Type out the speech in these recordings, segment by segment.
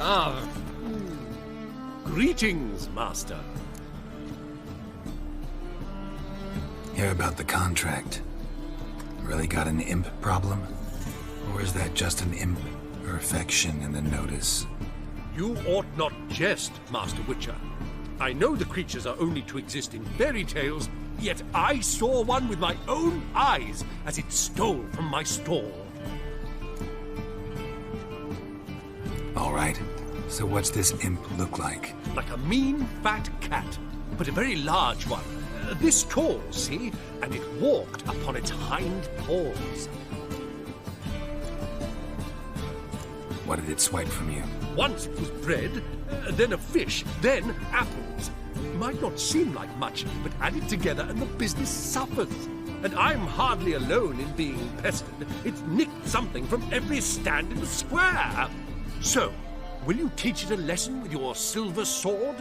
Ah. Greetings, Master. Hear about the contract. Really got an imp problem? Or is that just an imp perfection in the notice? You ought not jest, Master Witcher. I know the creatures are only to exist in fairy tales, yet I saw one with my own eyes as it stole from my stall. All right. So what's this imp look like? Like a mean, fat cat, but a very large one. This tall, see? And it walked upon its hind paws. What did it swipe from you? Once it was bread, then a fish, then apples. Might not seem like much, but add it together and the business suffers. And I'm hardly alone in being pestered. It's nicked something from every stand in the square. So, will you teach it a lesson with your silver sword?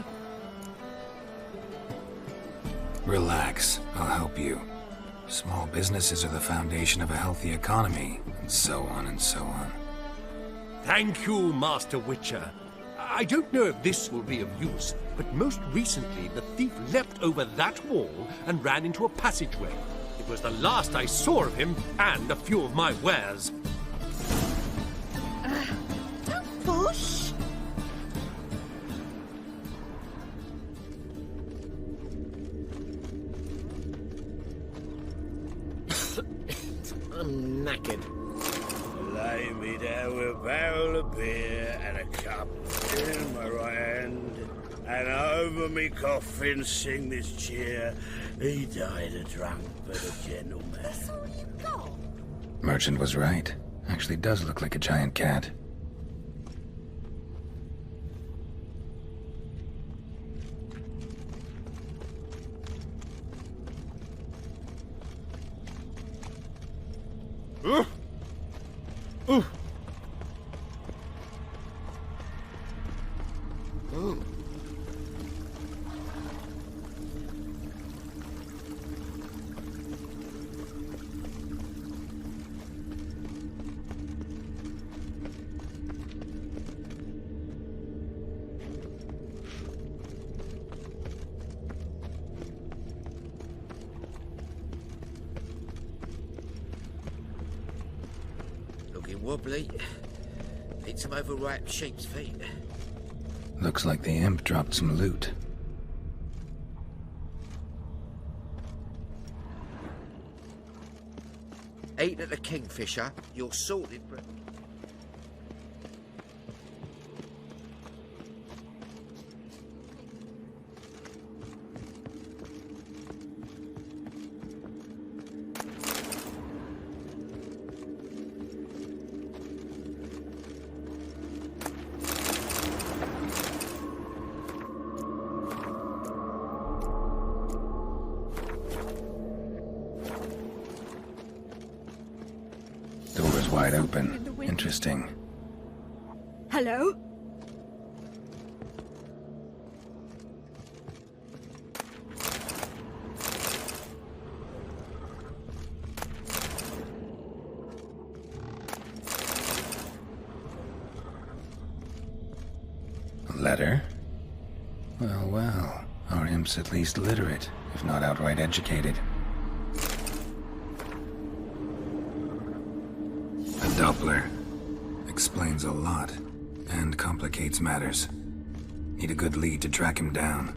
Relax, I'll help you. Small businesses are the foundation of a healthy economy, and so on and so on. Thank you, Master Witcher. I don't know if this will be of use, but most recently the thief leapt over that wall and ran into a passageway. It was the last I saw of him and a few of my wares. Don't push! I'm knackered. Lay me down with a barrel of beer and a cup in my right hand, and over me coffin sing this cheer. He died a drunk but a gentleman. That's all you got? Merchant was right. Actually does look like a giant cat. Looking wobbly. Need some overripe sheep's feet. Looks like the imp dropped some loot. Eat at the Kingfisher, you're sorted. Door's wide open. Interesting. Hello? A letter? Well, well. Our imp's at least literate, if not outright educated. A Doppler. Explains a lot, and complicates matters. Need a good lead to track him down.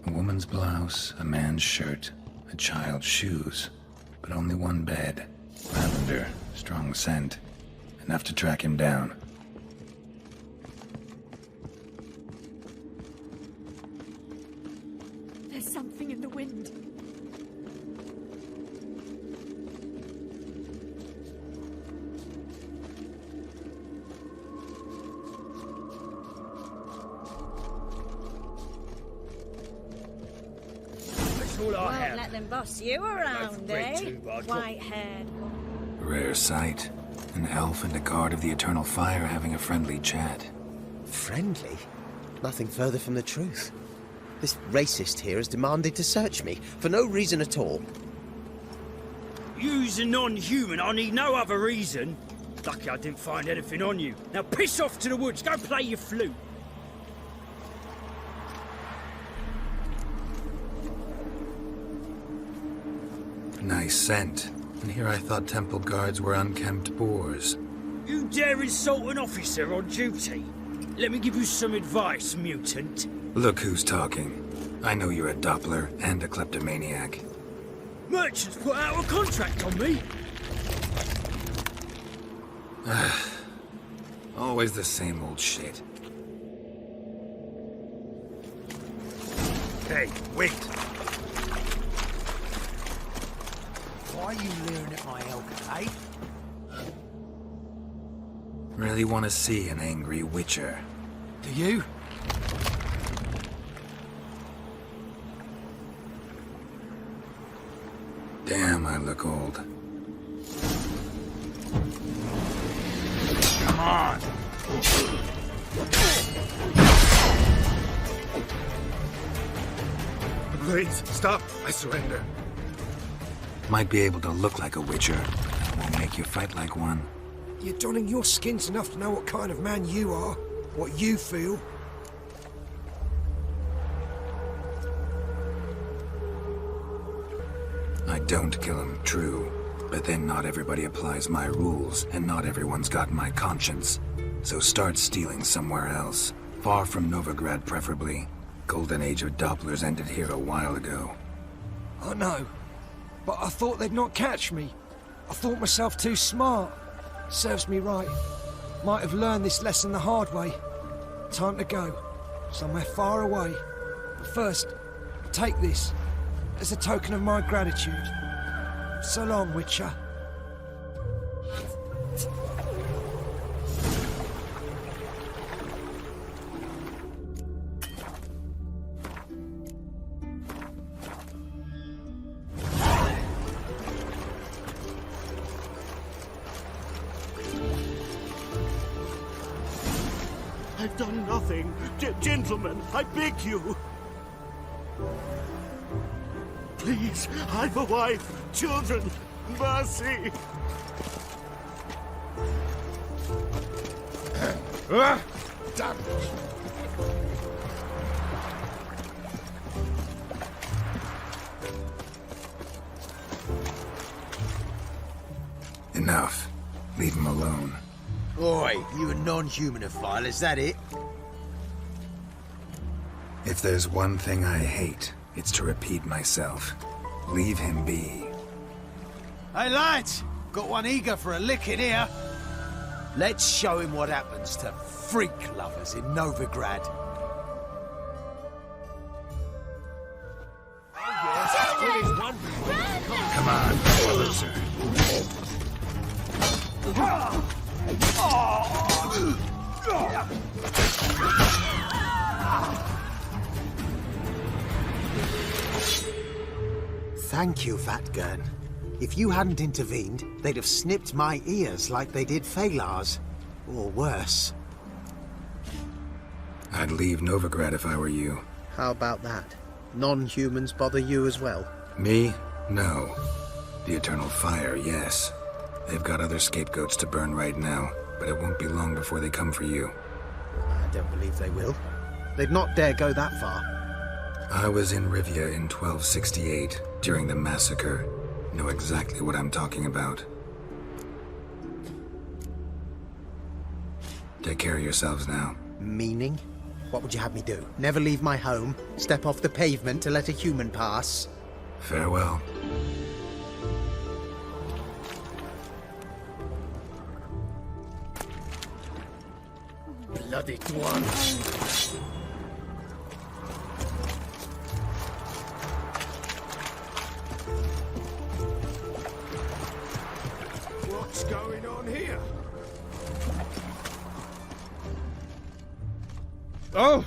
A woman's blouse, a man's shirt, a child's shoes, but only one bed. Lavender, strong scent. Enough to track him down. There's something in the wind. That's all I Won't have. let them boss you around, Red eh? tube, I'd White-haired. Rare sight. An elf and a guard of the Eternal Fire having a friendly chat. Friendly? Nothing further from the truth. This racist here has demanded to search me, for no reason at all. You's a non-human, I need no other reason. Lucky I didn't find anything on you. Now piss off to the woods, go play your flute. Nice scent. And here I thought temple guards were unkempt boors. You dare insult an officer on duty? Let me give you some advice, mutant. Look who's talking. I know you're a Doppler and a kleptomaniac. Merchants put out a contract on me. Always the same old shit. Hey, wait! Why are you leering at my elk, eh? Really want to see an angry witcher. Do you? Damn, I look old. Come on! Please, stop. I surrender. Might be able to look like a witcher. Won't make you fight like one. You're donning your skins enough to know what kind of man you are, what you feel. I don't kill him, true. But then not everybody applies my rules, and not everyone's got my conscience. So start stealing somewhere else. Far from Novigrad, preferably. Golden age of Dopplers ended here a while ago. I know, but I thought they'd not catch me. I thought myself too smart. Serves me right. Might have learned this lesson the hard way. Time to go. Somewhere far away. But first, take this as a token of my gratitude. So long, Witcher. I've done nothing. Gentlemen, I beg you. Please, I've a wife, children, mercy. Damn. Enough. Leave him alone. Oi, you a non-humanophile, is that it? If there's one thing I hate, it's to repeat myself. Leave him be. Hey lads, got one eager for a lick in here. Let's show him what happens to freak lovers in Novigrad. Come on, closer. Thank you, Vatgern. If you hadn't intervened, they'd have snipped my ears like they did Phalar's. Or worse. I'd leave Novigrad if I were you. How about that? Non-humans bother you as well? Me? No. The Eternal Fire, yes. They've got other scapegoats to burn right now, but it won't be long before they come for you. I don't believe they will. They'd not dare go that far. I was in Rivia in 1268, during the massacre. Know exactly what I'm talking about. Take care of yourselves now. Meaning? What would you have me do? Never leave my home? Step off the pavement to let a human pass? Farewell. Bloody one. What's going on here? Oh!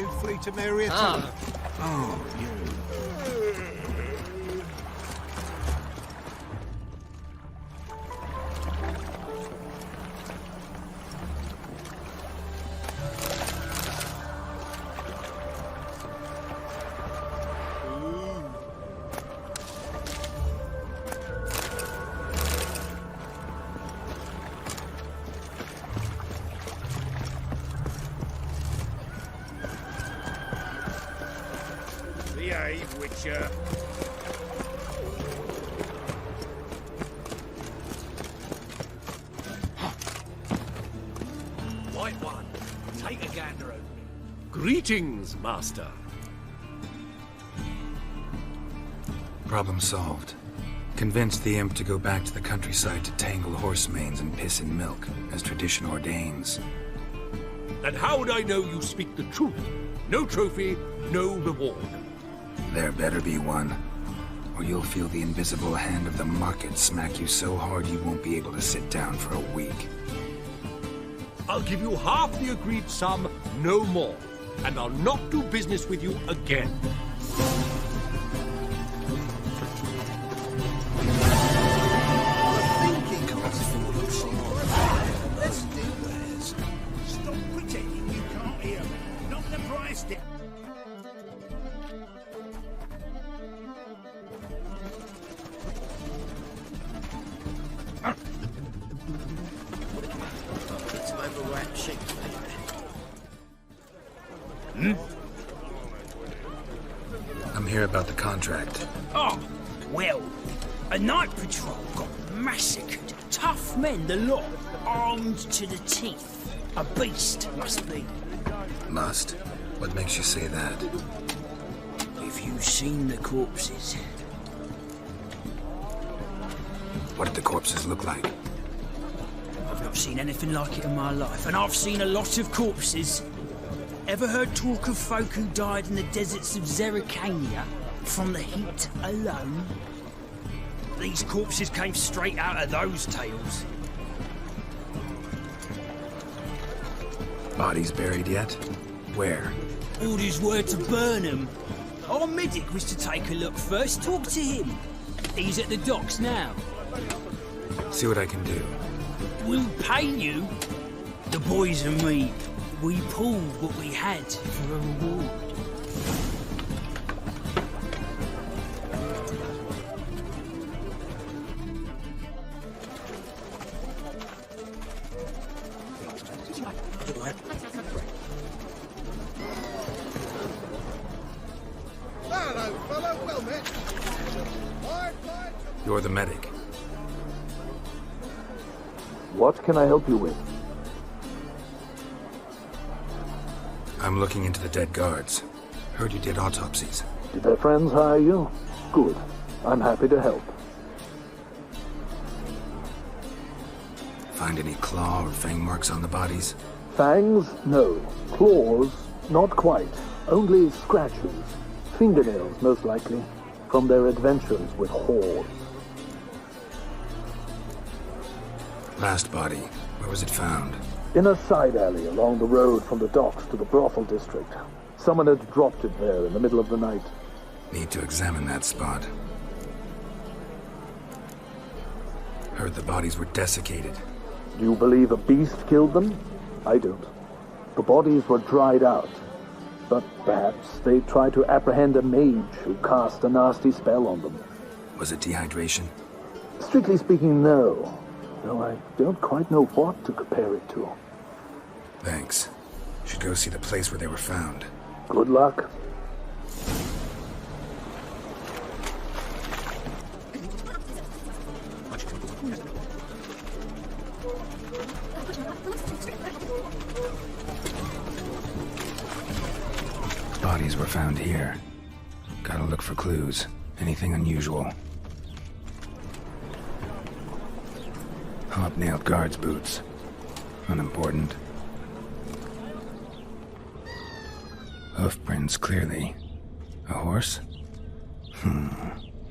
you free to marry a tenant? Behave, Witcher. White one, take a gander over me. Greetings, Master. Problem solved. Convince the imp to go back to the countryside to tangle horse manes and piss in milk, as tradition ordains. And how would I know you speak the truth? No trophy, no reward. There better be one, or you'll feel the invisible hand of the market smack you so hard you won't be able to sit down for a week. I'll give you half the agreed sum, no more. And I'll not do business with you again. Stop pretending you can't hear me. Knock the price down. Get some overripe sheep, I'm here about the contract. Oh, well, a night patrol got massacred. Tough men, the lot, armed to the teeth. A beast, must be. Must? What makes you say that? If you've seen the corpses. What did the corpses look like? I've not seen anything like it in my life, and I've seen a lot of corpses. Ever heard talk of folk who died in the deserts of Zerrikania from the heat alone? These corpses came straight out of those tales. Bodies buried yet? Where? Orders were to burn them. Our medic was to take a look first, talk to him. He's at the docks now. See what I can do. We'll pay you. The boys and me, we pulled what we had for a reward. Hello, fellow. Well met. You're the medic. What can I help you with? I'm looking into the dead guards. Heard you did autopsies. Did their friends hire you? Good. I'm happy to help. Find any claw or fang marks on the bodies? Fangs? No. Claws? Not quite. Only scratches. Fingernails, most likely. From their adventures with Hordes. Last body. Where was it found? In a side alley along the road from the docks to the brothel district. Someone had dropped it there in the middle of the night. Need to examine that spot. Heard the bodies were desiccated. Do you believe a beast killed them? I don't. The bodies were dried out. But perhaps they tried to apprehend a mage who cast a nasty spell on them. Was it dehydration? Strictly speaking, no. Though I don't quite know what to compare it to. Thanks. Should go see the place where they were found. Good luck. Bodies were found here. Gotta look for clues. Anything unusual. Hobnailed guards' boots. Unimportant. Hoof prints, clearly. A horse?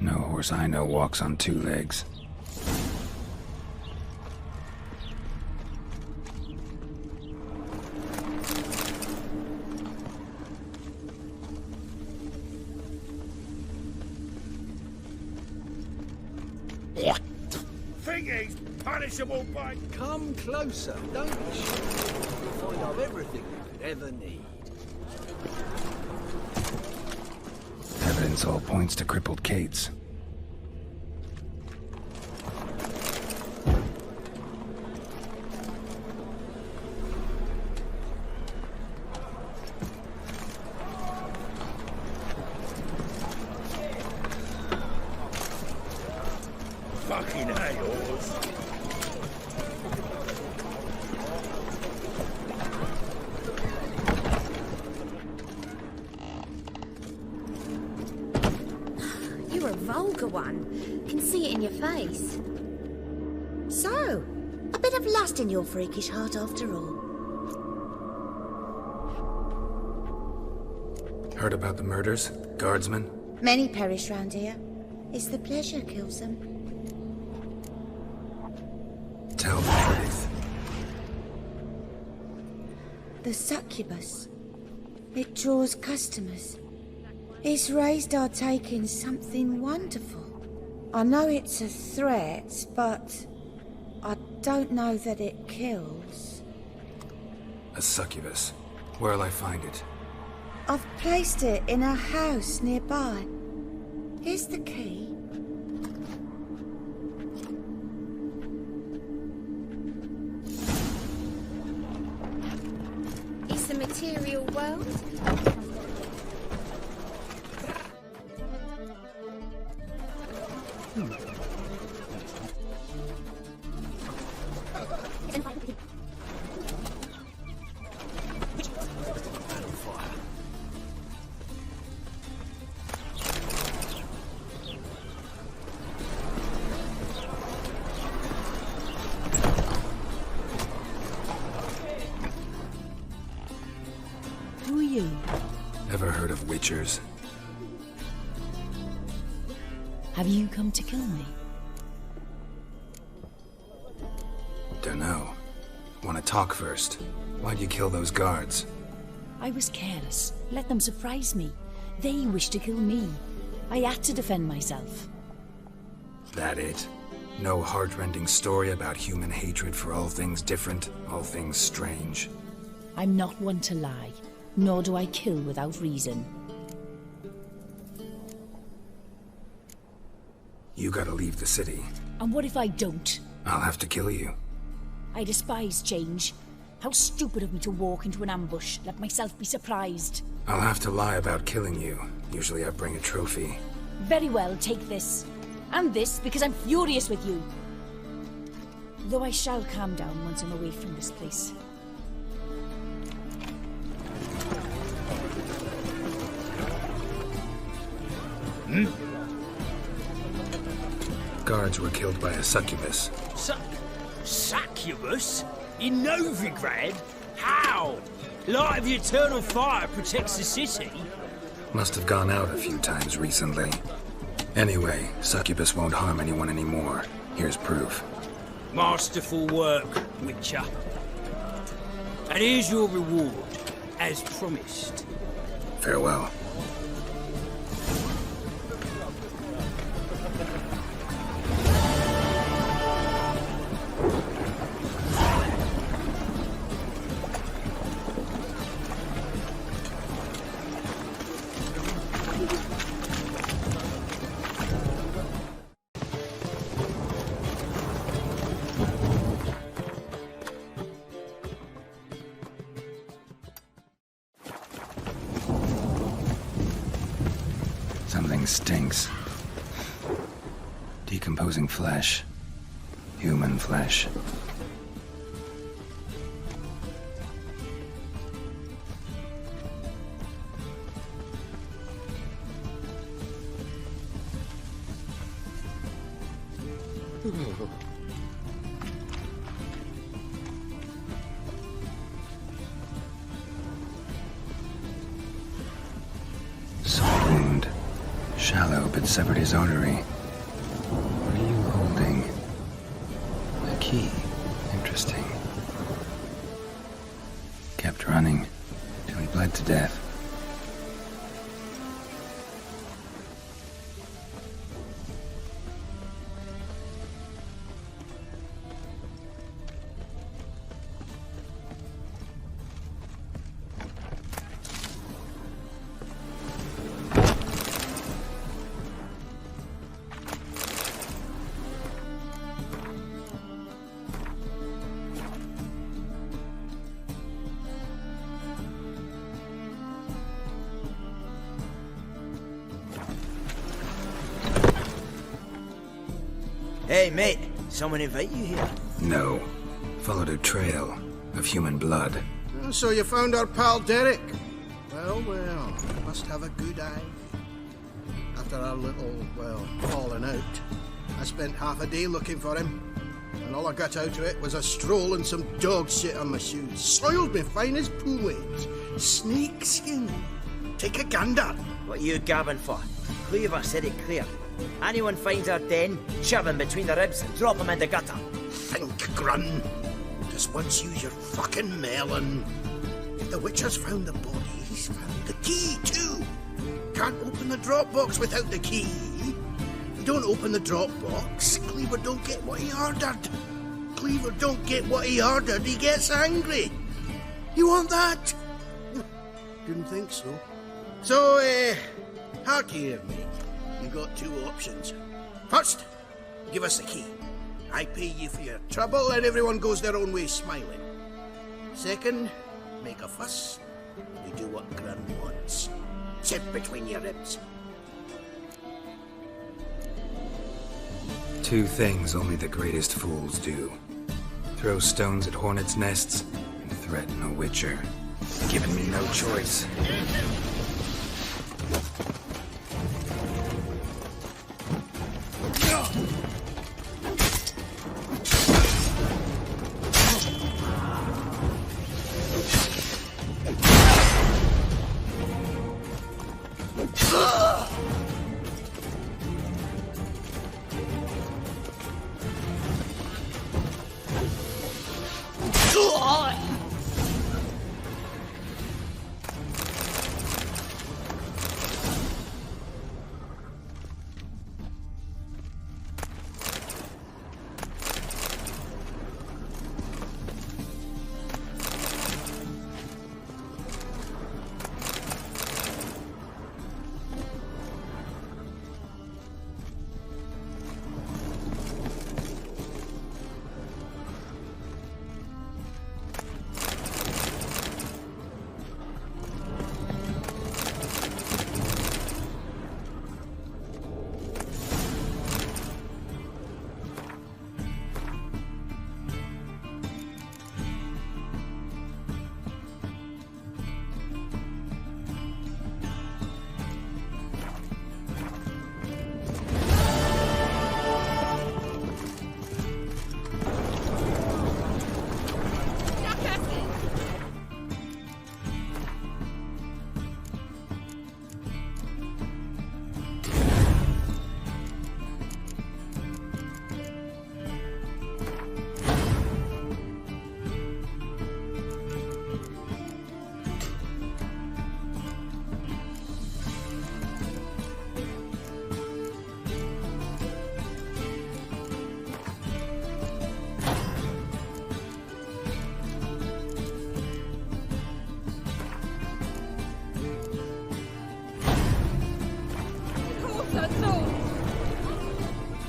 No horse I know walks on two legs. punishable by... Come closer, don't be shy. You'll find I've everything you could ever need. Evidence all points to crippled Cates. Fucking A-Horse. You're a vulgar one. Can see it in your face. So, a bit of lust in your freakish heart after all. Heard about the murders? Guardsmen? Many perish round here. It's the pleasure kills them. Tell the truth. The succubus. It draws customers. It's raised our taking something wonderful. I know it's a threat, but I don't know that it kills. A succubus. Where'll I find it? I've placed it in a house nearby. Here's the key. Is the material world? Who are you? Ever heard of Witchers? Have you come to kill me? Dunno. Want to talk first? Why'd you kill those guards? I was careless. Let them surprise me. They wished to kill me. I had to defend myself. That it? No heartrending story about human hatred for all things different, all things strange? I'm not one to lie, nor do I kill without reason. You gotta leave the city. And what if I don't? I'll have to kill you. I despise change. How stupid of me to walk into an ambush, let myself be surprised. I'll have to lie about killing you. Usually I bring a trophy. Very well, take this. And this, because I'm furious with you. Though I shall calm down once I'm away from this place. Guards were killed by a succubus. Succubus? In Novigrad? How? Light of the eternal fire protects the city? Must have gone out a few times recently. Anyway, succubus won't harm anyone anymore. Here's proof. Masterful work, Witcher. And here's your reward, as promised. Farewell. Something stinks. Decomposing flesh. Human flesh. Sword wound. Shallow, but severed his artery. What are you holding? A key. Interesting. Kept running till he bled to death. Hey, mate. Someone invite you here? No. Followed a trail of human blood. So you found our pal Derek? Well, well, must have a good eye. After our little, well, falling out, I spent half a day looking for him. And all I got out of it was a stroll and some dog shit on my shoes. Soiled me fine as pool waves. Snake skin. Take a gander. What are you gabbing for? Cleaver said it clear. Anyone finds our den, shove him between the ribs and drop him in the gutter. Think, Grun. Just once use your fucking melon. If the Witcher's found the body, he's found the key too. Can't open the drop box without the key. You don't open the drop box, Cleaver don't get what he ordered. Cleaver don't get what he ordered, he gets angry. You want that? Didn't think so. So, hark here, mate. You got two options. First, give us the key. I pay you for your trouble and everyone goes their own way smiling. Second, make a fuss. We do what Grun wants. Sit between your ribs. Two things only the greatest fools do. Throw stones at hornets' nests and threaten a Witcher. Giving me no choice.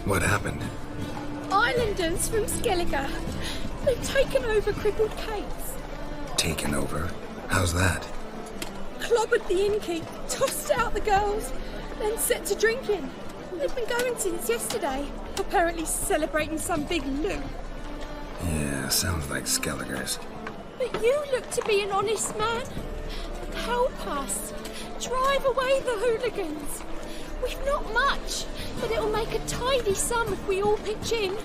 What happened? Islanders from Skellige. They've taken over crippled Kate's. Taken over? How's that? Clobbered the innkeep, tossed out the girls, then set to drinking. They've been going since yesterday, apparently celebrating some big loot. Yeah, sounds like Skellige's. But you look to be an honest man. Help us. Drive away the hooligans. We've not much, but it'll make a tidy sum if we all pitch in.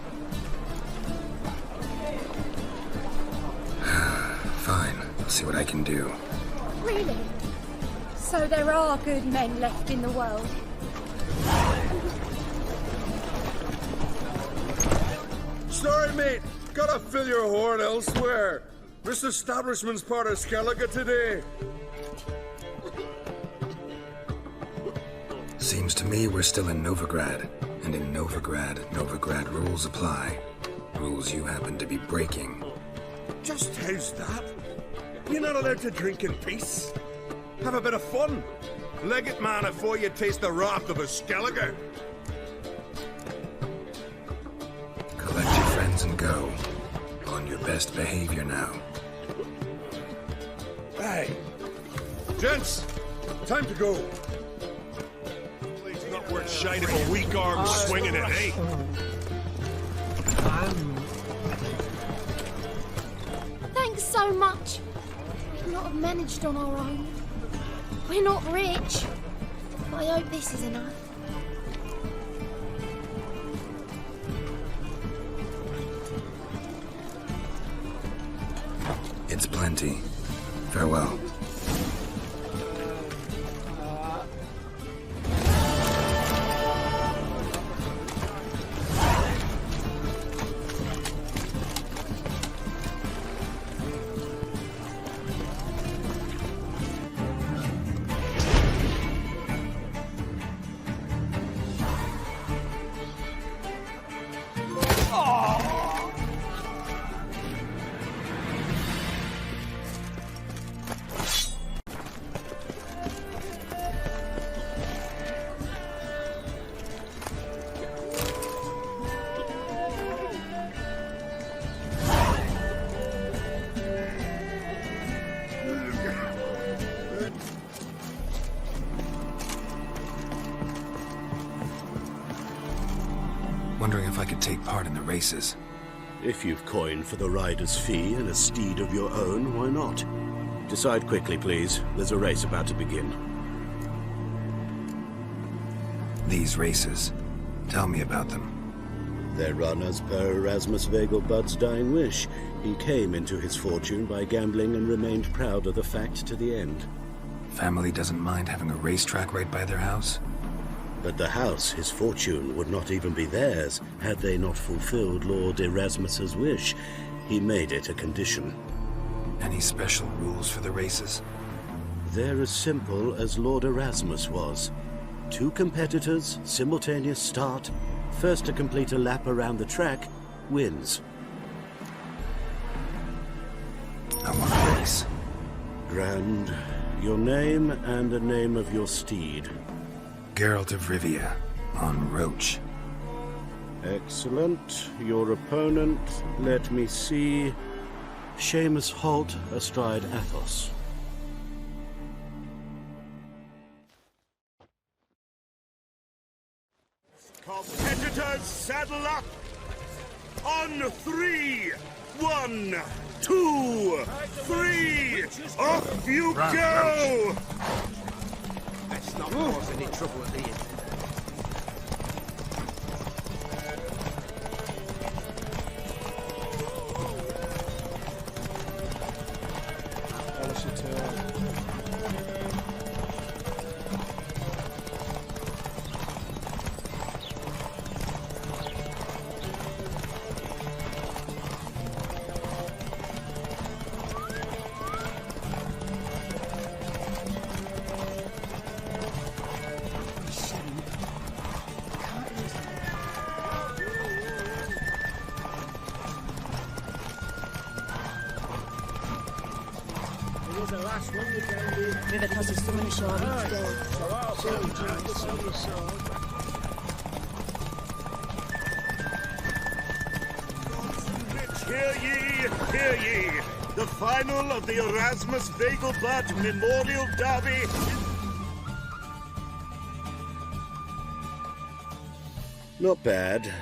Fine, I'll see what I can do. Really? So there are good men left in the world? Sorry, mate. Gotta fill your horn elsewhere. This establishment's part of Skellige today. Seems to me we're still in Novigrad. And in Novigrad rules apply. Rules you happen to be breaking. Just how's that? You're not allowed to drink in peace. Have a bit of fun. Leg it, man, before you taste the wrath of a Skellige. Collect your friends and go. On your best behavior now. Hey, gents, time to go. It's not worth shite if a weak arm's swinging it, eh? Thanks so much. We'd not have managed on our own. We're not rich. But I hope this is enough. It's plenty. Farewell. Wondering if I could take part in the races. If you've coin for the rider's fee and a steed of your own, why not? Decide quickly, please. There's a race about to begin. These races. Tell me about them. They're run as per Erasmus Vegelbud's dying wish. He came into his fortune by gambling and remained proud of the fact to the end. Family doesn't mind having a racetrack right by their house? But the house, his fortune, would not even be theirs had they not fulfilled Lord Erasmus's wish. He made it a condition. Any special rules for the races? They're as simple as Lord Erasmus was. 2 competitors, simultaneous start. First to complete a lap around the track wins. I want to race. Grand. Your name and the name of your steed. Geralt of Rivia, on Roach. Excellent. Your opponent, let me see. Seamus Holt astride Athos. Competitors, saddle up! On 3! 1, 2, 3! Off you go! Let's not cause any trouble at the end. River tosses someone ashore each day. Hear ye, hear ye! The final of the Erasmus Vegelbud Memorial Derby. Not bad,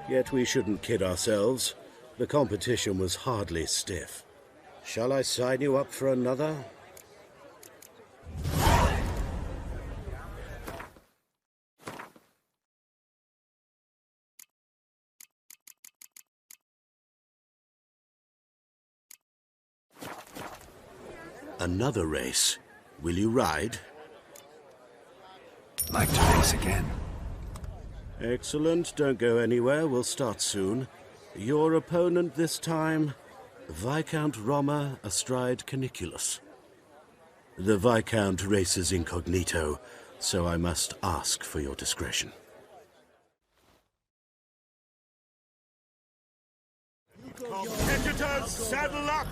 yet we shouldn't kid ourselves. The competition was hardly stiff. Shall I sign you up for another? Another race. Will you ride? Like to race again. Excellent. Don't go anywhere. We'll start soon. Your opponent this time, Viscount Roma astride Caniculus. The Viscount races incognito, so I must ask for your discretion. Competitors, saddle up!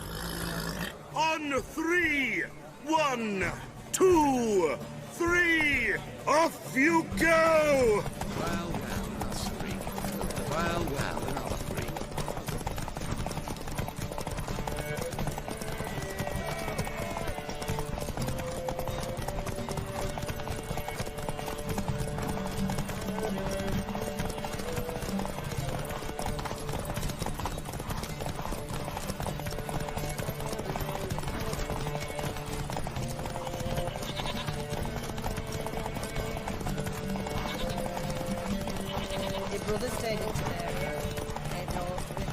On 3! 1, 2, 3! Off you go! Well, that's three. Well, that's three. brother stayed in Temeria. Head north of him.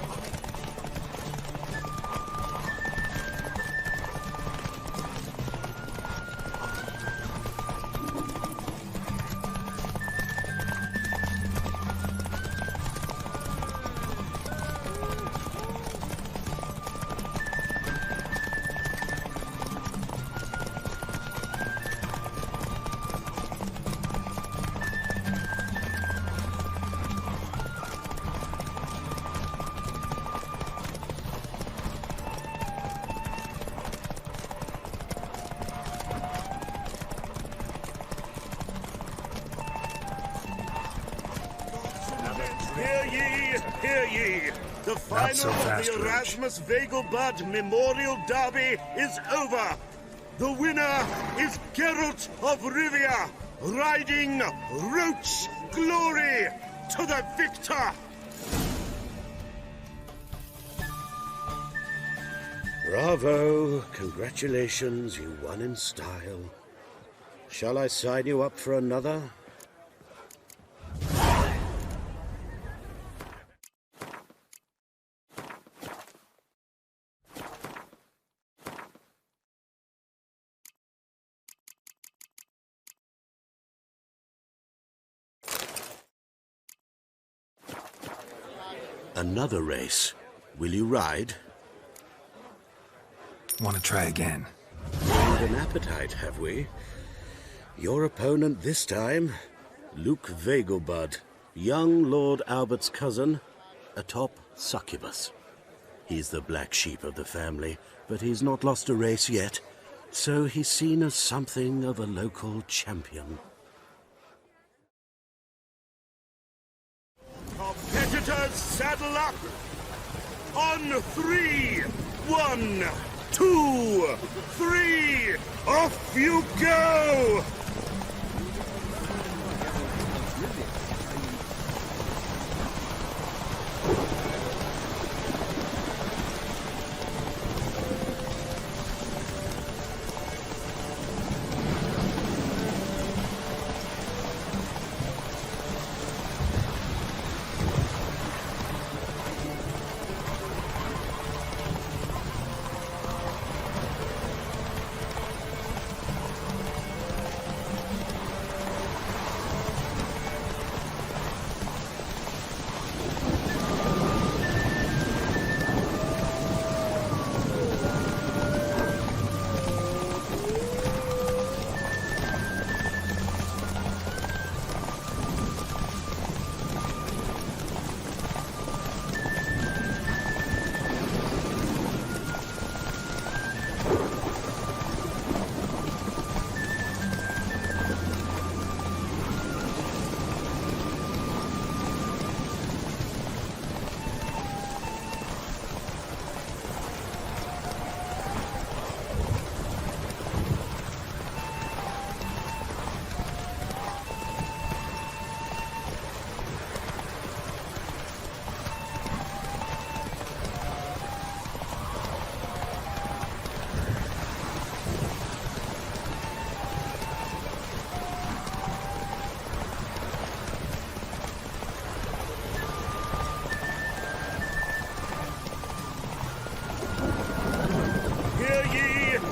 Hear ye! The final so fast, of the Roach. Erasmus Vegelbud Memorial Derby is over! The winner is Geralt of Rivia, riding Roach Glory to the victor! Bravo! Congratulations, you won in style. Shall I sign you up for another? Another race. Will you ride? Want to try again? Gained an appetite, have we? Your opponent this time, Luke Vegelbud, young Lord Albert's cousin, atop Succubus. He's the black sheep of the family, but he's not lost a race yet, so he's seen as something of a local champion. Competitors, saddle up! On 3, 1, 2, 3, off you go!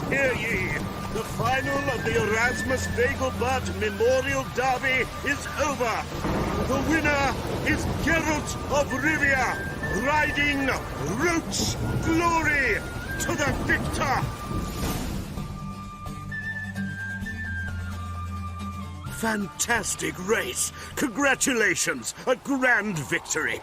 Hear ye! The final of the Erasmus Vegelbud Memorial Derby is over! The winner is Geralt of Rivia, riding Roach Glory to the victor! Fantastic race! Congratulations! A grand victory!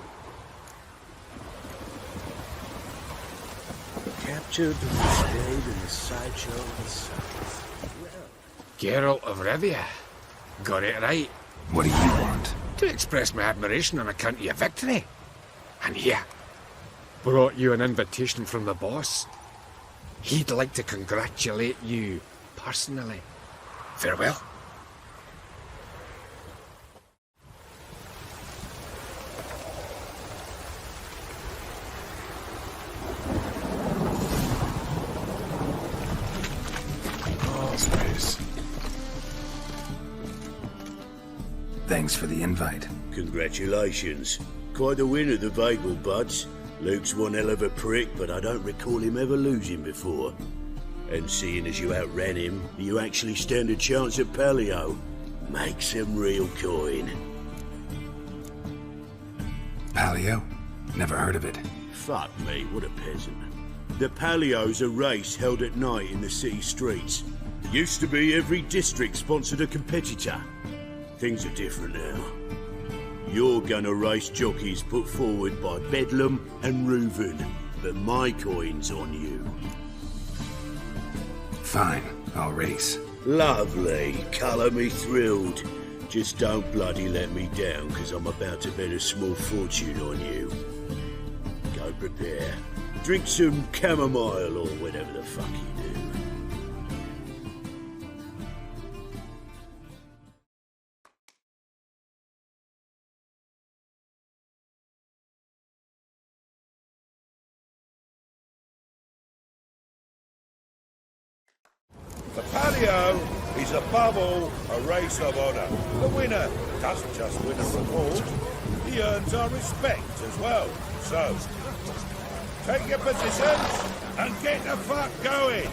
Captured and displayed in the sideshow of the South. Geralt of Rivia. Got it right. What do you want? To express my admiration on account of your victory. And here, brought you an invitation from the boss. He'd like to congratulate you personally. Farewell. Thanks for the invite. Congratulations. Quite the winner, the Vagel buds. Luke's one hell of a prick, but I don't recall him ever losing before. And seeing as you outran him, you actually stand a chance at Paleo. Make some real coin. Paleo? Never heard of it. Fuck me, what a peasant. The Paleo's a race held at night in the city streets. Used to be every district sponsored a competitor. Things are different now. You're gonna race jockeys put forward by Bedlam and Reuven, but my coin's on you. Fine, I'll race. Lovely, colour me thrilled. Just don't bloody let me down, because I'm about to bet a small fortune on you. Go prepare. Drink some chamomile or whatever the fuck you do. The Paleo is above all a race of honour. The winner doesn't just win a reward, he earns our respect as well. So, take your positions and get the fuck going.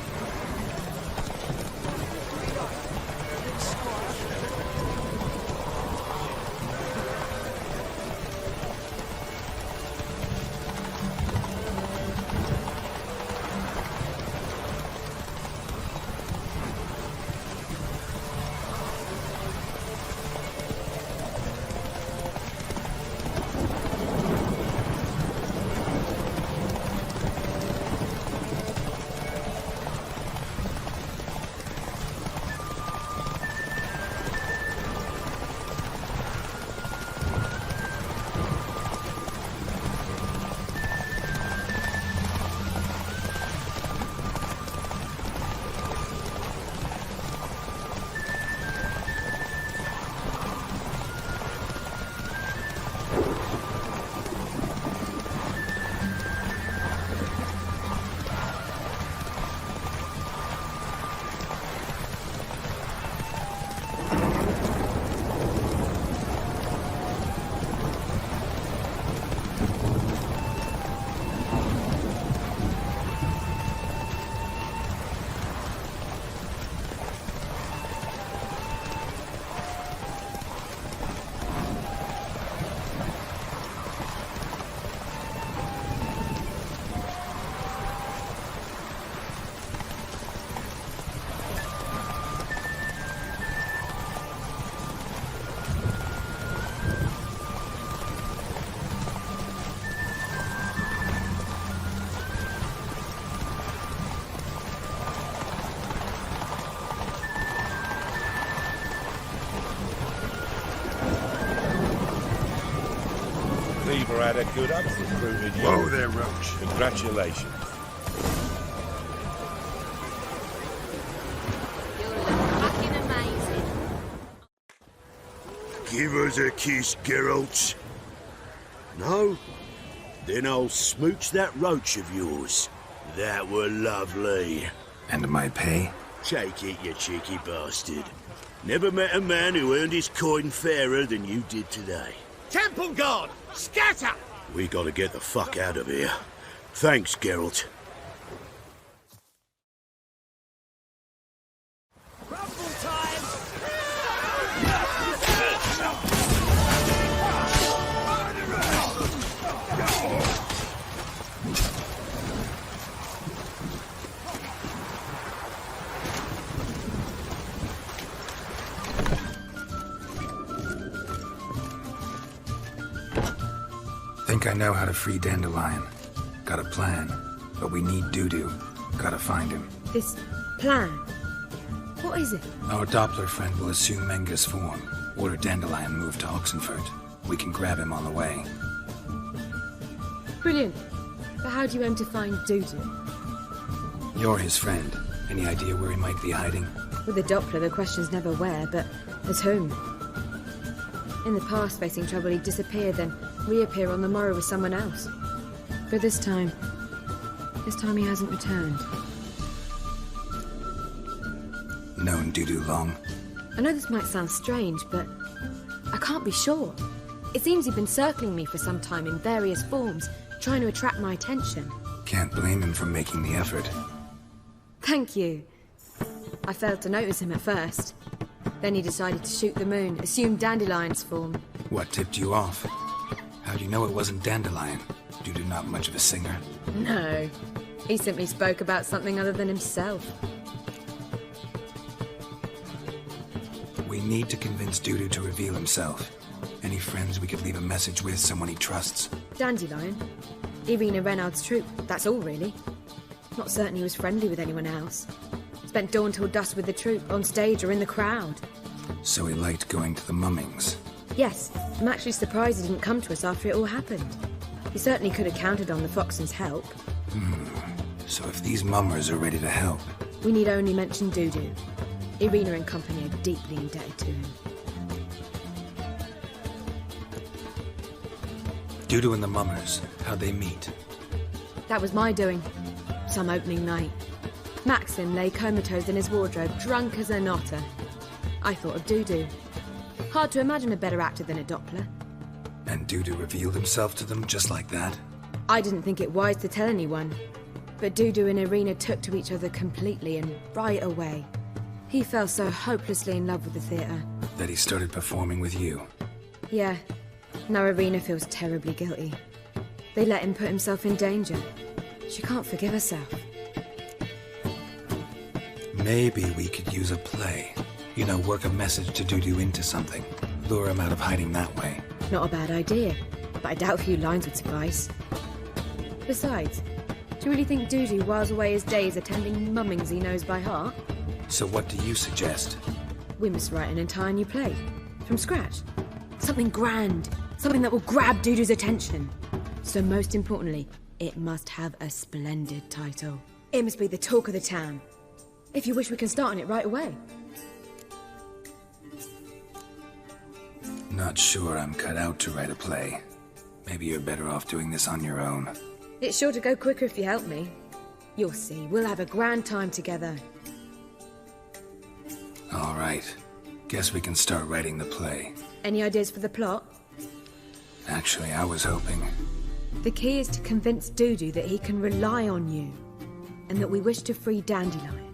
Cleaver had a good up recruited you. Whoa there, Roach. Congratulations. Fucking amazing. Give us a kiss, Geralt. No? Then I'll smooch that roach of yours. That were lovely. And my pay? Take it, you cheeky bastard. Never met a man who earned his coin fairer than you did today. Temple Guard! Scatter! We gotta get the fuck out of here. Thanks, Geralt. Think I know how to free Dandelion. Got a plan, but we need Dudu. Gotta find him. This plan? What is it? Our Doppler friend will assume Menga's form. Order Dandelion move to Oxenfurt. We can grab him on the way. Brilliant. But how do you aim to find Dudu? You're his friend. Any idea where he might be hiding? With the Doppler, the question's never where, but as whom? In the past, facing trouble, he'd disappear, then reappear on the morrow with someone else. But this time he hasn't returned. Known Dudu long? I know this might sound strange, but I can't be sure. It seems he'd been circling me for some time in various forms, trying to attract my attention. Can't blame him for making the effort. Thank you. I failed to notice him at first. Then he decided to shoot the moon, assumed Dandelion's form. What tipped you off? How do you know it wasn't Dandelion? Dudu not much of a singer? No. He simply spoke about something other than himself. We need to convince Dudu to reveal himself. Any friends we could leave a message with, someone he trusts? Dandelion. Irina Renard's troupe, that's all really. Not certain he was friendly with anyone else. Spent dawn till dusk with the troupe, on stage or in the crowd. So he liked going to the mummings? Yes, I'm actually surprised he didn't come to us after it all happened. He certainly could have counted on the Foxen's help. So if these mummers are ready to help... We need only mention Dudu. Irina and company are deeply indebted to him. Dudu and the mummers, how'd they meet? That was my doing. Some opening night. Maxim lay comatose in his wardrobe, drunk as an otter. I thought of Dudu. Hard to imagine a better actor than a Doppler. And Dudu revealed himself to them just like that? I didn't think it wise to tell anyone. But Dudu and Irina took to each other completely and right away. He fell so hopelessly in love with the theatre. That he started performing with you? Yeah. Now Irina feels terribly guilty. They let him put himself in danger. She can't forgive herself. Maybe we could use a play. You know, work a message to Dudu into something. Lure him out of hiding that way. Not a bad idea, but I doubt a few lines would suffice. Besides, do you really think Dudu whiles away his days attending mummings he knows by heart? So what do you suggest? We must write an entire new play. From scratch. Something grand. Something that will grab Dudu's attention. So most importantly, it must have a splendid title. It must be the talk of the town. If you wish, we can start on it right away. Not sure I'm cut out to write a play. Maybe you're better off doing this on your own. It's sure to go quicker if you help me. You'll see, we'll have a grand time together. All right. Guess we can start writing the play. Any ideas for the plot? Actually, I was hoping... The key is to convince Dudu that he can rely on you, and that we wish to free Dandelion.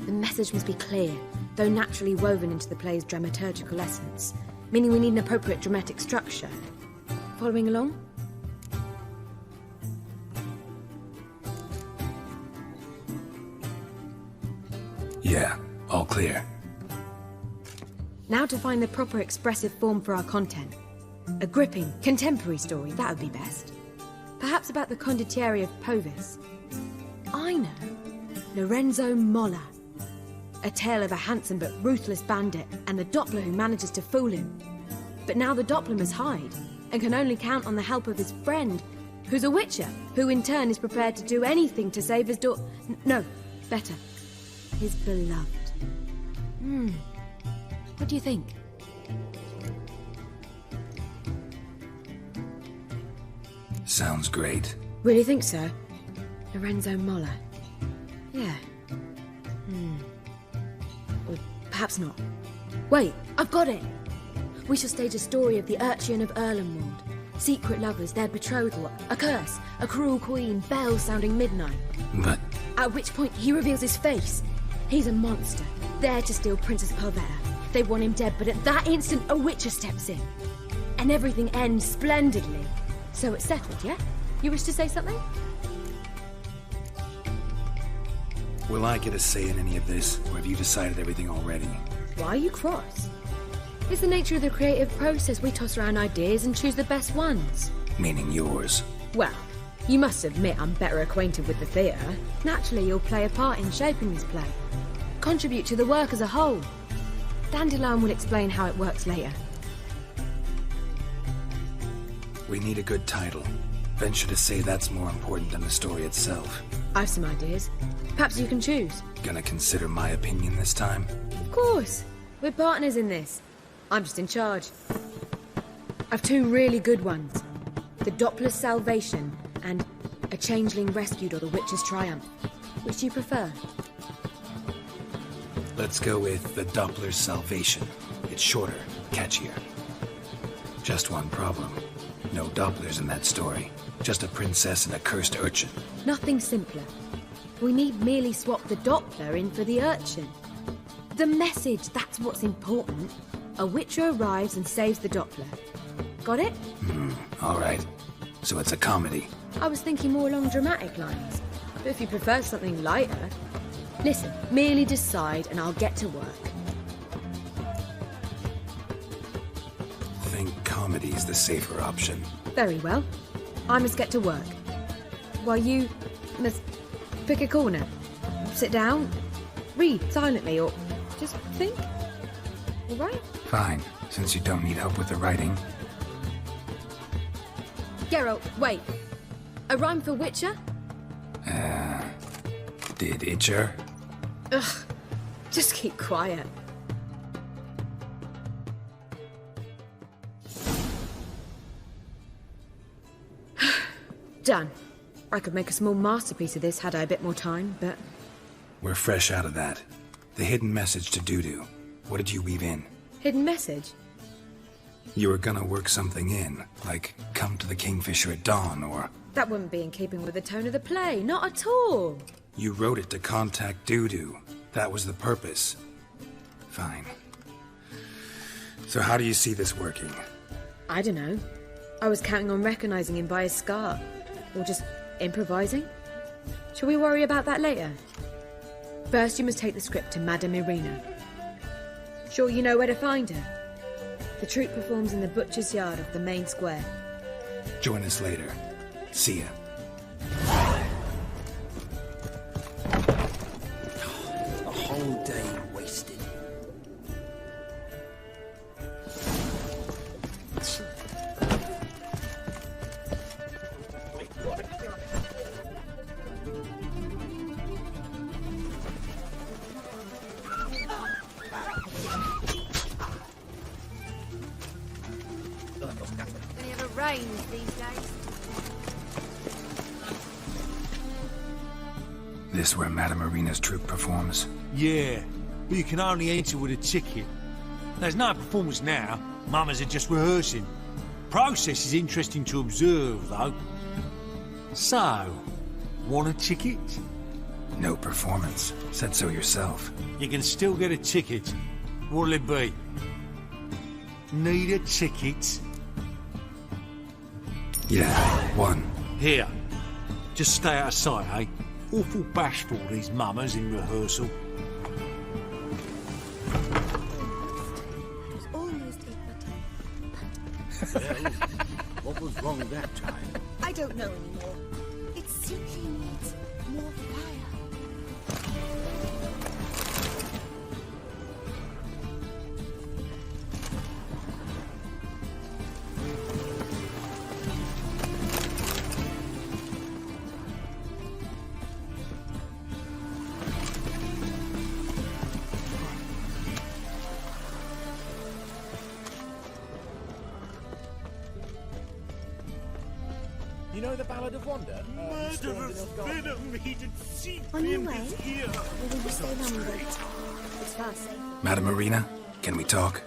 The message must be clear, though naturally woven into the play's dramaturgical essence, meaning we need an appropriate dramatic structure. Following along? Yeah, all clear. Now to find the proper expressive form for our content. A gripping, contemporary story, that would be best. Perhaps about the condottieri of Povis. I know. Lorenzo Molla. A tale of a handsome but ruthless bandit and the Doppler who manages to fool him. But now the Doppler must hide, and can only count on the help of his friend, who's a witcher, who in turn is prepared to do anything to save his no, better. His beloved. What do you think? Sounds great. Really think so? Lorenzo Molla. Yeah. Or perhaps not. Wait, I've got it! We shall stage a story of the Urchin of Erlenwald. Secret lovers, their betrothal, a curse, a cruel queen, bells sounding midnight. But... At which point he reveals his face. He's a monster, there to steal Princess Palvera. They want him dead, but at that instant a witcher steps in. And everything ends splendidly. So it's settled, yeah? You wish to say something? Will I get a say in any of this, or have you decided everything already? Why are you cross? It's the nature of the creative process. We toss around ideas and choose the best ones. Meaning yours. Well, you must admit I'm better acquainted with the theatre. Naturally, you'll play a part in shaping this play. Contribute to the work as a whole. Dandelion will explain how it works later. We need a good title. Venture to say that's more important than the story itself. I've some ideas. Perhaps you can choose. Gonna consider my opinion this time? Of course. We're partners in this. I'm just in charge. I've two really good ones. The Doppler's Salvation and A Changeling Rescued or the Witch's Triumph. Which do you prefer? Let's go with The Doppler's Salvation. It's shorter, catchier. Just one problem. No Dopplers in that story. Just a princess and a cursed urchin. Nothing simpler. We need merely swap the Doppler in for the urchin. The message, that's what's important. A Witcher arrives and saves the Doppler. Got it? All right. So it's a comedy. I was thinking more along dramatic lines. But if you prefer something lighter... Listen, merely decide and I'll get to work. Think comedy's the safer option. Very well. I must get to work. While you must pick a corner. Sit down, read silently, or just think. All right? Fine, since you don't need help with the writing. Geralt, wait. A rhyme for Witcher? Did Itcher? Ugh. Just keep quiet. Done. I could make a small masterpiece of this had I a bit more time, but... We're fresh out of that. The hidden message to Dudu. What did you weave in? Hidden message? You were gonna work something in, like come to the Kingfisher at dawn, or... That wouldn't be in keeping with the tone of the play, not at all. You wrote it to contact Dudu. That was the purpose. Fine. So how do you see this working? I don't know. I was counting on recognizing him by his scar. Or just improvising. Shall we worry about that later? First, you must take the script to Madame Irina. Sure you know where to find her? The troupe performs in the butcher's yard of the main square. Join us later. See ya. A whole day wasted. Any ever rains these days? This where Madame Irina's troupe performs? Yeah, but you can only enter with a ticket. There's no performance now. Mamas are just rehearsing. Process is interesting to observe, though. So, want a ticket? No performance. Said so yourself. You can still get a ticket. What'll it be? Need a ticket? Yeah, one. Here. Just stay out of sight, eh? Awful bashful, these mamas in rehearsal. Well, what was wrong that time? I don't know anymore. It simply needs more fire. You know the Ballad of Wanda? Murderous venom heated seep On your in way? his ear. Or will you stay longer? It's far safer. Madame Irina, can we talk?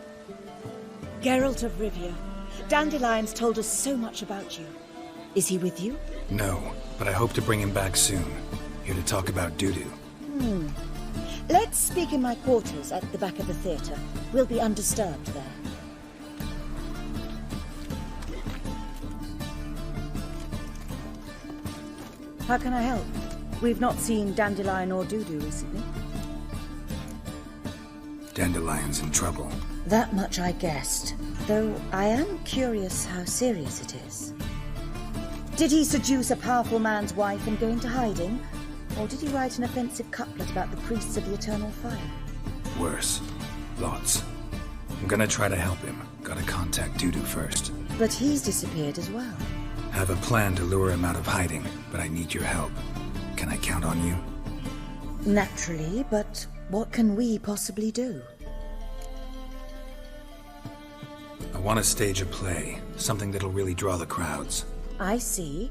Geralt of Rivia. Dandelion's told us so much about you. Is he with you? No, but I hope to bring him back soon. Here to talk about Dudu. Let's speak in my quarters at the back of the theatre. We'll be undisturbed there. How can I help? We've not seen Dandelion or Dudu recently. Dandelion's in trouble. That much I guessed, though I am curious how serious it is. Did he seduce a powerful man's wife and go into hiding? Or did he write an offensive couplet about the priests of the eternal fire? Worse. Lots. I'm gonna try to help him. Gotta contact Dudu first. But he's disappeared as well. Have a plan to lure him out of hiding, but I need your help. Can I count on you? Naturally, but what can we possibly do? I want to stage a play. Something that'll really draw the crowds. I see.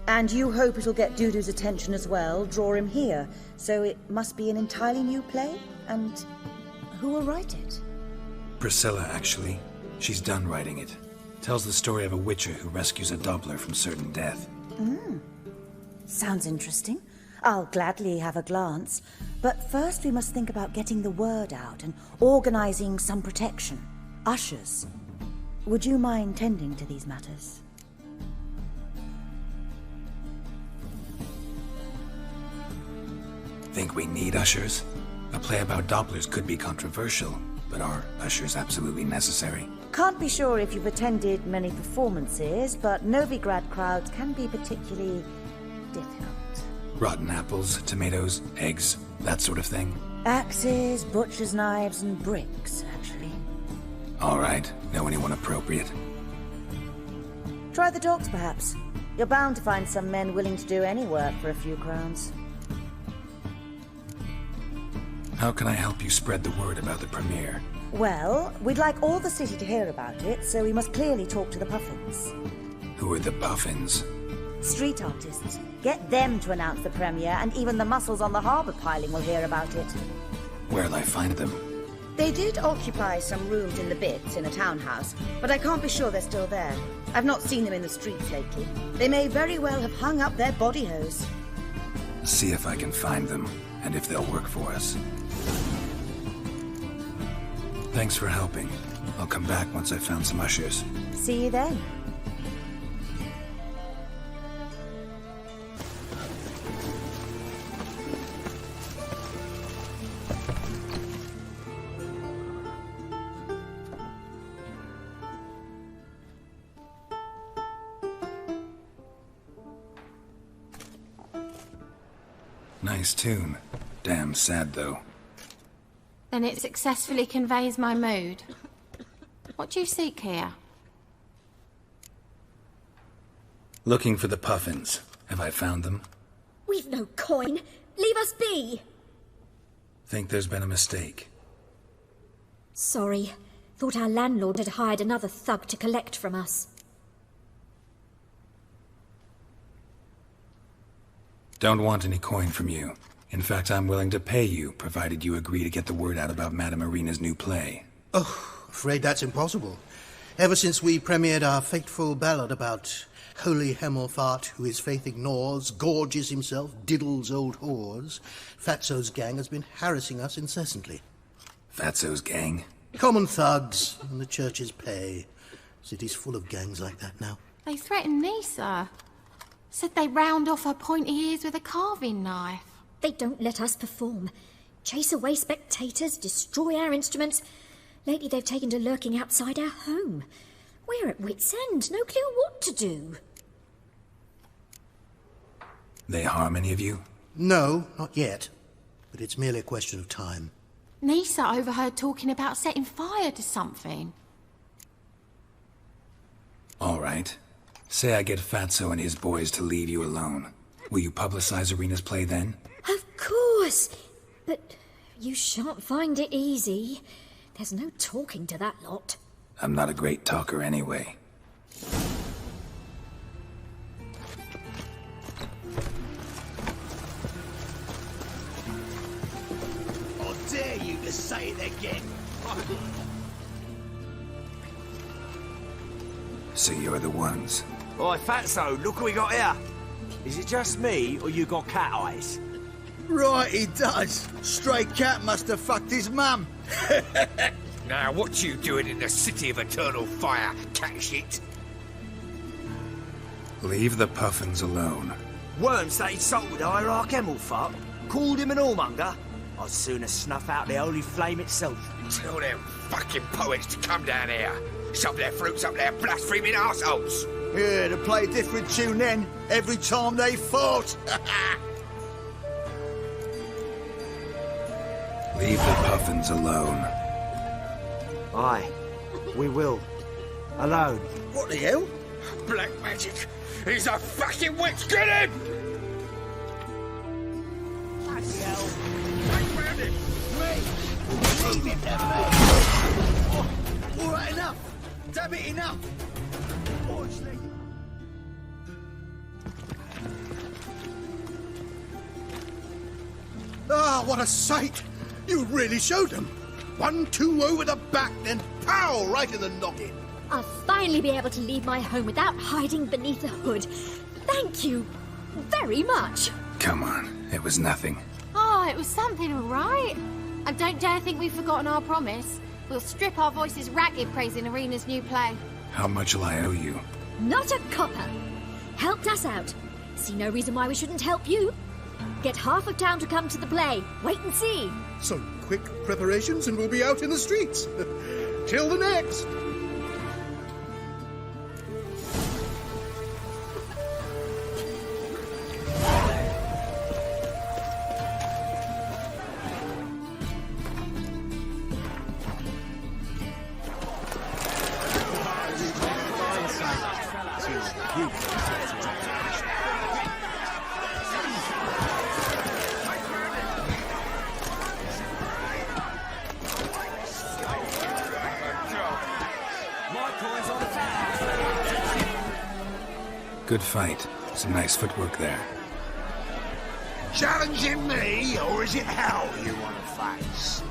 And you hope it'll get Dudu's attention as well, draw him here. So it must be an entirely new play? And who will write it? Priscilla, actually. She's done writing it. Tells the story of a witcher who rescues a Doppler from certain death. Sounds interesting. I'll gladly have a glance. But first we must think about getting the word out and organizing some protection. Ushers. Would you mind tending to these matters? Think we need ushers? A play about Dopplers could be controversial, but are ushers absolutely necessary? Can't be sure if you've attended many performances, but Novigrad crowds can be particularly difficult. Rotten apples, tomatoes, eggs, that sort of thing? Axes, butcher's knives, and bricks, actually. All right. Know anyone appropriate? Try the dogs, perhaps. You're bound to find some men willing to do any work for a few crowns. How can I help you spread the word about the premiere? Well, we'd like all the city to hear about it, so we must clearly talk to the Puffins. Who are the Puffins? Street artists. Get them to announce the premiere, and even the muscles on the harbour piling will hear about it. Where'll I find them? They did occupy some rooms in the Bits in a townhouse, but I can't be sure they're still there. I've not seen them in the streets lately. They may very well have hung up their body hose. See if I can find them, and if they'll work for us. Thanks for helping. I'll come back once I've found some ushers. See you then. Nice tune. Damn sad, though. Then it successfully conveys my mood. What do you seek here? Looking for the Puffins. Have I found them? We've no coin. Leave us be. Think there's been a mistake. Sorry. Thought our landlord had hired another thug to collect from us. Don't want any coin from you. In fact, I'm willing to pay you, provided you agree to get the word out about Madame Irina's new play. Oh, afraid that's impossible. Ever since we premiered our fateful ballad about holy Hemelfart, who his faith ignores, gorges himself, diddles old whores, Fatso's gang has been harassing us incessantly. Fatso's gang? Common thugs, and the church's pay. City's full of gangs like that now. They threatened Nisa. Said they round off her pointy ears with a carving knife. They don't let us perform. Chase away spectators, destroy our instruments. Lately they've taken to lurking outside our home. We're at wit's end, no clue what to do. They harm any of you? No, not yet. But it's merely a question of time. Nisa overheard talking about setting fire to something. All right. Say I get Fatso and his boys to leave you alone. Will you publicize Irina's play then? Of course! But you shan't find it easy. There's no talking to that lot. I'm not a great talker anyway. I dare you to say it again. So you're the ones. Oi, Fatso, look what we got here. Is it just me, or you got cat eyes? Right, he does. Stray cat must have fucked his mum. Now, what you doing in the city of eternal fire, cat shit? Leave the Puffins alone. Worms that insulted Hierarch Hemelfart, called him an whoremonger. I'd sooner snuff out the holy flame itself. Tell them fucking poets to come down here. Shove their fruits up their blaspheming arseholes. Yeah, to play a different tune then, every time they fought. Leave the Puffins alone. Aye, we will. Alone. What the hell? Black magic. He's a fucking witch. Get him! Bloody hell. Hang round him. Leave him there, mate. All right, enough. Damn it, enough. Ah, what a sight! You really showed them. 1-2 over the back, then pow! Right in the noggin. I'll finally be able to leave my home without hiding beneath a hood. Thank you very much. Come on, it was nothing. Oh, it was something, all right. And don't dare think we've forgotten our promise. We'll strip our voices ragged praising Arena's new play. How much will I owe you? Not a copper. Helped us out. See no reason why we shouldn't help you. Get half of town to come to the play. Wait and see. Some quick preparations and we'll be out in the streets. Till the next. Good fight. Some nice footwork there. Challenging me, or is it hell you want to face?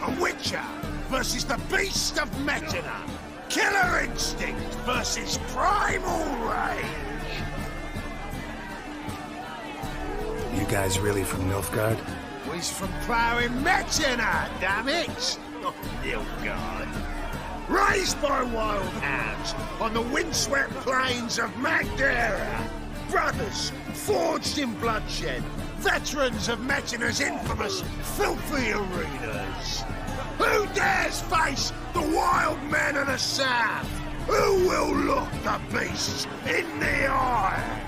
A Witcher versus the Beast of Metina. Killer instinct versus primal rage. You guys really from Nilfgaard? We's from ploughing Metina, damn it! Not Nilfgaard. Raised by wild hounds on the windswept plains of Magdera. Brothers forged in bloodshed. Veterans of Metina's infamous filthy arenas. Who dares face the wild men of the south? Who will look the beasts in the eye?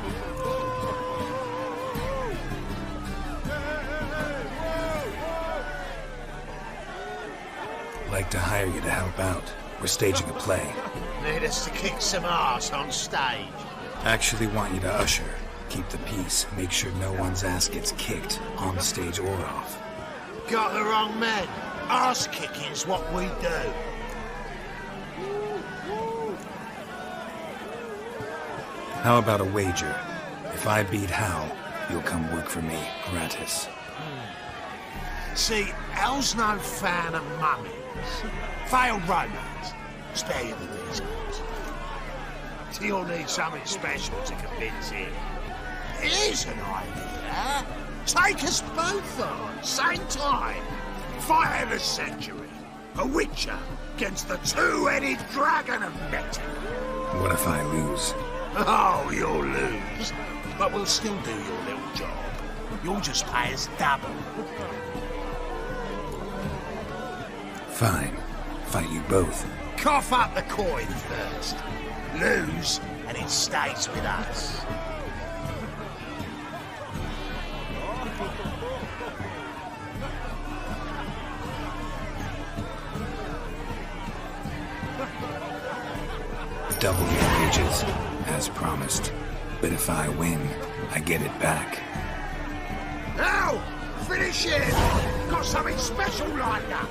Like to hire you to help out. We're staging a play. Need us to kick some ass on stage. Actually want you to usher. Keep the peace. Make sure no one's ass gets kicked, on stage or off. Got the wrong men. Ass kicking's what we do. How about a wager? If I beat Hal, you'll come work for me, gratis. See, Hal's no fan of mummies. Failed romance. Spare you the details. You'll need something special to convince him. Here's an idea. Take us both on, same time. Fight of the century. A Witcher against the two-headed dragon of Metina. What if I lose? Oh, you'll lose. But we'll still do your little job. You'll just pay us double. Fine. Fight you both. Cough up the coin first. Lose, and it stays with us. Double your wages, as promised. But if I win, I get it back. Now, finish it! Got something special lined up.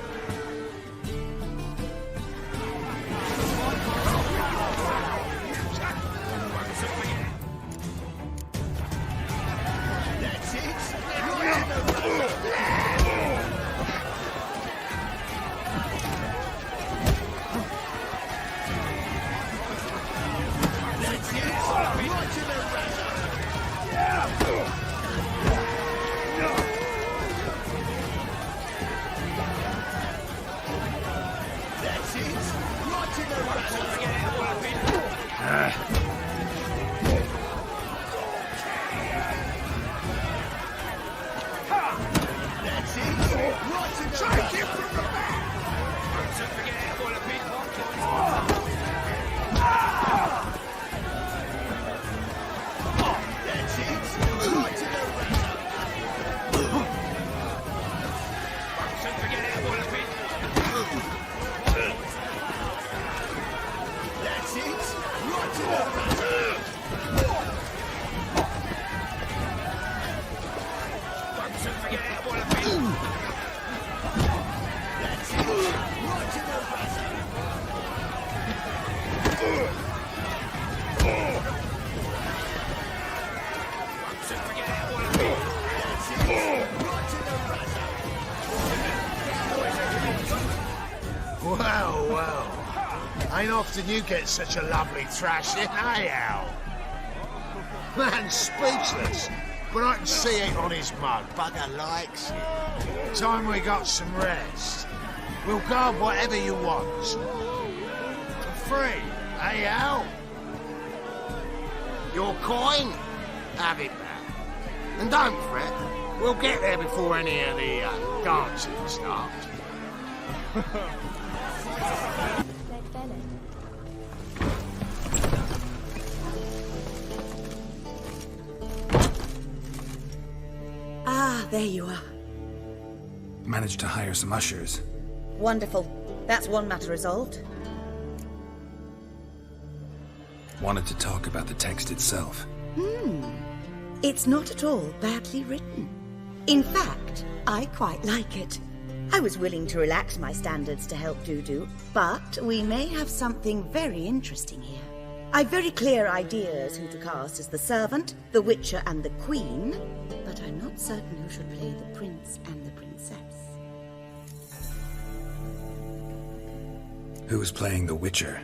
Well, well. Ain't often you get such a lovely thrashing, eh, Al? Man's speechless, but I can see it on his mug. Bugger likes it. Time we got some rest. We'll guard whatever you want. For free, eh, Al? Your coin? Have it back. And don't fret, we'll get there before any of the dancing starts. Ah, there you are. Managed to hire some ushers. Wonderful. That's one matter resolved. Wanted to talk about the text itself. It's not at all badly written. In fact, I quite like it. I was willing to relax my standards to help Dudu, but we may have something very interesting here. I've very clear ideas who to cast as the servant, the Witcher and the Queen, but I'm not certain who should play the Prince and the Princess. Who's playing the Witcher?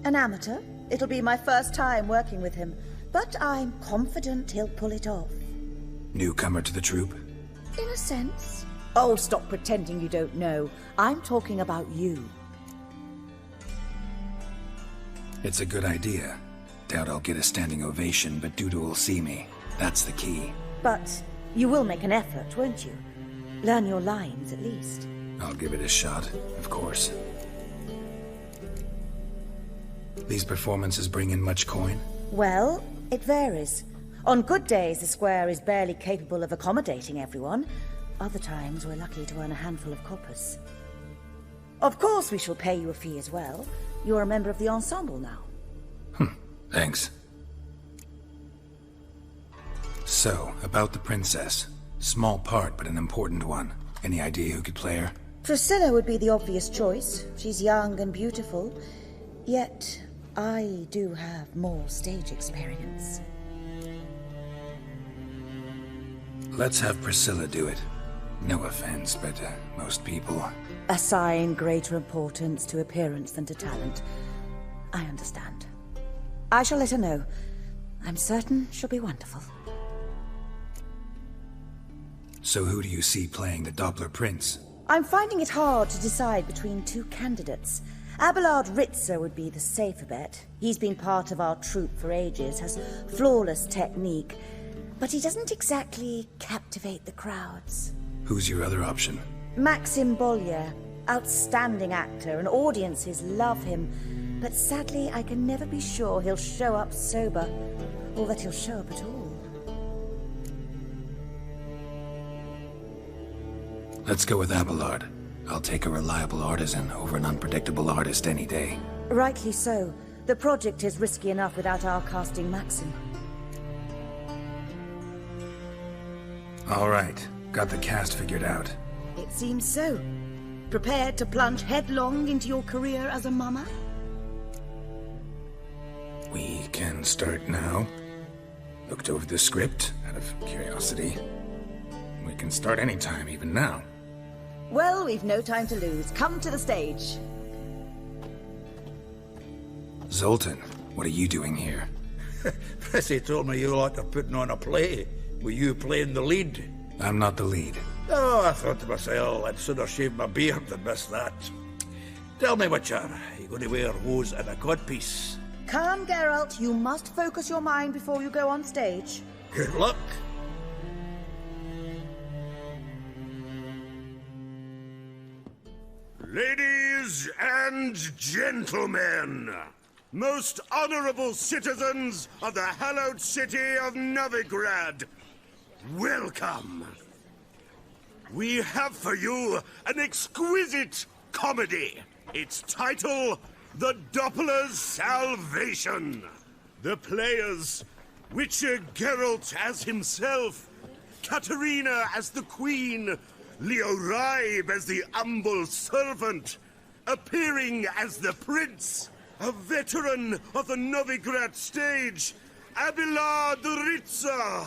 An amateur. It'll be my first time working with him, but I'm confident he'll pull it off. Newcomer to the troupe? In a sense. Oh, stop pretending you don't know. I'm talking about you. It's a good idea. Doubt I'll get a standing ovation, but Dudu will see me. That's the key. But you will make an effort, won't you? Learn your lines, at least. I'll give it a shot, of course. These performances bring in much coin? Well, it varies. On good days, the square is barely capable of accommodating everyone. Other times, we're lucky to earn a handful of coppers. Of course, we shall pay you a fee as well. You're a member of the ensemble now. Thanks. So, about the princess. Small part, but an important one. Any idea who could play her? Priscilla would be the obvious choice. She's young and beautiful. Yet, I do have more stage experience. Let's have Priscilla do it. No offense, but most people... Assign greater importance to appearance than to talent. I understand. I shall let her know. I'm certain she'll be wonderful. So who do you see playing the Doppler Prince? I'm finding it hard to decide between two candidates. Abelard Ritzer would be the safer bet. He's been part of our troupe for ages, has flawless technique, but he doesn't exactly captivate the crowds. Who's your other option? Maxim Bollier, outstanding actor, and audiences love him. But sadly, I can never be sure he'll show up sober, or that he'll show up at all. Let's go with Abelard. I'll take a reliable artisan over an unpredictable artist any day. Rightly so. The project is risky enough without our casting Maxim. All right. Got the cast figured out. It seems so. Prepared to plunge headlong into your career as a mama? We can start now. Looked over the script, out of curiosity. We can start anytime, even now. Well, we've no time to lose. Come to the stage. Zoltan, what are you doing here? Prissy told me you like to putting on a play. Were you playing the lead? I'm not the lead. Oh, I thought to myself, I'd sooner shave my beard than miss that. Tell me, Witcher, you going to wear hose and a codpiece? Calm, Geralt. You must focus your mind before you go on stage. Good luck. Ladies and gentlemen, most honorable citizens of the hallowed city of Novigrad, welcome. We have for you an exquisite comedy. Its title, The Doppler's Salvation. The players, Witcher Geralt as himself, Katerina as the Queen, Leo Raib as the humble servant, appearing as the Prince, a veteran of the Novigrad stage, Abelard Ritzer.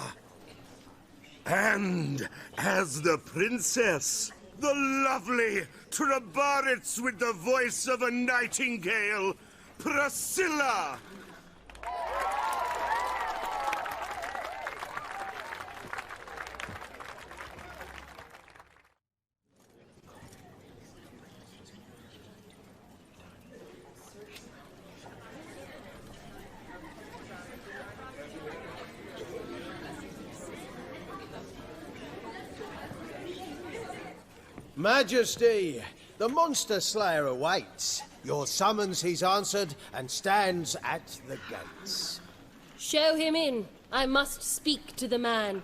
And as the Princess, the lovely Trebarits with the voice of a nightingale, Priscilla! Majesty, the monster slayer awaits. Your summons he's answered and stands at the gates. Show him in. I must speak to the man.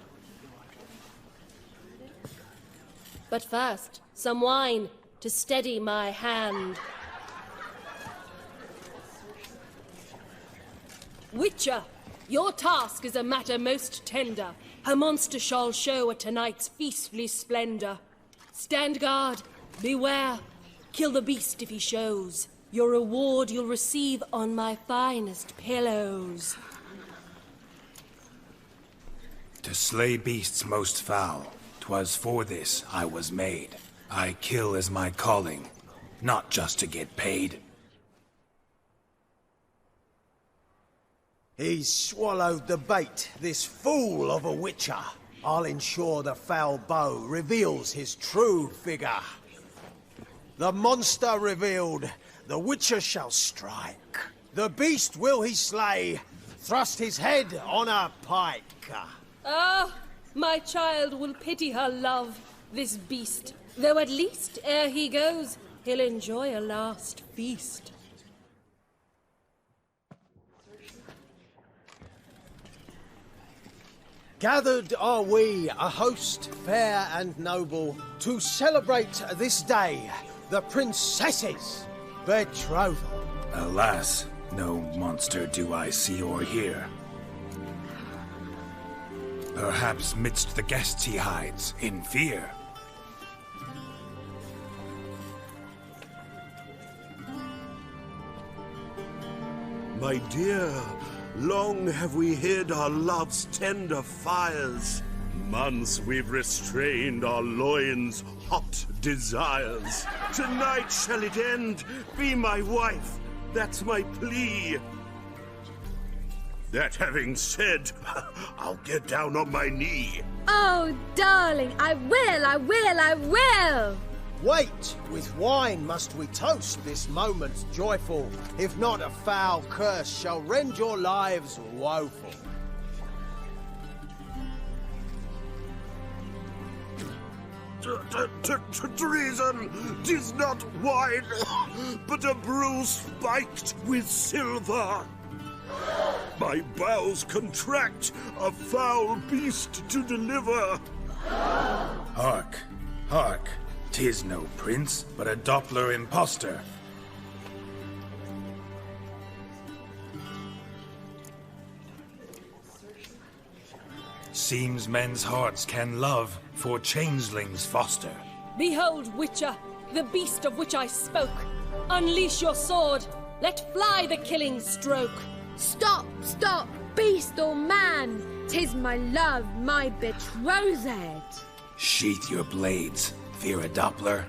But first, some wine to steady my hand. Witcher, your task is a matter most tender. A monster shall show at tonight's feastly splendor. Stand guard, beware, kill the beast if he shows. Your reward you'll receive on my finest pillows. To slay beasts most foul, 'twas for this I was made. I kill as my calling, not just to get paid. He's swallowed the bait, this fool of a witcher. I'll ensure the foul bow reveals his true figure. The monster revealed, the witcher shall strike. The beast will he slay, thrust his head on a pike. Ah, my child will pity her love, this beast. Though at least, ere he goes, he'll enjoy a last feast. Gathered are we, a host fair and noble, to celebrate this day, the princess's betrothal. Alas, no monster do I see or hear. Perhaps midst the guests he hides, in fear. My dear, long have we hid our love's tender fires. Months we've restrained our loins' hot desires. Tonight shall it end, be my wife, that's my plea. That having said, I'll get down on my knee. Oh, darling, I will! Wait, with wine must we toast this moment joyful. If not, a foul curse shall rend your lives woeful. Treason! 'Tis not wine, but a brew spiked with silver. My bowels contract, a foul beast to deliver. Hark, hark. 'Tis no prince, but a Doppler impostor. Seems men's hearts can love, for changelings foster. Behold, Witcher, the beast of which I spoke. Unleash your sword. Let fly the killing stroke. Stop, stop, beast or man! 'Tis my love, my betrothed. Sheath your blades. Fear a Doppler?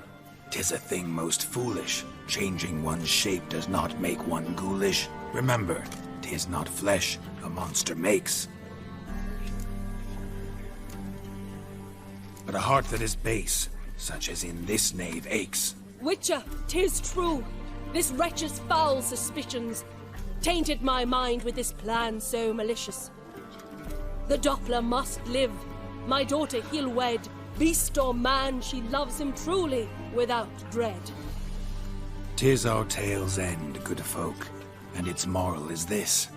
'Tis a thing most foolish. Changing one's shape does not make one ghoulish. Remember, 'tis not flesh a monster makes, but a heart that is base, such as in this knave aches. Witcher, 'tis true. This wretch's foul suspicions tainted my mind with this plan so malicious. The Doppler must live. My daughter he'll wed. Beast or man, she loves him truly, without dread. 'Tis our tale's end, good folk, and its moral is this.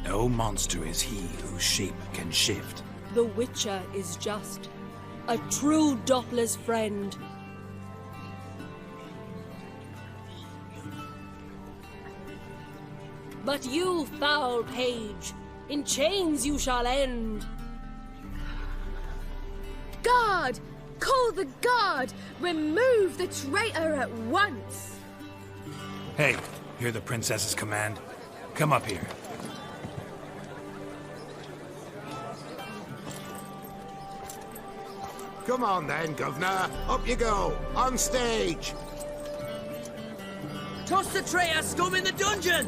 No monster is he whose shape can shift. The Witcher is just a true Doppler's friend. But you, foul page, in chains you shall end. Guard! Call the guard! Remove the traitor at once! Hey, hear the princess's command? Come up here. Come on then, Governor. Up you go. On stage. Toss the traitor scum in the dungeon!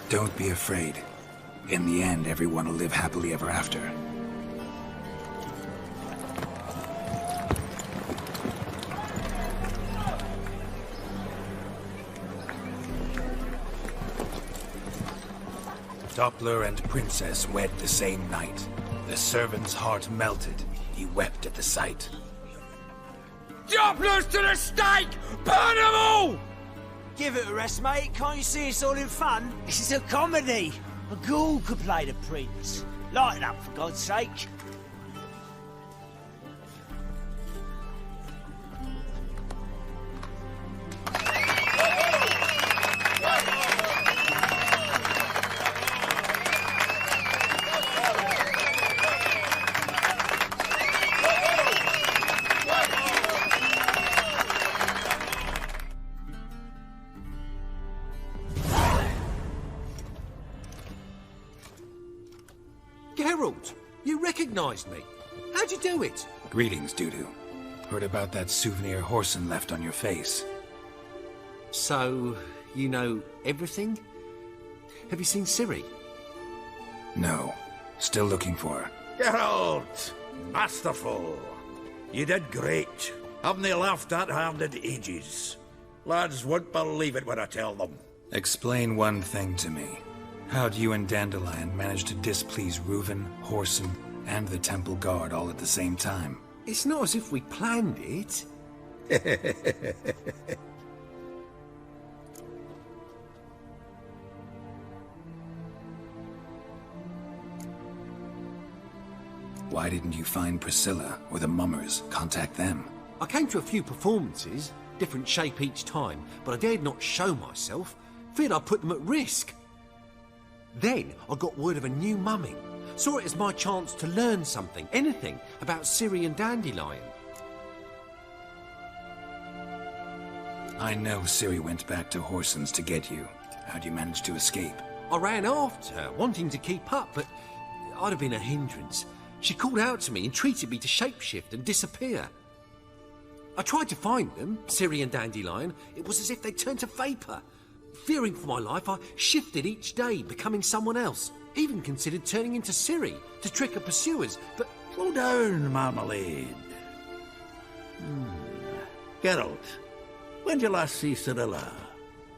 Don't be afraid. In the end, everyone will live happily ever after. Doppler and Princess wed the same night. The servant's heart melted. He wept at the sight. Doppler's to the stake! Burn them all! Give it a rest, mate. Can't you see it's all in fun? This is a comedy. A ghoul could play the prince. Lighten up, for God's sake. Geralt, you recognized me. How'd you do it? Greetings, Dudu. Heard about that souvenir Whoreson left on your face. So, you know everything? Have you seen Ciri? No. Still looking for her. Geralt! Masterful! You did great. Haven't they laughed that hard in ages? Lads won't believe it when I tell them. Explain one thing to me. How'd you and Dandelion manage to displease Reuven, Whoreson, and the Temple Guard all at the same time? It's not as if we planned it. Why didn't you find Priscilla or the Mummers? Contact them. I came to a few performances, different shape each time, but I dared not show myself. Feared I'd put them at risk. Then I got word of a new mumming. Saw it as my chance to learn something, anything, about Ciri and Dandelion. I know Ciri went back to Whoreson's to get you. How'd you manage to escape? I ran after her, wanting to keep up, but I'd have been a hindrance. She called out to me, entreated me to shapeshift and disappear. I tried to find them, Ciri and Dandelion. It was as if they'd turned to vapour. Fearing for my life, I shifted each day, becoming someone else. Even considered turning into Ciri to trick her pursuers, but... Slow down, Marmalade. Geralt, when did you last see Cirilla?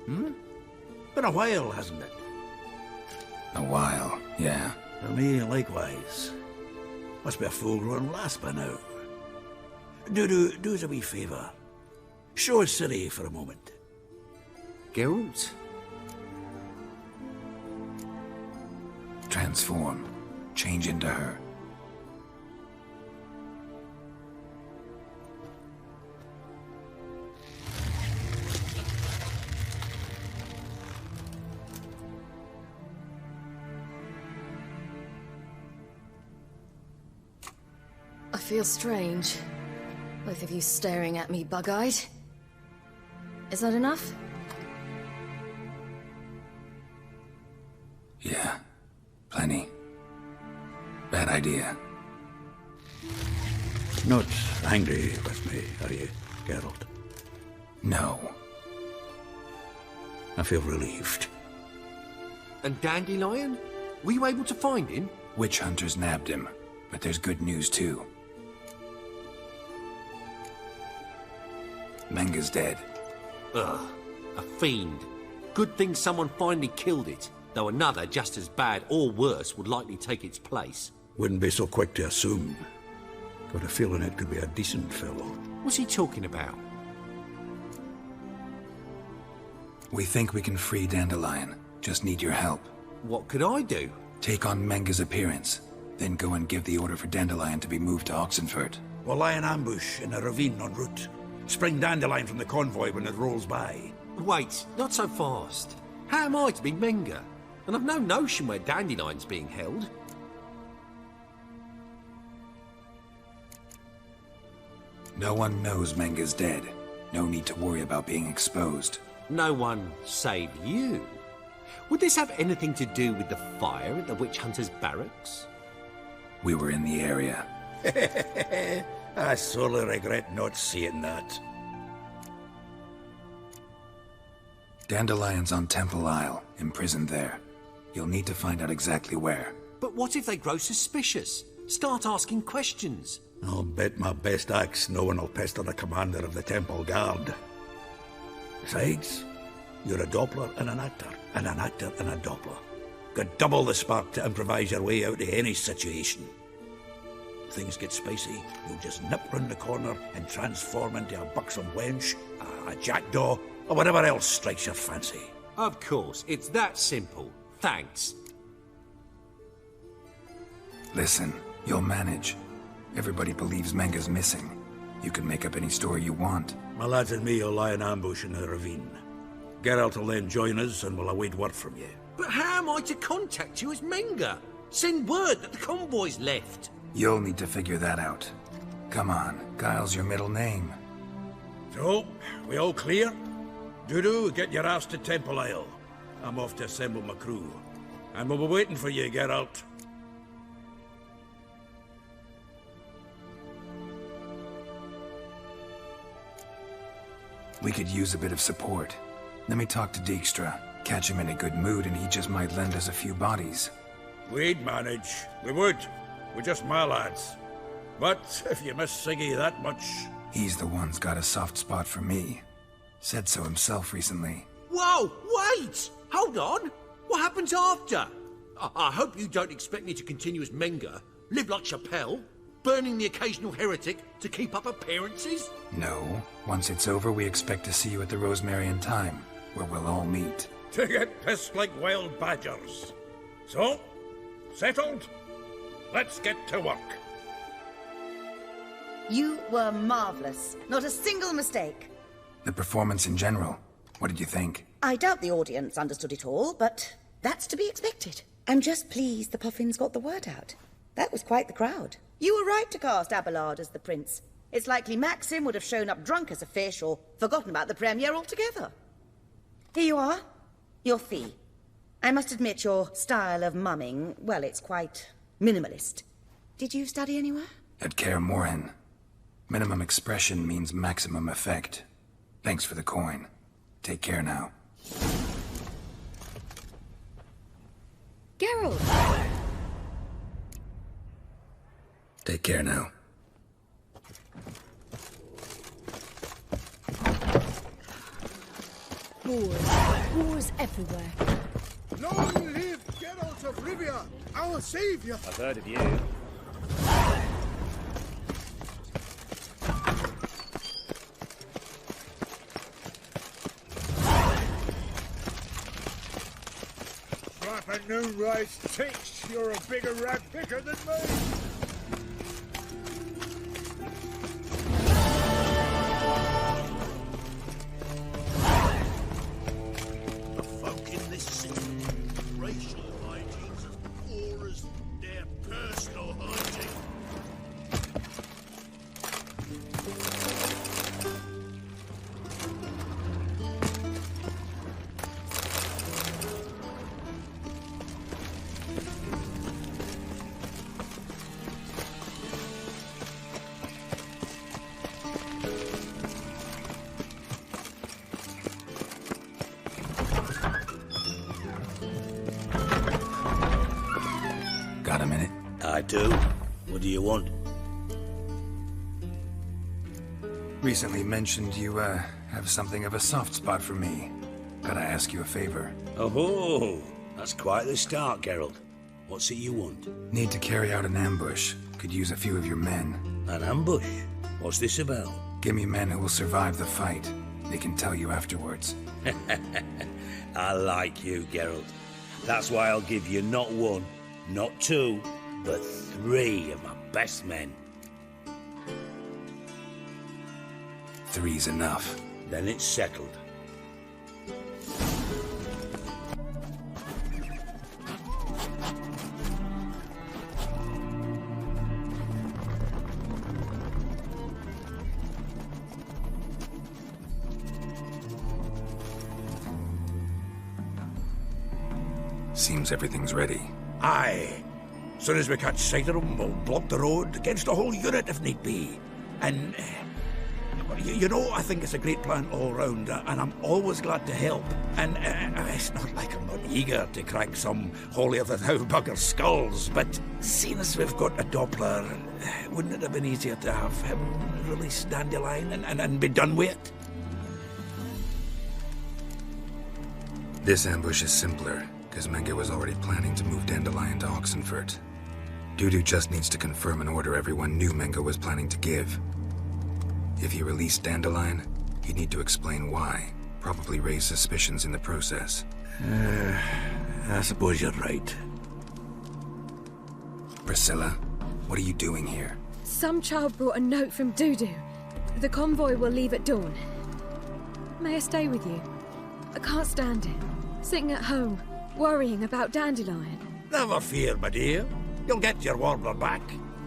Been a while, hasn't it? A while, yeah. For me, likewise. Must be a full-grown lass by now. Do us a wee favour. Show us Ciri for a moment. Geralt? Transform. Change into her. I feel strange. Both of you staring at me bug-eyed. Is that enough? Yeah. Plenty. Bad idea. Not angry with me, are you, Geralt? No. I feel relieved. And Dandelion? Were you able to find him? Witch hunters nabbed him, but there's good news too. Menga's dead. Ugh, a fiend. Good thing someone finally killed it, though another just as bad or worse would likely take its place. Wouldn't be so quick to assume. Got a feeling it could be a decent fellow. What's he talking about? We think we can free Dandelion. Just need your help. What could I do? Take on Menga's appearance, then go and give the order for Dandelion to be moved to Oxenfurt. We'll lie in ambush in a ravine en route. Spring Dandelion from the convoy when it rolls by. Wait, not so fast. How am I to be Menga? And I've no notion where Dandelion's being held. No one knows Menga's dead. No need to worry about being exposed. No one save you. Would this have anything to do with the fire at the witch hunters' barracks? We were in the area. I sorely regret not seeing that. Dandelion's on Temple Isle, imprisoned there. You'll need to find out exactly where. But what if they grow suspicious? Start asking questions? I'll bet my best axe no one will pester the commander of the Temple Guard. Besides, you're a Doppler and an actor and a Doppler. Got double the spark to improvise your way out of any situation. If things get spicy, you'll just nip round the corner and transform into a buxom wench, a jackdaw, or whatever else strikes your fancy. Of course, it's that simple. Thanks. Listen, you'll manage. Everybody believes Menga's missing. You can make up any story you want. My lads and me will lie in ambush in the ravine. Geralt will then join us and we'll await word from you. But how am I to contact you as Menga? Send word that the convoy's left. You'll need to figure that out. Come on, Guile's your middle name. So, we all clear? Dudu, get your ass to Temple Isle. I'm off to assemble my crew. And we'll be waiting for you, Geralt. We could use a bit of support. Let me talk to Dijkstra. Catch him in a good mood and he just might lend us a few bodies. We'd manage. We would. We're just my lads. But if you miss Siggy that much... He's the one's got a soft spot for me. Said so himself recently. Whoa, wait! Hold on! What happens after? I hope you don't expect me to continue as Menga, live like Chappelle, burning the occasional heretic to keep up appearances? No. Once it's over, we expect to see you at the Rosemary in Time, where we'll all meet. To get pissed like wild badgers. So, settled? Let's get to work. You were marvelous. Not a single mistake. The performance in general, what did you think? I doubt the audience understood it all, but that's to be expected. I'm just pleased the Puffins got the word out. That was quite the crowd. You were right to cast Abelard as the prince. It's likely Maxim would have shown up drunk as a fish or forgotten about the premiere altogether. Here you are, your fee. I must admit your style of mumming, well, it's quite minimalist. Did you study anywhere? At Kaer Morhen. Minimum expression means maximum effect. Thanks for the coin. Take care now. Geralt! Take care now. Wars everywhere. Long live Geralt of Rivia, our savior! I've heard of you. Proper noon-rise ticks, you're a bigger rat picker than me! Got a minute? I do. What do you want? Recently mentioned you, have something of a soft spot for me. Gotta ask you a favor. Oh, that's quite the start, Geralt. What's it you want? Need to carry out an ambush. Could use a few of your men. An ambush? What's this about? Give me men who will survive the fight. They can tell you afterwards. I like you, Geralt. That's why I'll give you not one, not two, but 3 of my best men. 3's enough. Then it's settled. Seems everything's ready. Aye. Soon as we catch sight of them, we'll block the road against the whole unit if need be. And, you know, I think it's a great plan all round, and I'm always glad to help. And it's not like I'm not eager to crack some holier-than-thou bugger's skulls, but seeing as we've got a Doppler, wouldn't it have been easier to have him release Dandelion and be done with it? This ambush is simpler, because Menge was already planning to move Dandelion to Oxenfurt. Dudu just needs to confirm an order everyone knew Menge was planning to give. If he released Dandelion, he'd need to explain why, probably raise suspicions in the process. I suppose you're right. Priscilla, what are you doing here? Some child brought a note from Dudu. The convoy will leave at dawn. May I stay with you? I can't stand it. Sitting at home, worrying about Dandelion. Never fear, my dear. You'll get your warbler back.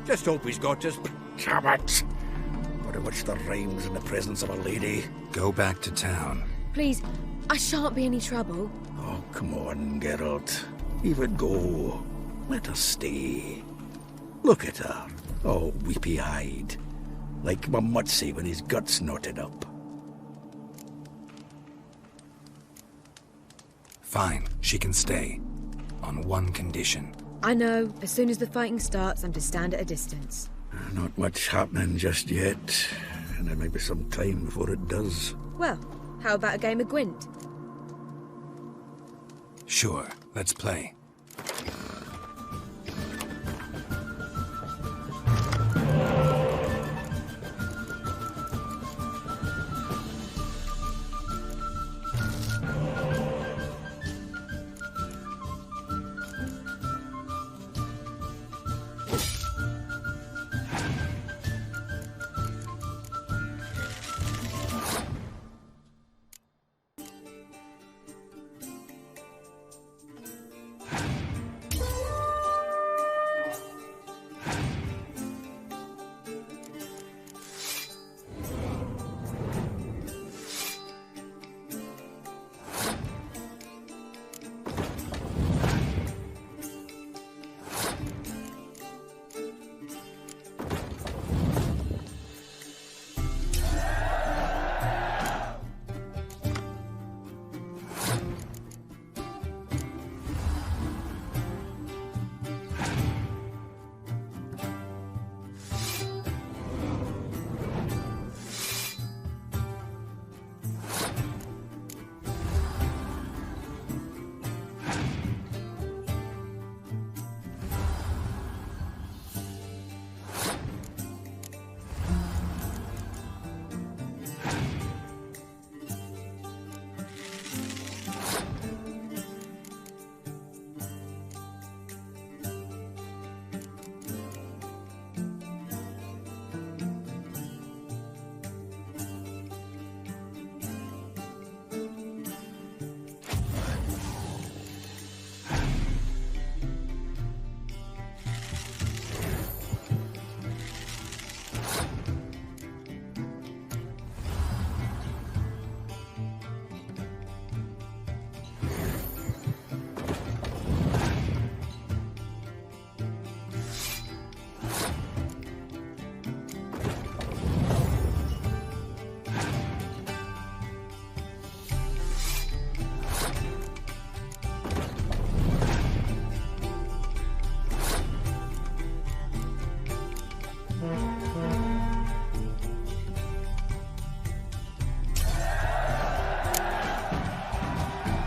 Just hope he's got his cabot. Or to which there rhymes in the presence of a lady. Go back to town. Please, I shan't be any trouble. Oh, come on, Geralt. Even go. Let her stay. Look at her, all weepy-eyed. Like my Mutsy when his guts knotted up. Fine, she can stay. On one condition. I know, as soon as the fighting starts, I'm to stand at a distance. Not much happening just yet, and there may be some time before it does. Well, how about a game of Gwent? Sure, let's play.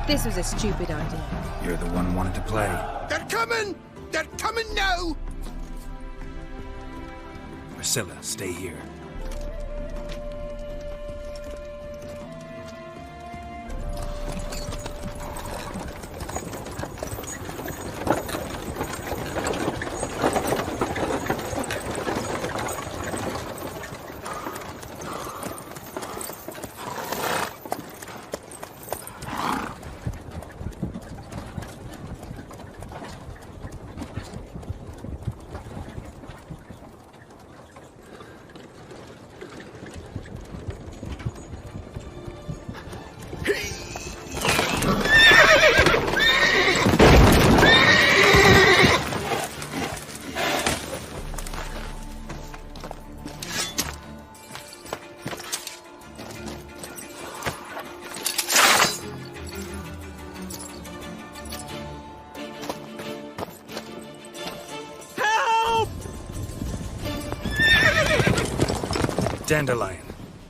This was a stupid idea. You're the one wanted to play. They're coming! They're coming now! Priscilla, stay here. Dandelion.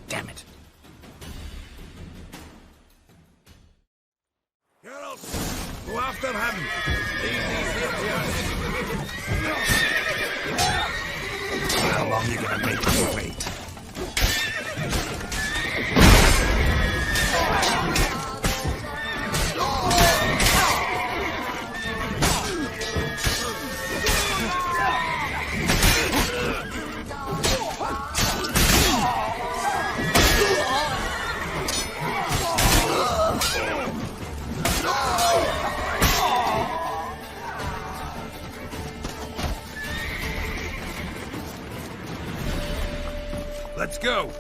Damn it. Geralt, go after him. How long you gonna make me wait? Let's go.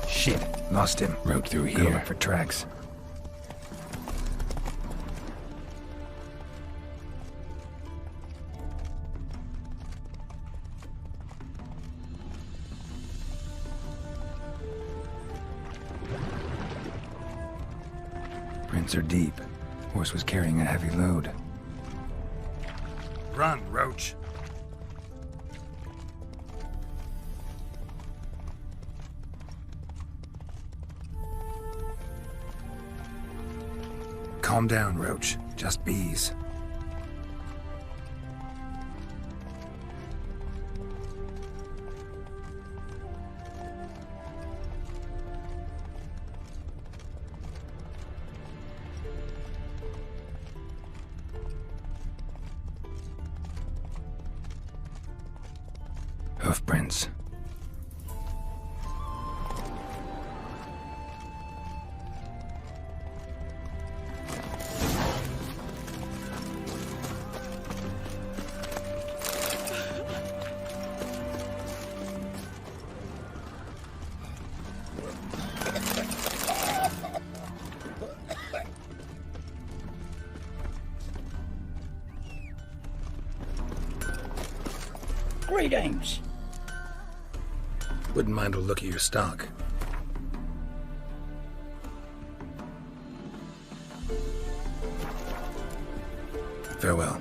Shit, lost him. Rode through here. Go look for tracks. Prints are deep. Horse was carrying a heavy load. Run, Roach. Calm down, Roach. Just bees. Hoofprints. Greetings. Wouldn't mind a look at your stock. Farewell.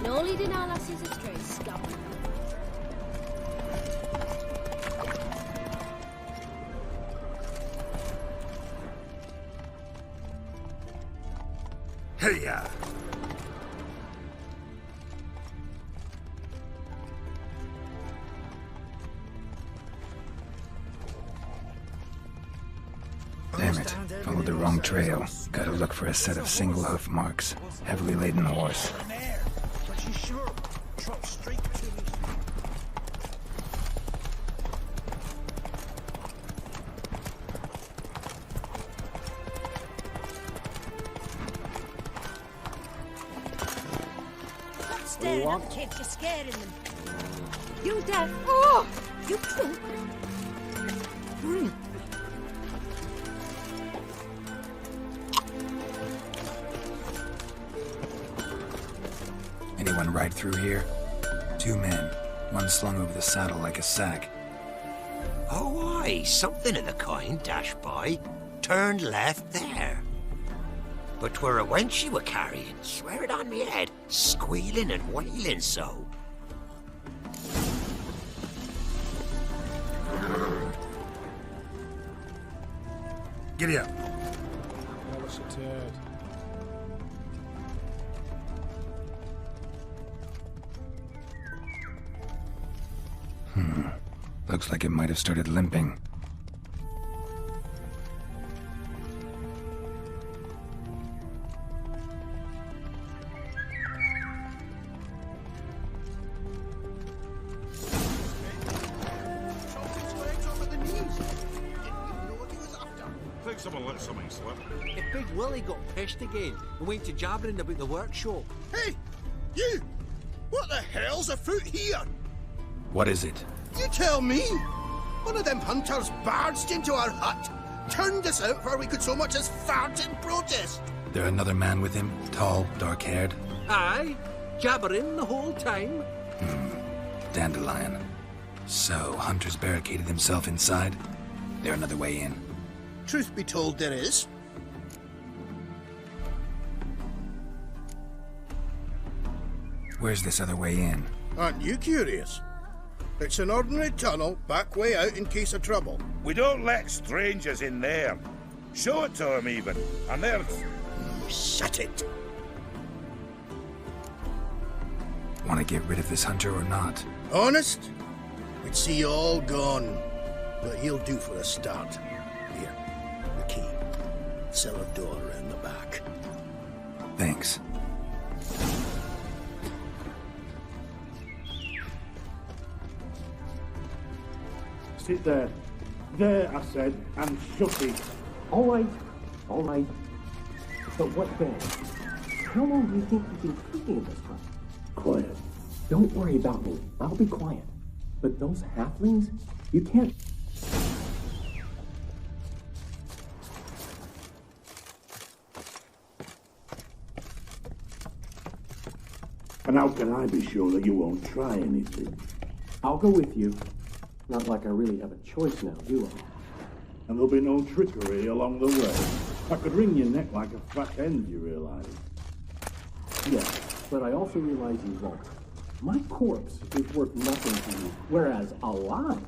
No leading our lasses astray, scum. Hey-ya! Damn it. Followed the wrong trail. Gotta look for a set of single hoof marks. Heavily laden horse. But you sure trot straight to me. Stop staring at the kids, you're scaring them. You deaf. Oh! You fool. Anyone ride through here? 2 men. One slung over the saddle like a sack. Oh, aye, something of the kind dashed by. Turned left there. But 'twere a wench you were carrying, swear it on me head, squealing and wailing so. Giddy up. Relish a turd. Looks like it might have started limping. Think someone let something slip. If Big Willie got pissed again and went to jabbering about the workshop. Hey! You! What the hell's afoot here? What is it? You tell me! One of them hunters barged into our hut, turned us out before we could so much as fart in protest. There another man with him? Tall, dark-haired? Aye, jabbering the whole time. Dandelion. So, Hunter's barricaded himself inside? There another way in? Truth be told, there is. Where's this other way in? Aren't you curious? It's an ordinary tunnel, back way out in case of trouble. We don't let strangers in there. Show it to them, even. And they're... Shut it! Want to get rid of this hunter or not? Honest? We'd see you all gone. But he'll do for a start. Here, the key. Cellar door around the back. Thanks. Sit there. There, I said, and shut it. All right. But what then? How long do you think you've been thinking this time? Quiet. Don't worry about me. I'll be quiet. But those halflings, you can't... And how can I be sure that you won't try anything? I'll go with you. Not like I really have a choice now, do I? And there'll be no trickery along the way. I could wring your neck like a fat hen, you realise? Yes, but I also realize you won't. My corpse is worth nothing to you, whereas alive,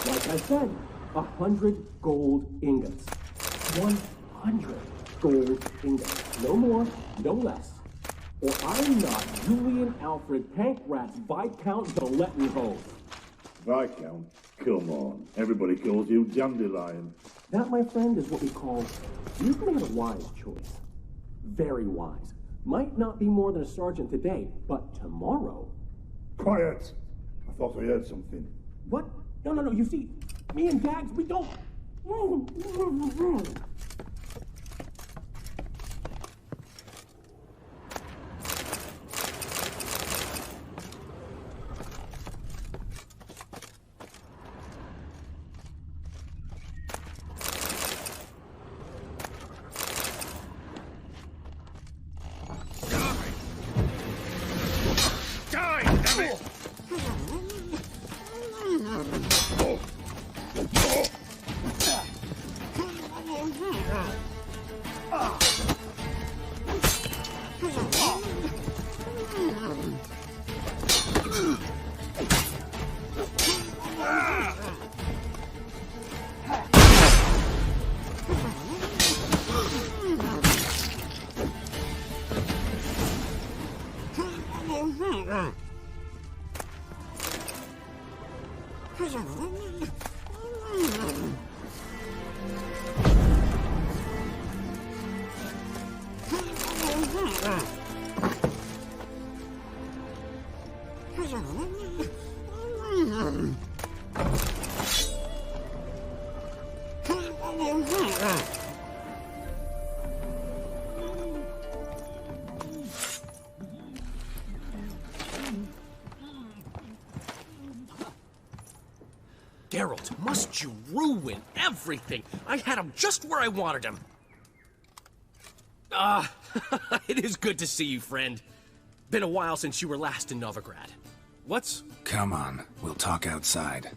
like I said, 100 gold ingots. 100 gold ingots. No more, no less. Or I'm not Julian Alfred Pankratz Viscount de Lettenhove. Viscount? Come on. Everybody calls you Dandelion. That, my friend, is what we call... You've made a wise choice. Very wise. Might not be more than a sergeant today, but tomorrow... Quiet! I thought I heard something. What? No. You see, me and Gags, we don't... Geralt, must you ruin everything? I had him just where I wanted him. It is good to see you, friend. Been a while since you were last in Novigrad. What's... Come on, we'll talk outside.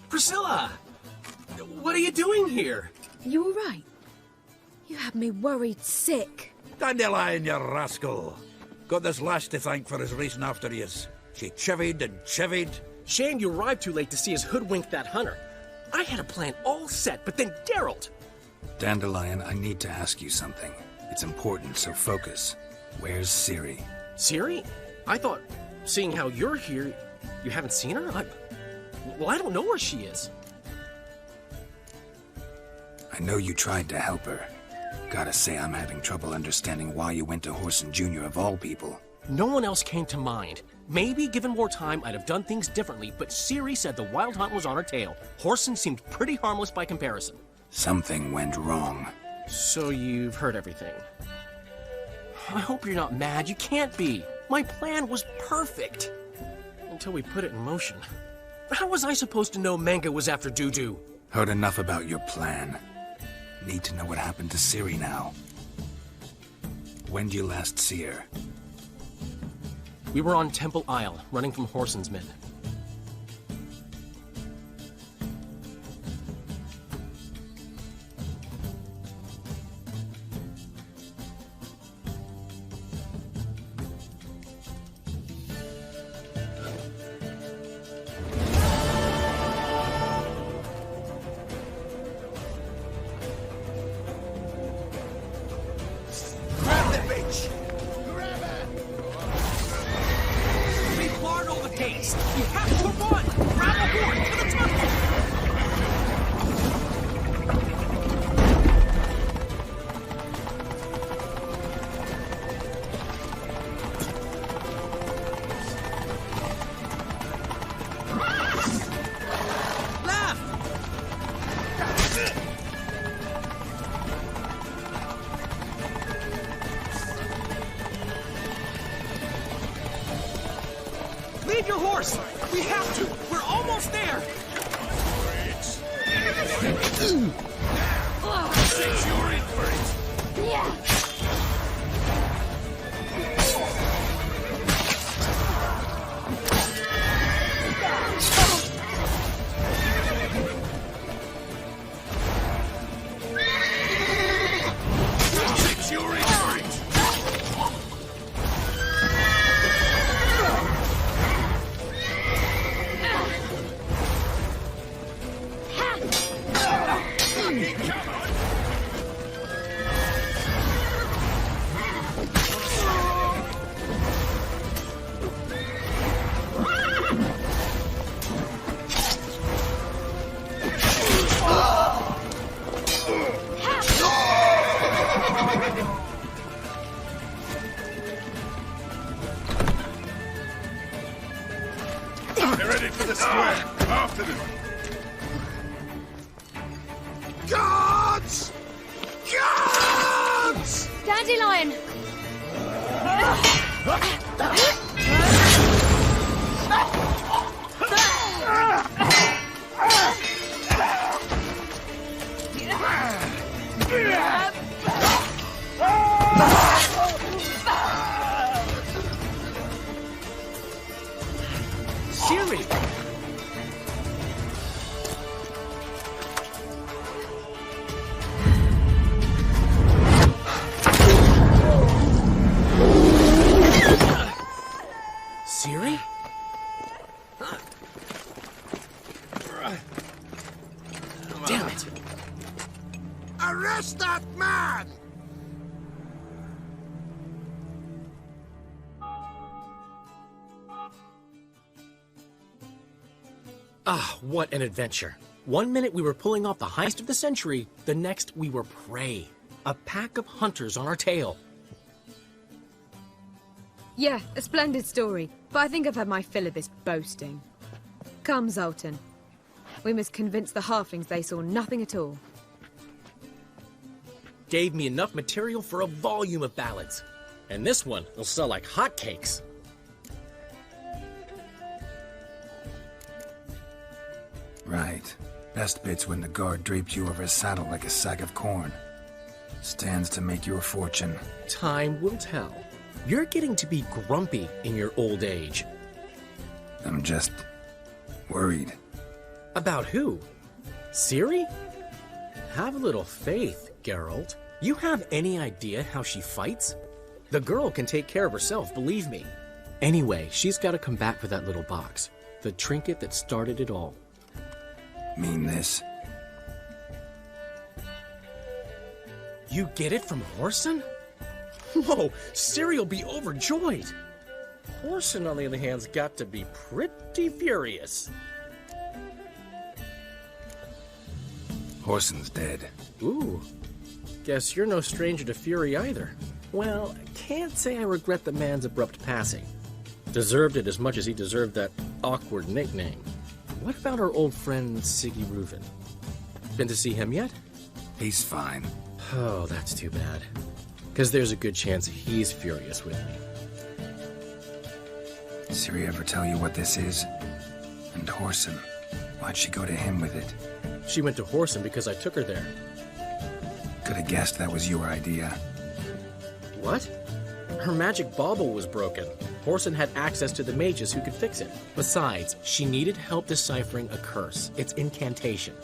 Priscilla! What are you doing here? You all right? You had me worried sick. Dandelion, you rascal! Got this lass to thank for his racing after yous. She chivied and chivied. Shame you arrived too late to see us hoodwink that hunter. I had a plan all set, but then Geralt... Dandelion, I need to ask you something. It's important, so focus. Where's Ciri? Ciri? I thought, seeing how you're here, you haven't seen her? Well, I don't know where she is. I know you tried to help her. Gotta say, I'm having trouble understanding why you went to Whoreson Jr. of all people. No one else came to mind. Maybe, given more time, I'd have done things differently, but Ciri said the Wild Hunt was on her tail. Whoreson seemed pretty harmless by comparison. Something went wrong. So you've heard everything. I hope you're not mad. You can't be. My plan was perfect. Until we put it in motion. How was I supposed to know Manga was after Dudu? Heard enough about your plan. Need to know what happened to Ciri now. When did you last see her? We were on Temple Isle, running from Whoreson's men. course! We have to! We're almost there! Since you're in for it! Yeah! Since you're in for it! They're headed for the square. After them. Guards! Guards! Dandelion! Ciri! Ciri? Damn it! Arrest that man! Ah, what an adventure. 1 minute we were pulling off the heist of the century, the next we were prey. A pack of hunters on our tail. Yeah, a splendid story, but I think I've had my fill of this boasting. Come, Zoltan. We must convince the halflings they saw nothing at all. Gave me enough material for a volume of ballads. And this one will sell like hotcakes. Right. Best bit's when the guard draped you over a saddle like a sack of corn. Stands to make you a fortune. Time will tell. You're getting to be grumpy in your old age. I'm just worried. About who? Ciri? Have a little faith, Geralt. You have any idea how she fights? The girl can take care of herself, believe me. Anyway, she's got to come back for that little box. The trinket that started it all. Mean this? You get it from Whoreson? Whoa, Ciri'll be overjoyed. Whoreson, on the other hand's got to be pretty furious. Whoreson's dead. Ooh, guess you're no stranger to fury either. Well, I can't say I regret the man's abrupt passing. Deserved it as much as he deserved that awkward nickname. What about our old friend Siggy Reuven? Been to see him yet? He's fine. Oh, that's too bad. Because there's a good chance he's furious with me. Ciri ever tell you what this is? And Whoreson, why'd she go to him with it? She went to Whoreson because I took her there. Could have guessed that was your idea. What? Her magic bauble was broken. Whoreson had access to the mages who could fix it. Besides, she needed help deciphering a curse. It's incantation.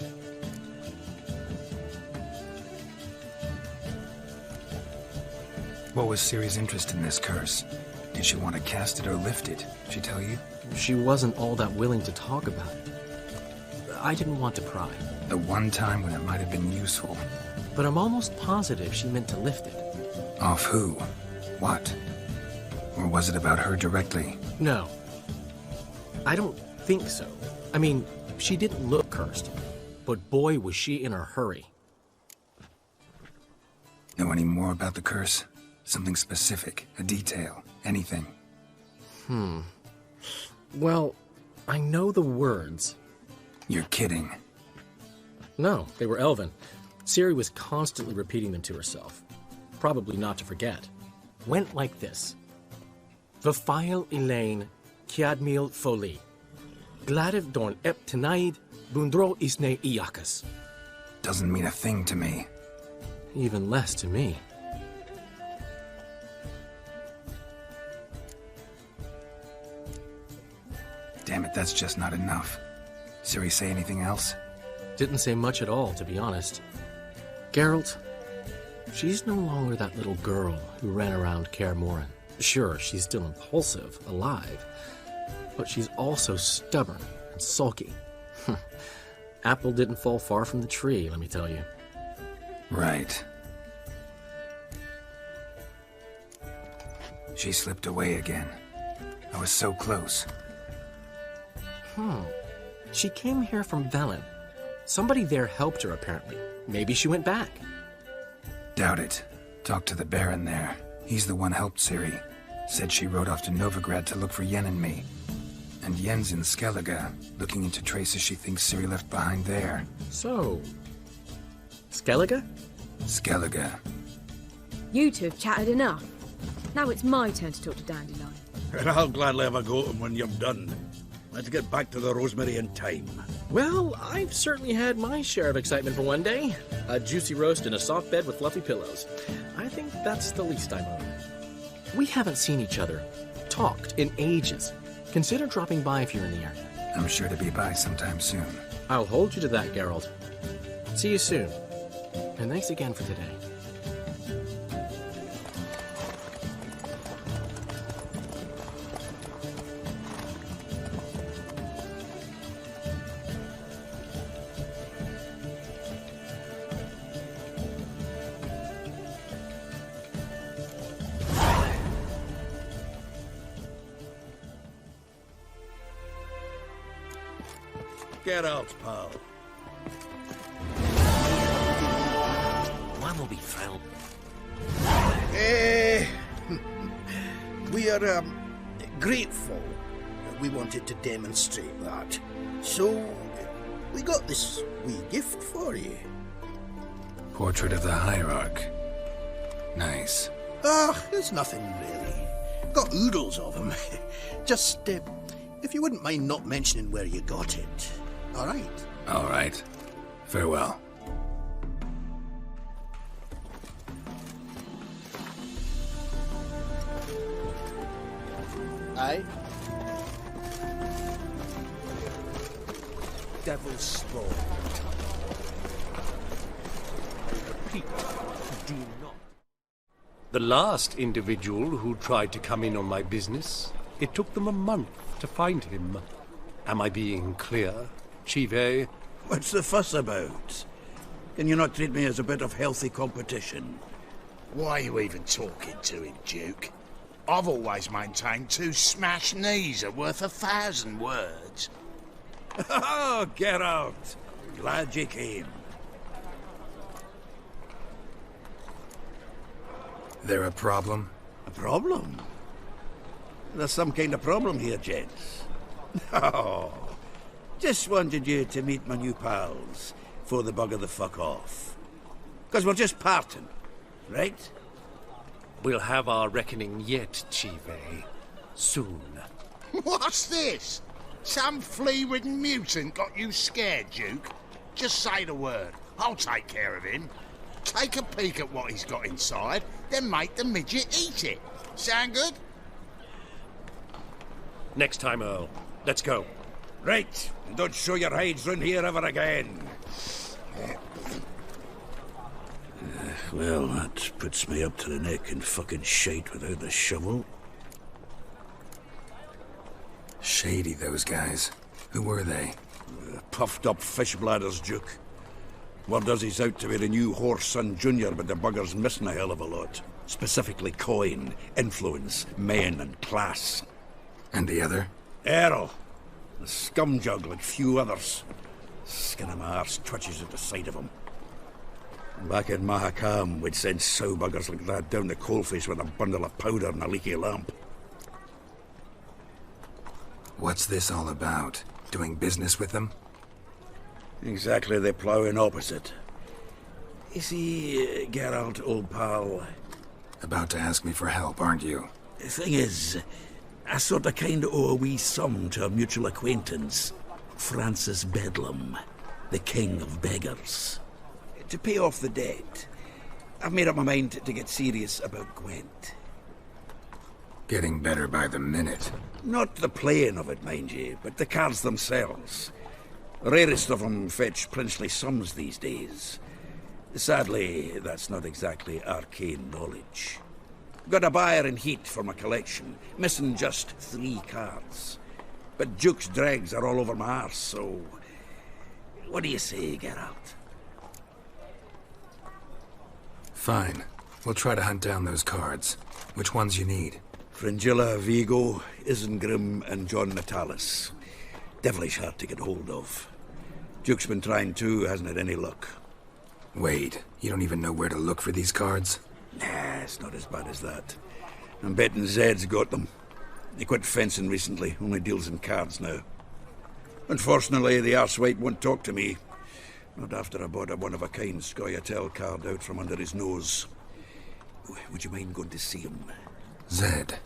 What was Ciri's interest in this curse? Did she want to cast it or lift it? Did she tell you? She wasn't all that willing to talk about it. I didn't want to pry. The one time when it might have been useful. But I'm almost positive she meant to lift it. Off who? What? Or was it about her directly? No. I don't think so. I mean, she didn't look cursed. But boy, was she in a hurry. Know any more about the curse? Something specific, a detail, anything? Well, I know the words. You're kidding. No, they were Elven. Ciri was constantly repeating them to herself. Probably not to forget. Went like this. Vafile Elaine Kiadmil Foli. Gladiv dorn ep tenaid, bundro isne iakas. Doesn't mean a thing to me. Even less to me. Damn it, that's just not enough. Ciri say anything else? Didn't say much at all, to be honest. Geralt, she's no longer that little girl who ran around Kaer Morhen. Sure, she's still impulsive, alive, but she's also stubborn and sulky. Apple didn't fall far from the tree, let me tell you. Right. She slipped away again. I was so close. She came here from Velen. Somebody there helped her, apparently. Maybe she went back. Doubt it. Talked to the Baron there. He's the one helped Ciri. Said she rode off to Novigrad to look for Yen and me. And Yen's in Skellige, looking into traces she thinks Ciri left behind there. So... Skellige? Skellige. You two have chatted enough. Now it's my turn to talk to Dandelion. And I'll gladly have a go at him when you're done. Let's get back to the Rosemary in time. Well, I've certainly had my share of excitement for one day. A juicy roast in a soft bed with fluffy pillows. I think that's the least I'm owed. We haven't seen each other, talked, in ages. Consider dropping by if you're in the area. I'm sure to be by sometime soon. I'll hold you to that, Geralt. See you soon. And thanks again for today. Get out, pal. One will be thrilled. We are grateful. We wanted to demonstrate that. So, we got this wee gift for you. Portrait of the Hierarch. Nice. There's nothing really. Got oodles of them. Just, if you wouldn't mind not mentioning where you got it. All right. All right. Farewell. Aye. Devil's spawn. Repeat, do not. The last individual who tried to come in on my business, it took them a month to find him. Am I being clear, Chive? What's the fuss about? Can you not treat me as a bit of healthy competition? Why are you even talking to him, Duke? I've always maintained 2 smashed knees are worth 1,000 words. Oh, get out! Glad you came. There a problem? A problem? There's some kind of problem here, gents. Oh, just wanted you to meet my new pals before they bugger the fuck off. Because we're just parting, right? We'll have our reckoning yet, Chive. Soon. What's this? Some flea-ridden mutant got you scared, Duke? Just say the word. I'll take care of him. Take a peek at what he's got inside, then make the midget eat it. Sound good? Next time, Earl. Let's go. Right, and don't show your hides round here ever again. Well, that puts me up to the neck in fucking shite without the shovel. Shady, those guys. Who were they? Puffed up fish bladders, Duke. Word does he's out to be the new Whoreson Jr., but the bugger's missing a hell of a lot. Specifically coin, influence, men, and class. And the other? Errol. A scumjug like few others. Skin of my arse twitches at the sight of him. Back in Mahakam, we'd send sow buggers like that down the coalface with a bundle of powder and a leaky lamp. What's this all about? Doing business with them? Exactly the ploughing opposite. You see, Geralt, old pal... About to ask me for help, aren't you? The thing is, I sort of kind of owe a wee sum to a mutual acquaintance, Francis Bedlam, the king of beggars. To pay off the debt, I've made up my mind to get serious about Gwent. Getting better by the minute. Not the playing of it, mind you, but the cards themselves. The rarest of them fetch princely sums these days. Sadly, that's not exactly arcane knowledge. Got a buyer in heat for my collection, missing just 3 cards. But Duke's dregs are all over my arse, so... What do you say, Geralt? Fine. We'll try to hunt down those cards. Which ones you need? Fringilla, Vigo, Isengrim, and John Natalis. Devilish hard to get hold of. Duke's been trying too, hasn't had any luck. Wait, you don't even know where to look for these cards? Nah, it's not as bad as that. I'm betting Zed's got them. He quit fencing recently, only deals in cards now. Unfortunately, the arsewipe won't talk to me. Not after I bought a one-of-a-kind Scoia'tael card out from under his nose. Would you mind going to see him? Zed.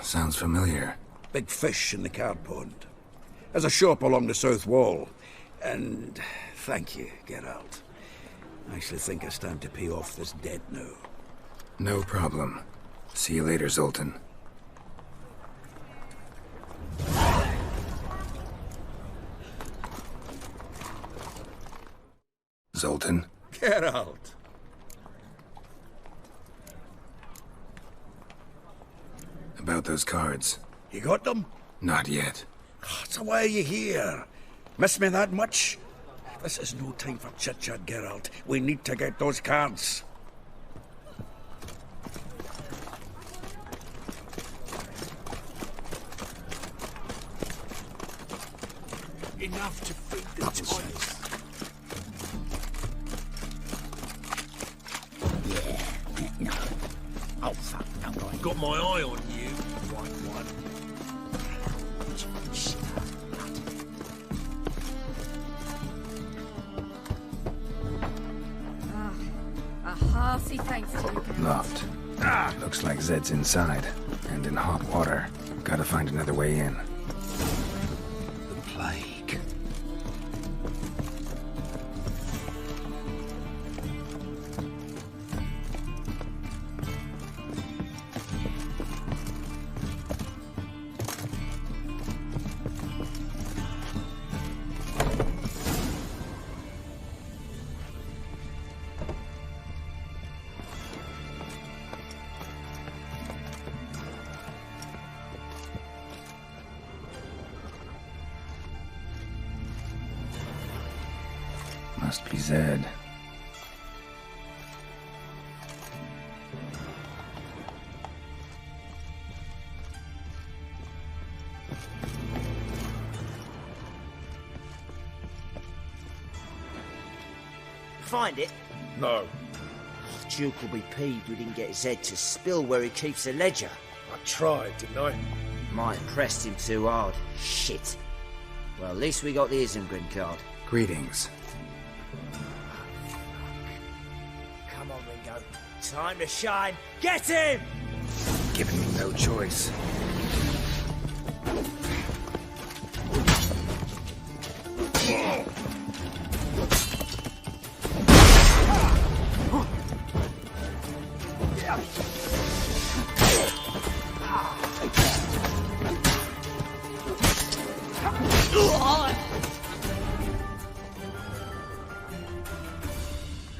Sounds familiar. Big fish in the card pond. Has a shop along the south wall. And thank you, Geralt. I actually think I stand to pay off this debt now. No problem. See you later, Zoltan. Zoltan? Geralt! About those cards. You got them? Not yet. So why are you here? Miss me that much? This is no time for chit-chat, Geralt. We need to get those cards. Enough to feed the toys. Yeah, no. Oh, fuck, no, right. Got my eye on you, white one. A hearty thanks to you. Locked. Looks like Zed's inside. And in hot water. Gotta find another way in. The plague. Must be Zed. Find it? No. Duke will be peeved we didn't get Zed to spill where he keeps the ledger. I tried, didn't I? Might have pressed him too hard. Shit. Well, at least we got the Isengrim card. Greetings. Come on, Ringo. Time to shine. Get him! Giving me no choice.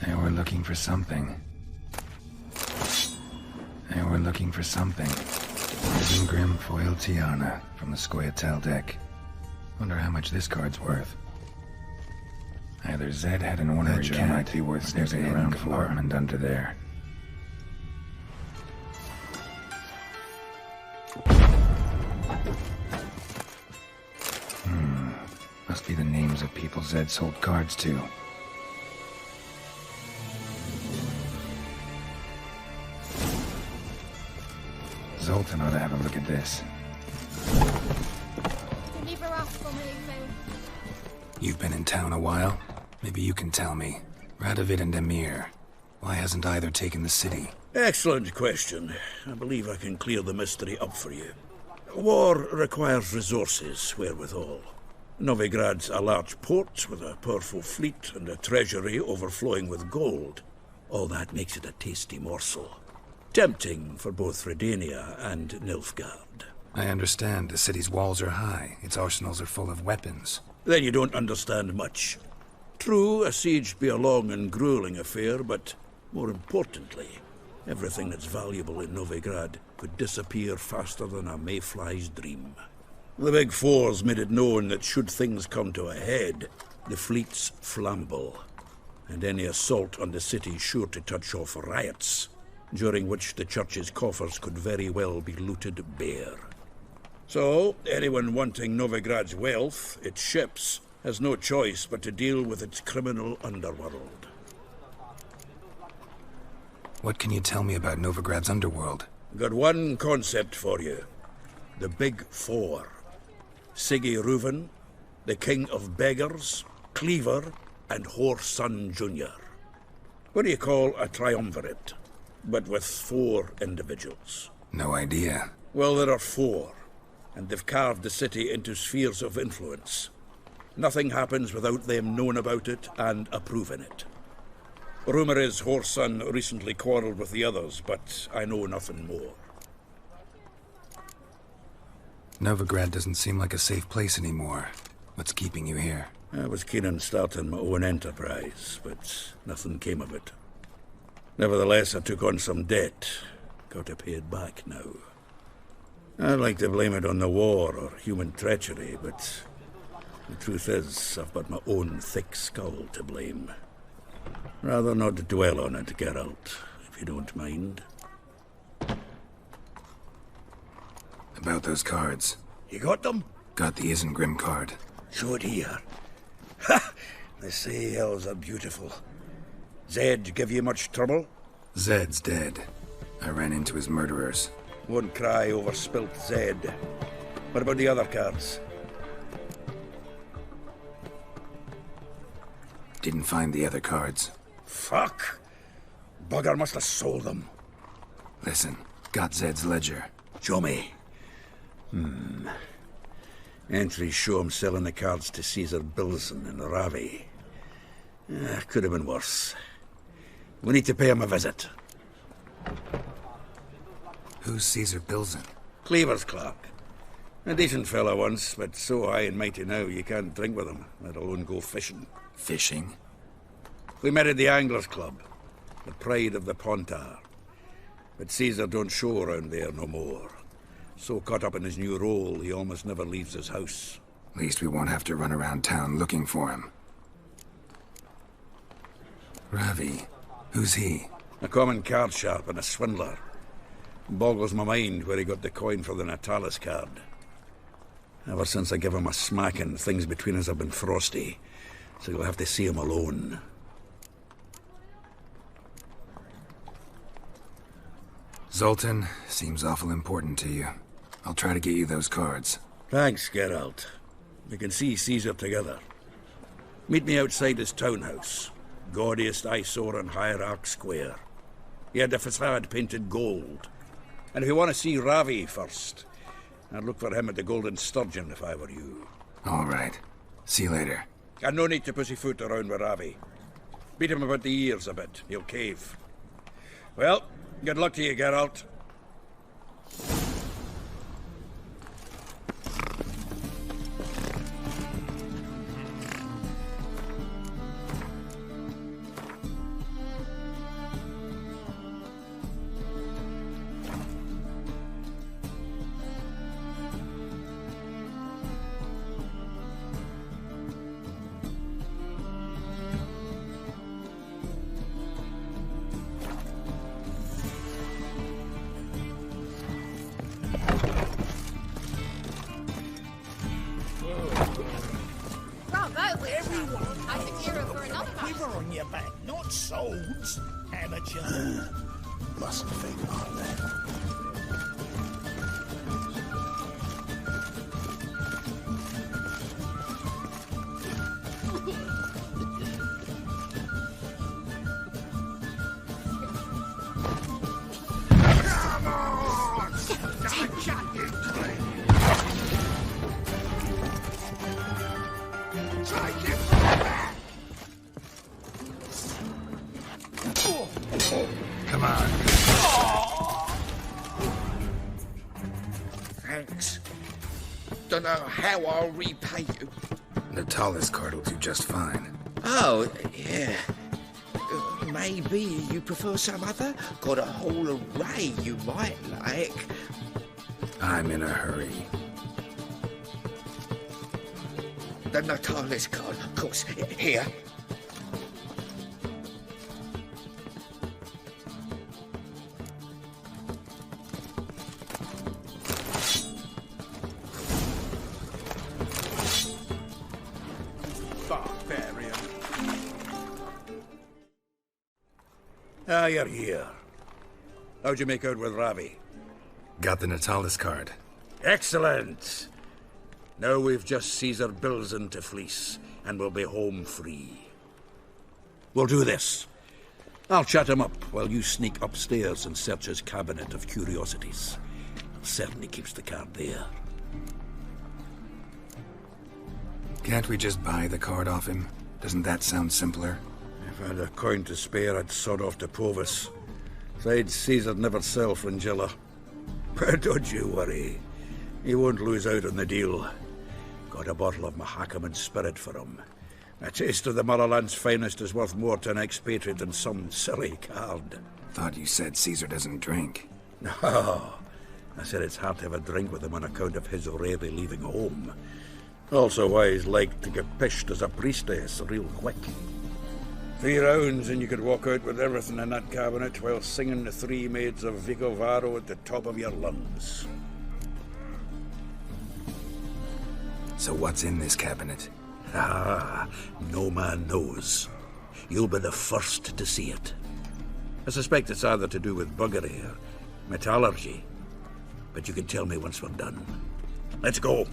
They were looking for something. Isengrim foil Tiana from the Scoia'tael deck. Wonder how much this card's worth. Either Zed had an ornery cat, might be worth sniffing around for, and under there. Must be the names of people Zed sold cards to. Zoltan ought to have a look at this. Deliver us from anything. You've been in town a while? Maybe you can tell me. Radovid and Emir. Why hasn't either taken the city? Excellent question. I believe I can clear the mystery up for you. War requires resources wherewithal. Novigrad's a large port with a powerful fleet and a treasury overflowing with gold. All that makes it a tasty morsel. Tempting for both Redania and Nilfgaard. I understand. The city's walls are high. Its arsenals are full of weapons. Then you don't understand much. True, a siege be a long and grueling affair, but more importantly, everything that's valuable in Novigrad could disappear faster than a mayfly's dream. The Big Four's made it known that should things come to a head, the fleet's flammable, and any assault on the city's sure to touch off riots, during which the church's coffers could very well be looted bare. So, anyone wanting Novigrad's wealth, its ships, has no choice but to deal with its criminal underworld. What can you tell me about Novigrad's underworld? Got one concept for you. The Big Four. Siggy Reuven, the King of Beggars, Cleaver, and Whoreson Jr. What do you call a triumvirate, but with 4 individuals? No idea. Well, there are 4, and they've carved the city into spheres of influence. Nothing happens without them knowing about it and approving it. Rumour is Whoreson recently quarrelled with the others, but I know nothing more. Novigrad doesn't seem like a safe place anymore. What's keeping you here? I was keen on starting my own enterprise, but nothing came of it. Nevertheless, I took on some debt. Got to pay it back now. I'd like to blame it on the war or human treachery, but the truth is, I've got my own thick skull to blame. Rather not dwell on it, Geralt, if you don't mind. About those cards. You got them? Got the Isengrim card. Show it here. Ha! They say elves are beautiful. Zed give you much trouble? Zed's dead. I ran into his murderers. Won't cry over spilt Zed. What about the other cards? Didn't find the other cards. Fuck! Bugger must have sold them. Listen, got Zed's ledger. Show me. Entries show him selling the cards to Caesar Bilson in Ravi. Could have been worse. We need to pay him a visit. Who's Caesar Bilson? Cleaver's clerk. A decent fella once, but so high and mighty now you can't drink with him, let alone go fishing. Fishing? We met at the Anglers Club, the pride of the Pontar. But Caesar don't show around there no more. So caught up in his new role, he almost never leaves his house. At least we won't have to run around town looking for him. Ravi, who's he? A common card sharp and a swindler. Boggles my mind where he got the coin for the Natalis card. Ever since I gave him a smacking, things between us have been frosty. So you'll have to see him alone. Zoltan seems awful important to you. I'll try to get you those cards. Thanks, Geralt. We can see Caesar together. Meet me outside his townhouse. Gaudiest eyesore on Hierarch Square. He had the facade painted gold. And if you want to see Ravi first, I'd look for him at the Golden Sturgeon if I were you. All right. See you later. And no need to pussyfoot around with Ravi. Beat him about the ears a bit. He'll cave. Well, good luck to you, Geralt. Swords, amateur. Mustn't think on that. Come on! Come on. Thanks. Don't know how I'll repay you. Natalis card will do just fine. Oh, yeah. Maybe you prefer some other? Got a whole array you might like. I'm in a hurry. The Natalis card, of course. Here. Barbarian. Ah, you're here. How'd you make out with Ravi? Got the Natalis card. Excellent! Now we've just Caesar Bilzen to fleece, and we'll be home free. We'll do this. I'll chat him up while you sneak upstairs and search his cabinet of curiosities. Certainly keeps the card there. Can't we just buy the card off him? Doesn't that sound simpler? If I had a coin to spare, I'd sod off to Provis. Besides, Caesar'd never sell Fringilla. But don't you worry. He won't lose out on the deal. Got a bottle of Mahakaman spirit for him. A taste of the Motherland's finest is worth more to an expatriate than some silly card. Thought you said Caesar doesn't drink. No. I said it's hard to have a drink with him on account of his rarely leaving home. Also why he's like to get pished as a priestess real quick. 3 rounds and you could walk out with everything in that cabinet while singing the 3 maids of Vicovaro at the top of your lungs. So what's in this cabinet? Ah, no man knows. You'll be the first to see it. I suspect it's either to do with buggery or metallurgy. But you can tell me once we're done. Let's go.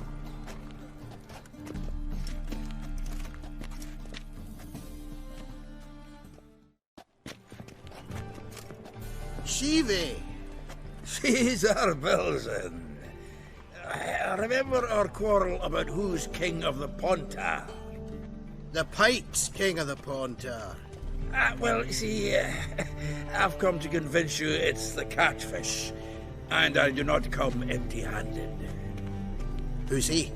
Shive! Caesar Bilzen. Remember our quarrel about who's king of the Pontar? The Pike's king of the Pontar. Well, you see, I've come to convince you it's the catfish. And I do not come empty-handed. Who's he?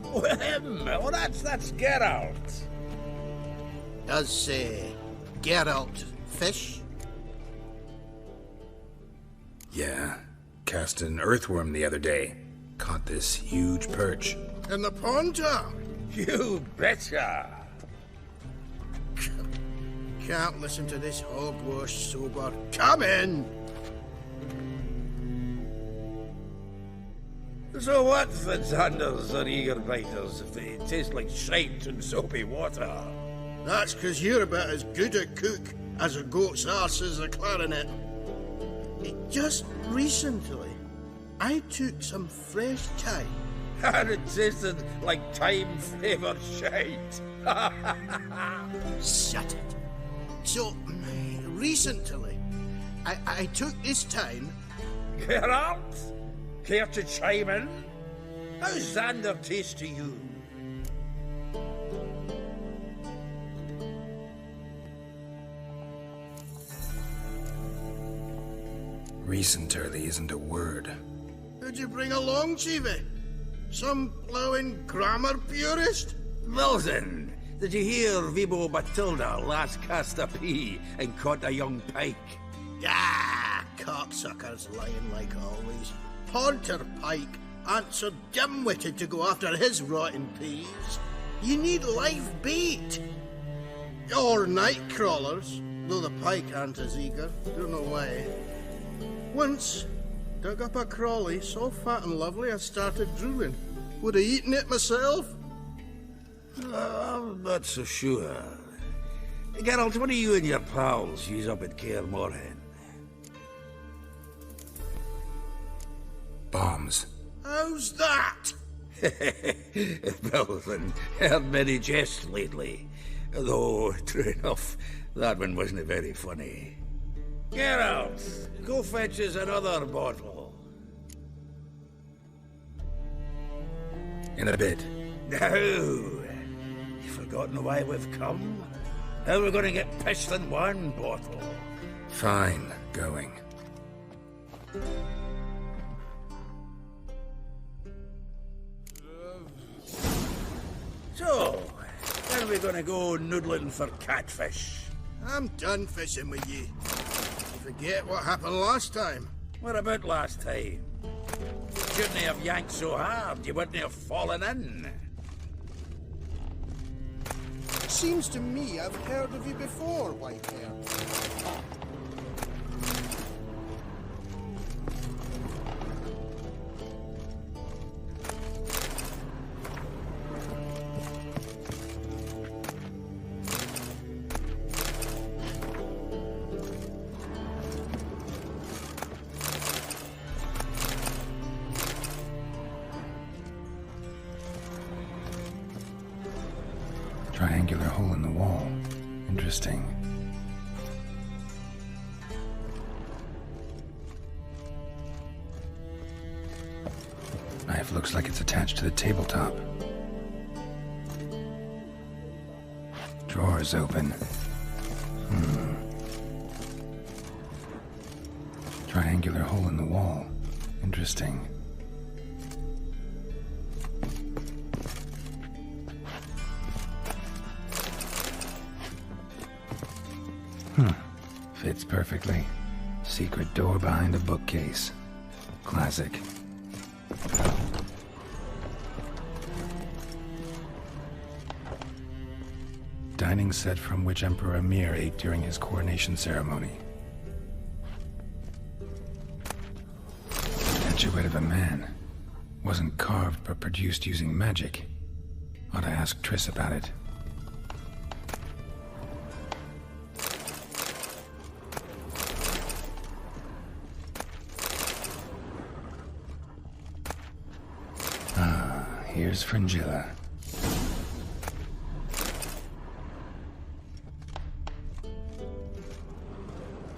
Well, him. Well, that's Geralt. Does, Geralt fish? Yeah. Cast an earthworm the other day. Caught this huge perch. In the Pontar? You betcha. Can't listen to this hogwash sober. Come in! So what, Fitzhanders or eager biters, if they taste like shite and soapy water? That's 'cause you're about as good a cook as a goat's arse is a clarinet. Just recently, I took some fresh thyme. And it tasted like thyme-flavoured shite. Shut it. So, recently, I took this thyme... Geralt? Care to chime in? How's Xander taste to you? Recently isn't a word. Who'd you bring along, Chiefy? Some ploughing grammar purist? Bilzen, did you hear Vibo Batilda last cast a pea and caught a young pike? Ah, cocksuckers lying like always. Pontar Pike ain't so dim-witted to go after his rotten peas. You need live bait. Or night crawlers, though the pike aren't as eager. Don't know why. Once, dug up a crawly so fat and lovely I started drooling. Would have eaten it myself. I'm not so sure. Geralt, what do you and your pals use up at Kaer Morhen? Bombs. How's that? Bilzen, heard many jests lately. Though, true enough, that one wasn't very funny. Geralt, go fetch us another bottle. In a bit. No. You've forgotten why we've come? How are we gonna get pissed in one bottle? Fine, going. So, when are we gonna go noodling for catfish? I'm done fishing with you. You forget what happened last time. What about last time? You shouldn't have yanked so hard, you wouldn't have fallen in. Seems to me I've heard of you before, Whitehair. Triangular hole in the wall. Interesting. Knife looks like it's attached to the tabletop. Drawer's open. Triangular hole in the wall. Interesting. Fits perfectly. Secret door behind a bookcase. Classic. Dining set from which Emperor Emir ate during his coronation ceremony. Statuette of a man. Wasn't carved but produced using magic. Ought to ask Triss about it. Here's Fringilla.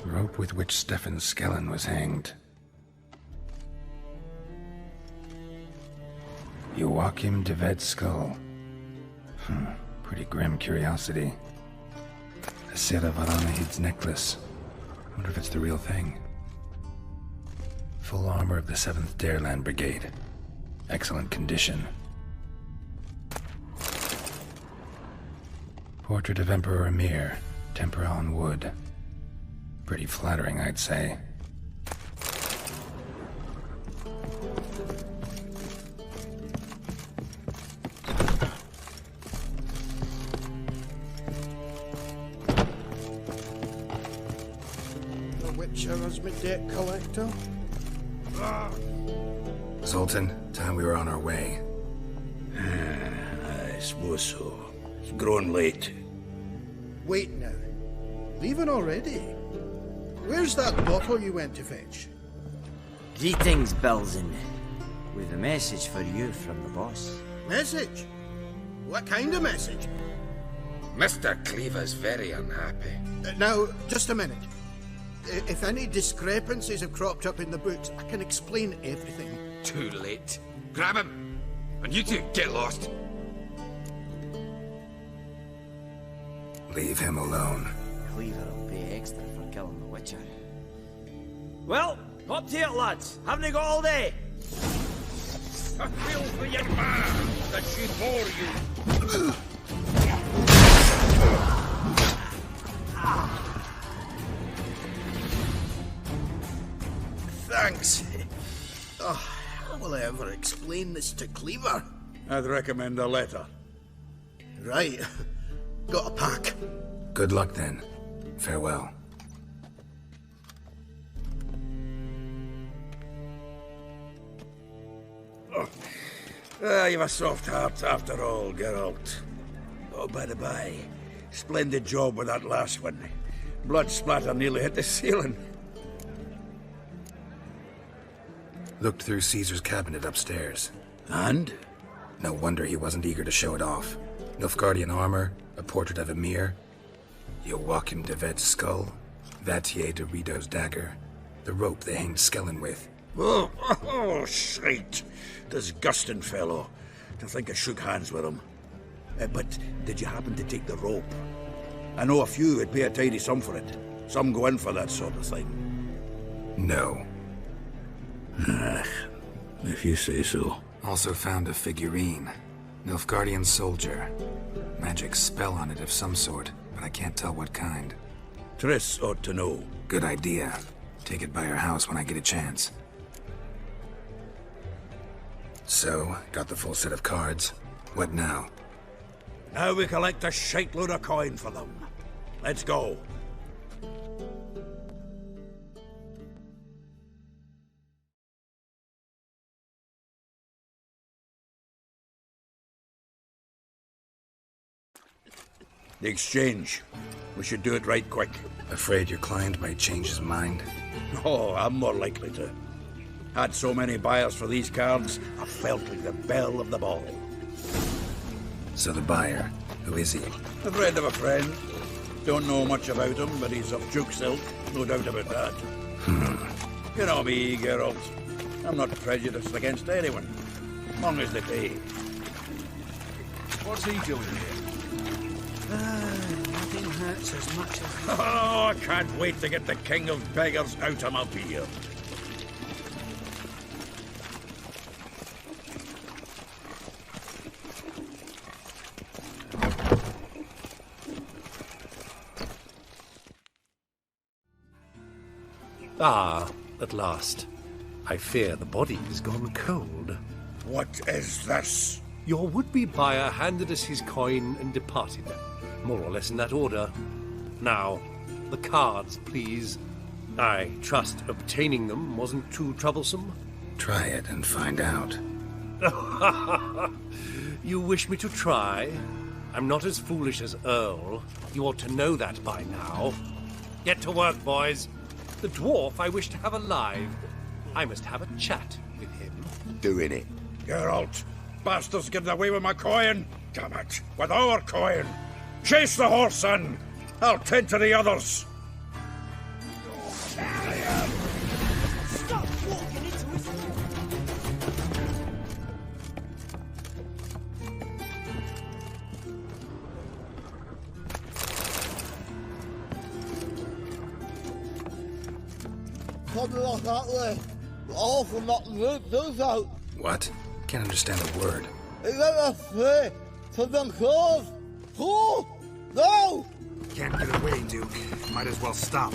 Rope with which Stefan Skellen was hanged. Joachim de Ved's skull. Pretty grim curiosity. A Sarah Varanahid's necklace. Wonder if it's the real thing. Full armor of the 7th Dareland Brigade. Excellent condition. Portrait of Emperor Emir, tempera on wood. Pretty flattering, I'd say. The Witcher as my debt collector? Zoltan, time we were on our way. I suppose so. It's grown late. Wait now. Leaving already? Where's that bottle you went to fetch? Greetings, Belzen. With a message for you from the boss. Message? What kind of message? Mr. Cleaver's very unhappy. Now, just a minute. If any discrepancies have cropped up in the books, I can explain everything. Too late. Grab him! And you two, get lost! Leave him alone. Cleaver will pay extra for killing the Witcher. Well, up to it, lads. Haven't you got all day? I feel for your ma that she bore you. Thanks. How will I ever explain this to Cleaver? I'd recommend a letter. Right. Got a pack. Good luck then. Farewell. You've a soft heart after all, Geralt. Oh, by the by, splendid job with that last one. Blood splatter nearly hit the ceiling. Looked through Caesar's cabinet upstairs. And? No wonder he wasn't eager to show it off. Nilfgaardian armor, a portrait of Emir, Joachim de Ved's skull, Vatier de Rideau's dagger, the rope they hanged Skellen with. Oh, shite. Disgusting fellow. To think I shook hands with him. But did you happen to take the rope? I know a few would pay a tidy sum for it. Some go in for that sort of thing. No. If you say so. Also found a figurine. Nilfgaardian soldier. Magic spell on it of some sort, but I can't tell what kind. Triss ought to know. Good idea. Take it by her house when I get a chance. So, got the full set of cards. What now? Now we collect a shiteload of coin for them. Let's go. The exchange. We should do it right quick. Afraid your client might change his mind? Oh, I'm more likely to. Had so many buyers for these cards, I felt like the belle of the ball. So the buyer, who is he? A friend of a friend. Don't know much about him, but he's of Duke's ilk, no doubt about that. You know me, Geralt. I'm not prejudiced against anyone, as long as they pay. What's he doing here? Nothing hurts as much as... Oh, I can't wait to get the king of beggars out of my beard. Ah, at last. I fear the body has gone cold. What is this? Your would-be buyer handed us his coin and departed. More or less in that order. Now, the cards, please. I trust obtaining them wasn't too troublesome? Try it and find out. You wish me to try? I'm not as foolish as Earl. You ought to know that by now. Get to work, boys. The dwarf I wish to have alive. I must have a chat with him. Doing it. Geralt, bastards getting away with my coin. Damn it, with our coin. Chase the horse, son. I'll tend to the others. Stop walking into his... Something like that way. All from not root those out. What? Can't understand a word. He let us free from them claws. Oh! No! Can't get away, Duke. Might as well stop.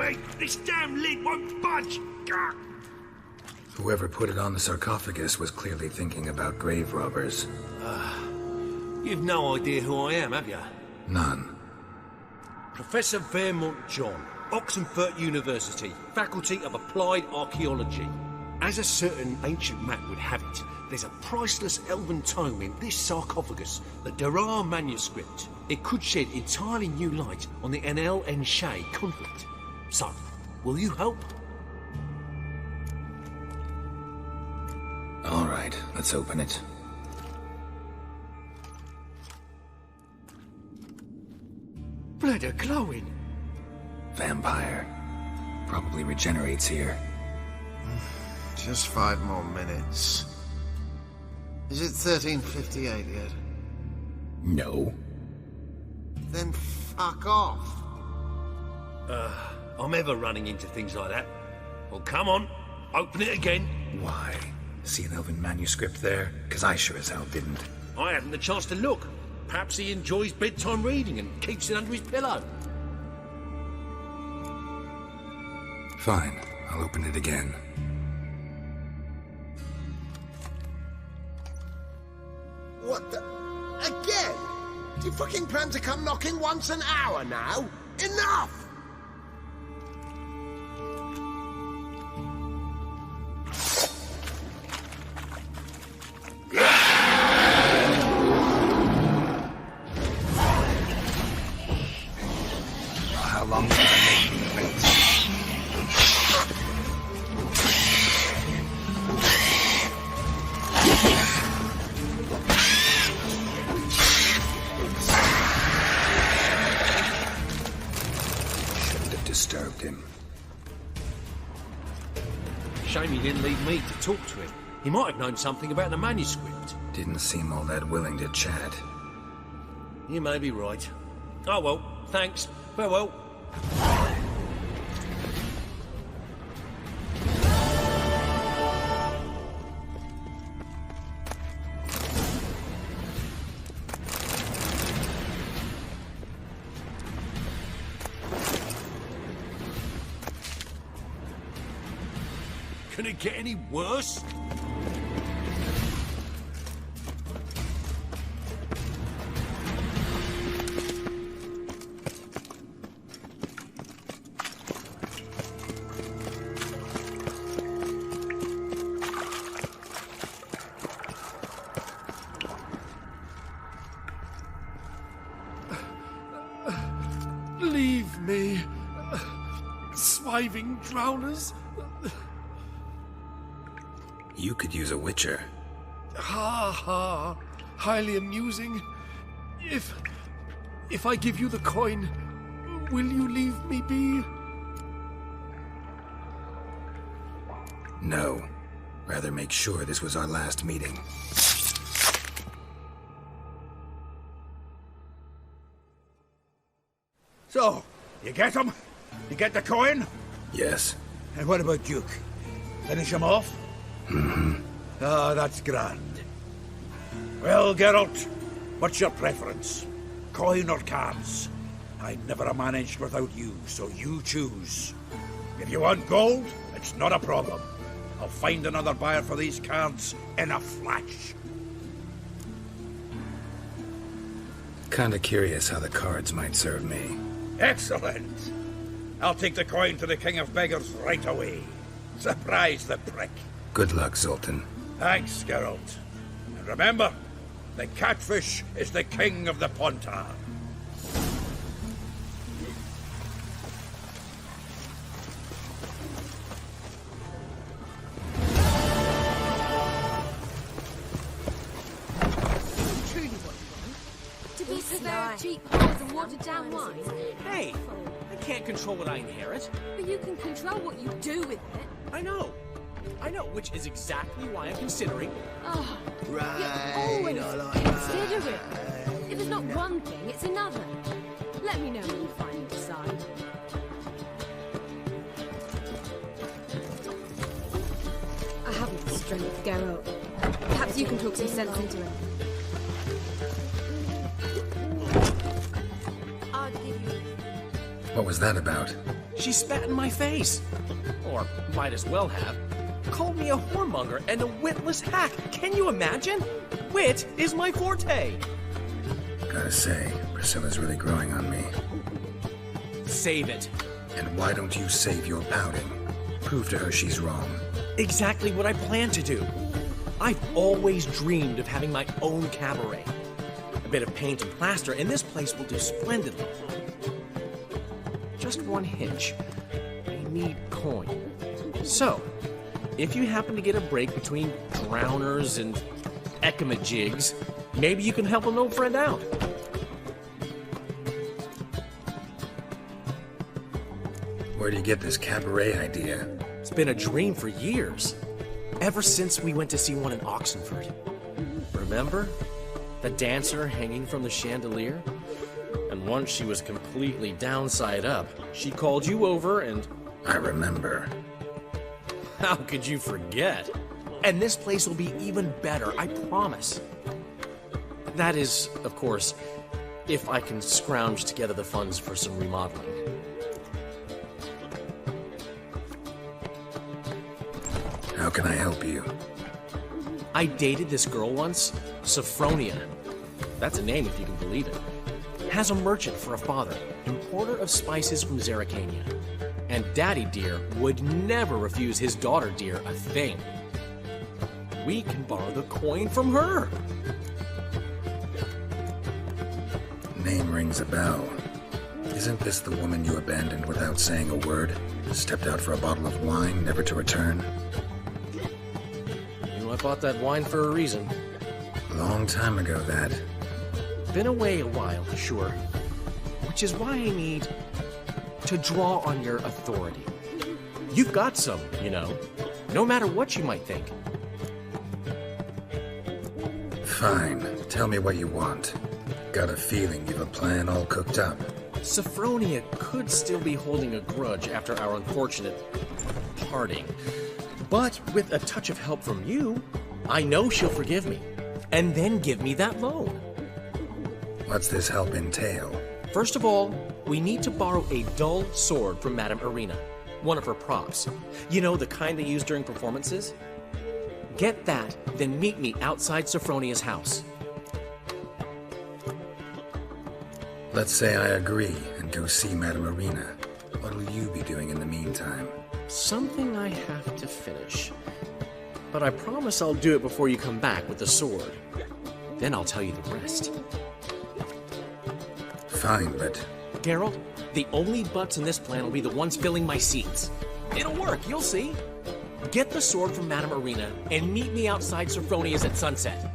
sake! This damn lid won't budge! Gah! Whoever put it on the sarcophagus was clearly thinking about grave robbers. You've no idea who I am, have you? None. Professor Vermont John, Oxenford University, Faculty of Applied Archaeology. As a certain ancient map would have it, there's a priceless elven tome in this sarcophagus, the Durar manuscript. It could shed entirely new light on the Enel and Shay conflict. So, will you help? All right, let's open it. Blood are glowing. Vampire. Probably regenerates here. Just 5 more minutes. Is it 1358 yet? No. Then fuck off. I'm ever running into things like that. Well, come on, open it again. Why? See an elven manuscript there? Because I sure as hell didn't. I hadn't the chance to look. Perhaps he enjoys bedtime reading and keeps it under his pillow. Fine, I'll open it again. What the... Again? Do you fucking plan to come knocking once an hour now? Enough! How long will I make you wait? Disturbed him. Shame he didn't leave me to talk to him. He might have known something about the manuscript. Didn't seem all that willing to chat. You may be right. Oh well, thanks. Farewell. Can it get any worse? Leave me, swiving drowners. You could use a witcher. Ha ha. Highly amusing. If I give you the coin, will you leave me be? No. Rather make sure this was our last meeting. So, you get him? You get the coin? Yes. And what about Duke? Finish him off? Mm-hmm. Ah, that's grand. Well, Geralt, what's your preference? Coin or cards? I never managed without you, so you choose. If you want gold, it's not a problem. I'll find another buyer for these cards in a flash. Kinda curious how the cards might serve me. Excellent. I'll take the coin to the King of Beggars right away. Surprise the prick. Good luck, Zoltan. Thanks, Geralt. And remember, the catfish is the king of the Pontar. To be prepared cheap holes and watered down wine. Hey, I can't control what I inherit. But you can control what you do with it. I know, which is exactly why I'm considering. Oh, Right, you're always I like considering. If it's not one thing, it's another. Let me know when you finally decide. I haven't the strength, Geralt. Perhaps you can talk some sense into him. I'd give you... What was that about? She spat in my face. Or might as well have. Called me a whoremonger and a witless hack. Can you imagine? Wit is my forte. Gotta say, Priscilla's really growing on me. Save it. And why don't you save your pouting? Prove to her she's wrong. Exactly what I plan to do. I've always dreamed of having my own cabaret. A bit of paint and plaster, and this place will do splendidly. Just one hitch. I need coin. So, if you happen to get a break between drowners and ekamajigs, maybe you can help an old friend out. Where do you get this cabaret idea? It's been a dream for years. Ever since we went to see one in Oxenford. Remember? The dancer hanging from the chandelier? And once she was completely downside up, she called you over and... I remember. How could you forget? And this place will be even better, I promise. That is, of course, if I can scrounge together the funds for some remodeling. How can I help you? I dated this girl once, Sophronia. That's a name if you can believe it. Has a merchant for a father, importer of spices from Zerrikania. And Daddy Dear would never refuse his daughter Dear a thing. We can borrow the coin from her. Name rings a bell. Isn't this the woman you abandoned without saying a word? Stepped out for a bottle of wine, never to return? I bought that wine for a reason. Long time ago, that. Been away a while, sure. Which is why I need to draw on your authority. You've got some, you know. No matter what you might think. Fine. Tell me what you want. Got a feeling you've a plan all cooked up. Sophronia could still be holding a grudge after our unfortunate parting. But with a touch of help from you, I know she'll forgive me. And then give me that loan. What's this help entail? First of all, we need to borrow a dull sword from Madame Irina. One of her props. You know, the kind they use during performances? Get that, then meet me outside Sophronia's house. Let's say I agree and go see Madame Irina. What will you be doing in the meantime? Something I have to finish. But I promise I'll do it before you come back with the sword. Then I'll tell you the rest. Fine, but... Geralt, the only butts in this plan will be the ones filling my seats. It'll work, you'll see. Get the sword from Madame Irina and meet me outside Sophronia's at sunset.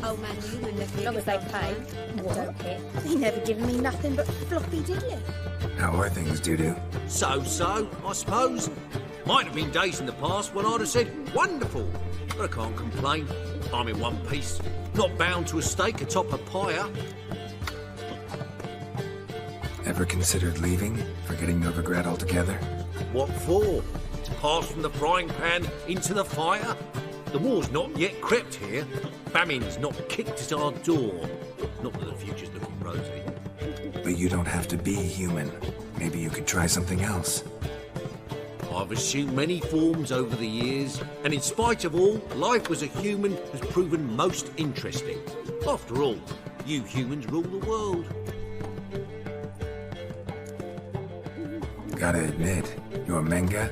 Old man, you wouldn't have long as they pay. What? He never given me nothing but floppy diddly. How are things, Dudu? So, I suppose. Might have been days in the past when I'd have said, wonderful. But I can't complain. I'm in one piece. Not bound to a stake atop a pyre. Ever considered leaving? Forgetting Novigrad altogether? What for? To pass from the frying pan into the fire? The war's not yet crept here. Famine's not kicked at our door. Not that the future's looking rosy. But you don't have to be human. Maybe you could try something else. I've assumed many forms over the years, and in spite of all, life as a human has proven most interesting. After all, you humans rule the world. Gotta admit, your Menga,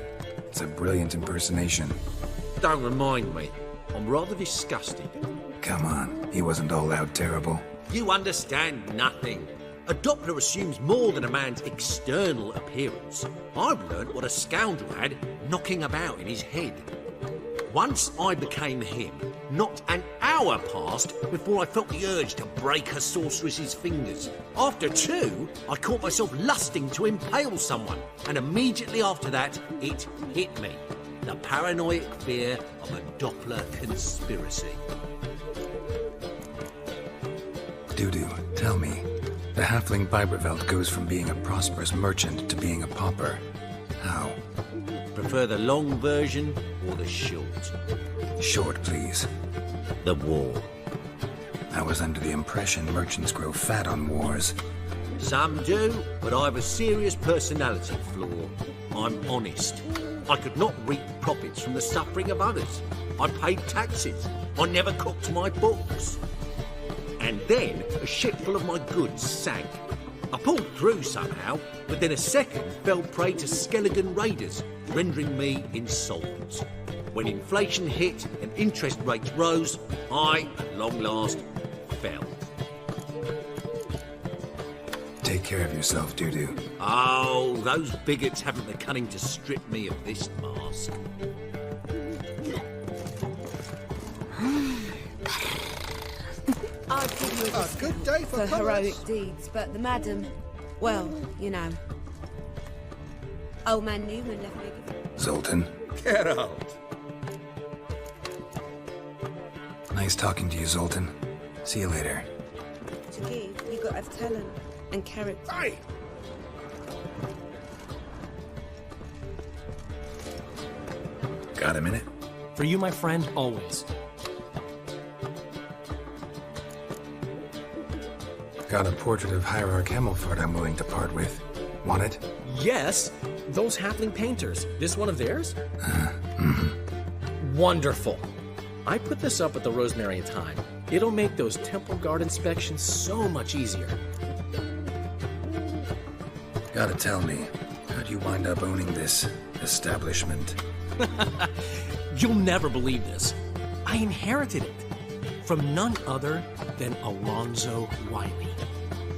it's a brilliant impersonation. Don't remind me. I'm rather disgusted. Come on, he wasn't all out terrible. You understand nothing. A Doppler assumes more than a man's external appearance. I've learnt what a scoundrel had knocking about in his head. Once I became him, not an hour passed before I felt the urge to break a sorceress's fingers. After 2, I caught myself lusting to impale someone, and immediately after that, it hit me. The paranoid fear of a Doppler conspiracy. Dudu, tell me, the halfling Biberveld goes from being a prosperous merchant to being a pauper. How? Prefer the long version or the short? Short, please. The war. I was under the impression merchants grow fat on wars. Some do, but I've a serious personality flaw. I'm honest. I could not reap profits from the suffering of others. I paid taxes. I never cooked my books. And then a ship full of my goods sank. I pulled through somehow, but then a second fell prey to Skelligan raiders, rendering me insolvent. When inflation hit and interest rates rose, I, at long last, fell. Take care of yourself, Dudu. Oh, those bigots haven't the cunning to strip me of this mask. I'd give you a good day for heroic deeds, but the madam, well, you know. Old man Newman left me. Zoltan. Geralt. Nice talking to you, Zoltan. See you later. To give, you got to have talent and character. Aye. Got a minute? For you, my friend, always. Got a portrait of Hierarch Hemmelford I'm willing to part with. Want it? Yes, those halfling painters. This one of theirs? Wonderful. I put this up at the Rosemary in time. It'll make those temple guard inspections so much easier. Gotta tell me, how'd you wind up owning this establishment? You'll never believe this. I inherited it from none other than Alonzo Wiley,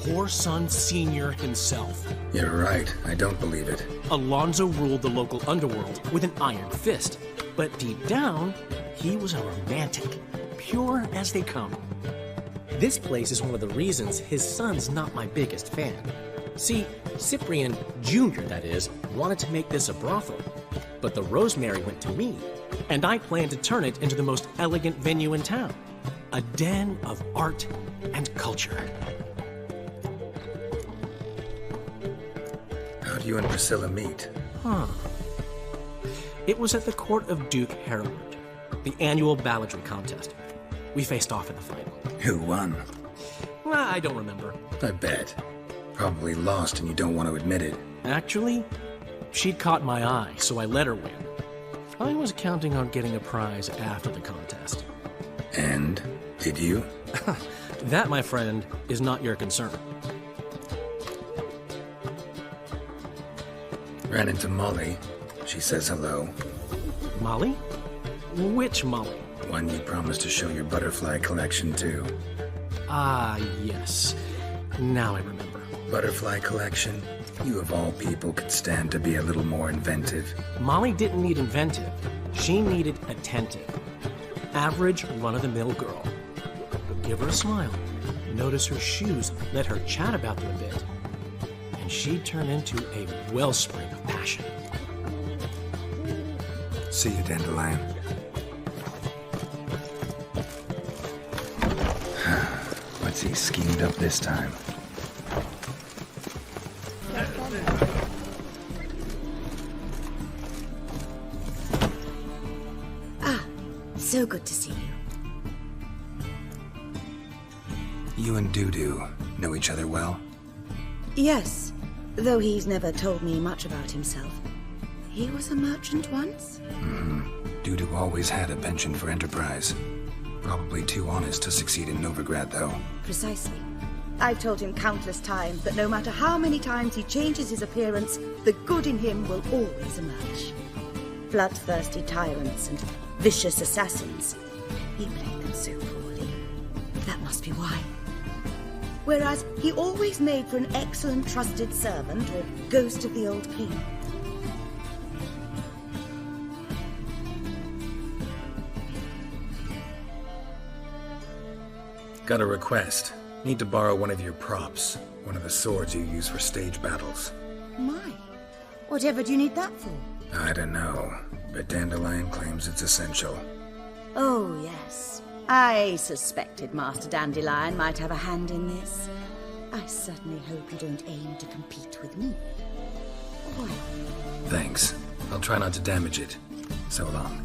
Whoreson Sr. himself. You're right, I don't believe it. Alonzo ruled the local underworld with an iron fist, but deep down, he was a romantic, pure as they come. This place is one of the reasons his son's not my biggest fan. See, Cyprian Jr., that is, wanted to make this a brothel, but the Rosemary went to me, and I planned to turn it into the most elegant venue in town. A den of art and culture. How'd you and Priscilla meet? It was at the court of Duke Hereward, the annual balladry contest. We faced off in the final. Who won? I don't remember. I bet. Probably lost and you don't want to admit it. Actually, she'd caught my eye, so I let her win. I was counting on getting a prize after the contest. And? Did you? That, my friend, is not your concern. Ran into Molly. She says hello. Molly? Which Molly? One you promised to show your butterfly collection to. Ah, yes. Now I remember. Butterfly collection? You of all people could stand to be a little more inventive. Molly didn't need inventive. She needed attentive. Average, run-of-the-mill girl. But give her a smile. Notice her shoes. Let her chat about them a bit. And she'd turn into a wellspring of passion. See you, Dandelion. What's he schemed up this time? So good to see you. You and Dudu know each other well? Yes, though he's never told me much about himself. He was a merchant once? Dudu always had a penchant for enterprise. Probably too honest to succeed in Novigrad, though. Precisely. I've told him countless times that no matter how many times he changes his appearance, the good in him will always emerge. Bloodthirsty tyrants and vicious assassins. He played them so poorly. That must be why. Whereas he always made for an excellent trusted servant or ghost of the old king. Got a request. Need to borrow one of your props. One of the swords you use for stage battles. My. Whatever do you need that for? I don't know, but Dandelion claims it's essential. Oh, yes. I suspected Master Dandelion might have a hand in this. I certainly hope you don't aim to compete with me. Why? Thanks. I'll try not to damage it. So long.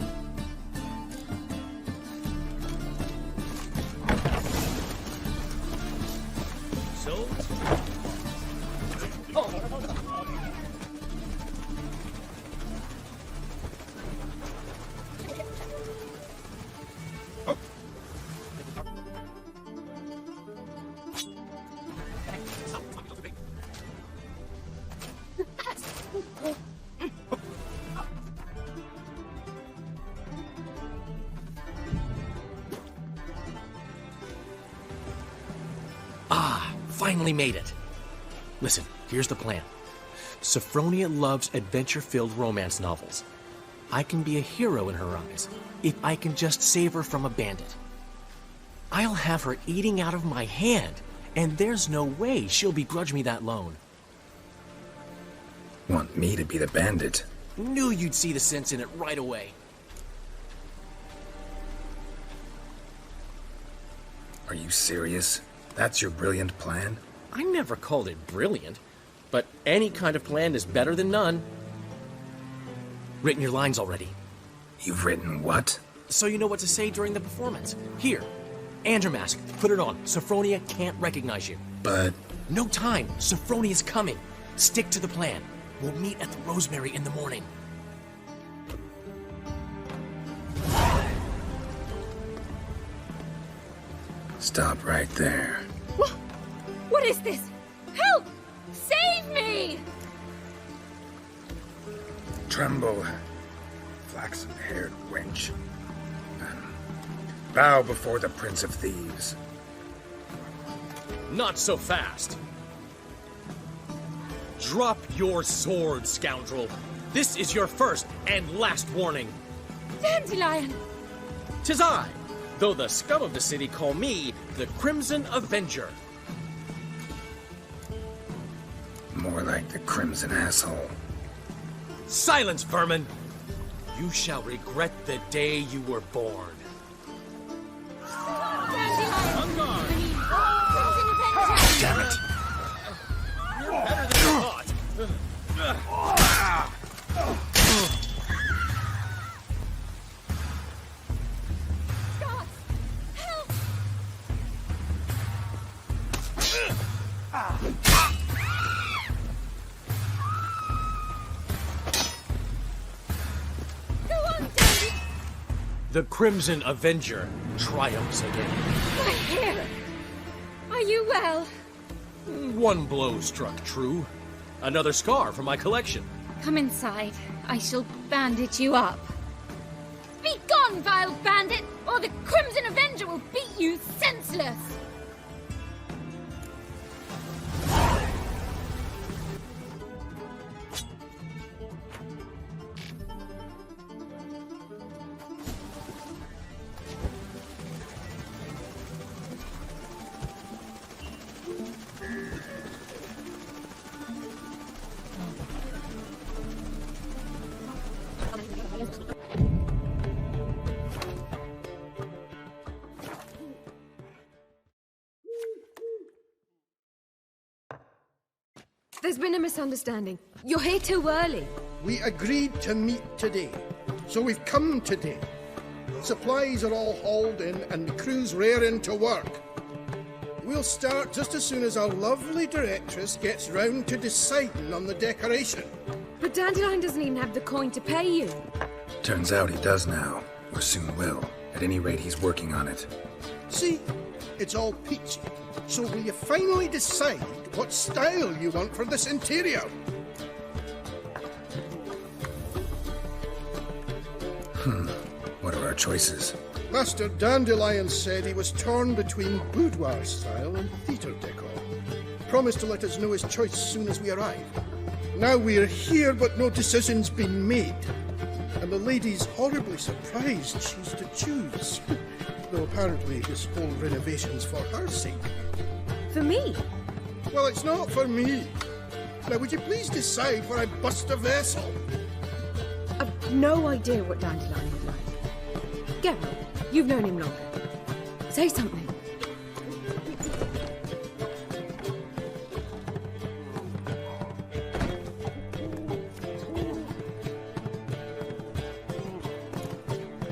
finally made it. Listen, here's the plan. Sophronia loves adventure-filled romance novels. I can be a hero in her eyes if I can just save her from a bandit. I'll have her eating out of my hand, and there's no way she'll begrudge me that loan. Want me to be the bandit? Knew you'd see the sense in it right away. Are you serious? That's your brilliant plan? I never called it brilliant, but any kind of plan is better than none. Written your lines already. You've written what? So you know what to say during the performance. Here, Andromask, put it on. Sophronia can't recognize you. But... No time. Sophronia's coming. Stick to the plan. We'll meet at the Rosemary in the morning. Stop right there. What is this? Help! Save me! Tremble, flaxen-haired wench. Bow before the Prince of Thieves. Not so fast. Drop your sword, scoundrel. This is your first and last warning. Dandelion! 'Tis I, though the scum of the city call me the Crimson Avenger. More like the Crimson Asshole. Silence, vermin! You shall regret the day you were born. Damn it! You're better than you thought. The Crimson Avenger triumphs again. My hair! Are you well? One blow struck true. Another scar from my collection. Come inside. I shall bandage you up. Be gone, vile bandit, or the Crimson Avenger will beat you senseless! There's been a misunderstanding. You're here too early. We agreed to meet today, so we've come today. Supplies are all hauled in and the crew's raring to work. We'll start just as soon as our lovely directress gets round to deciding on the decoration. But Dandelion doesn't even have the coin to pay you. Turns out he does now, or soon will. At any rate, he's working on it. See, it's all peachy. So will you finally decide what style you want for this interior? What are our choices? Master Dandelion said he was torn between boudoir style and theatre decor. Promised to let us know his choice as soon as we arrive. Now we're here, but no decision's been made. And the lady's horribly surprised she's to choose. Though apparently this whole renovation's for her sake. For me? Well, it's not for me. Now, would you please decide where I bust a vessel? I've no idea what Dandelion would like. Geralt, you've known him longer. Say something.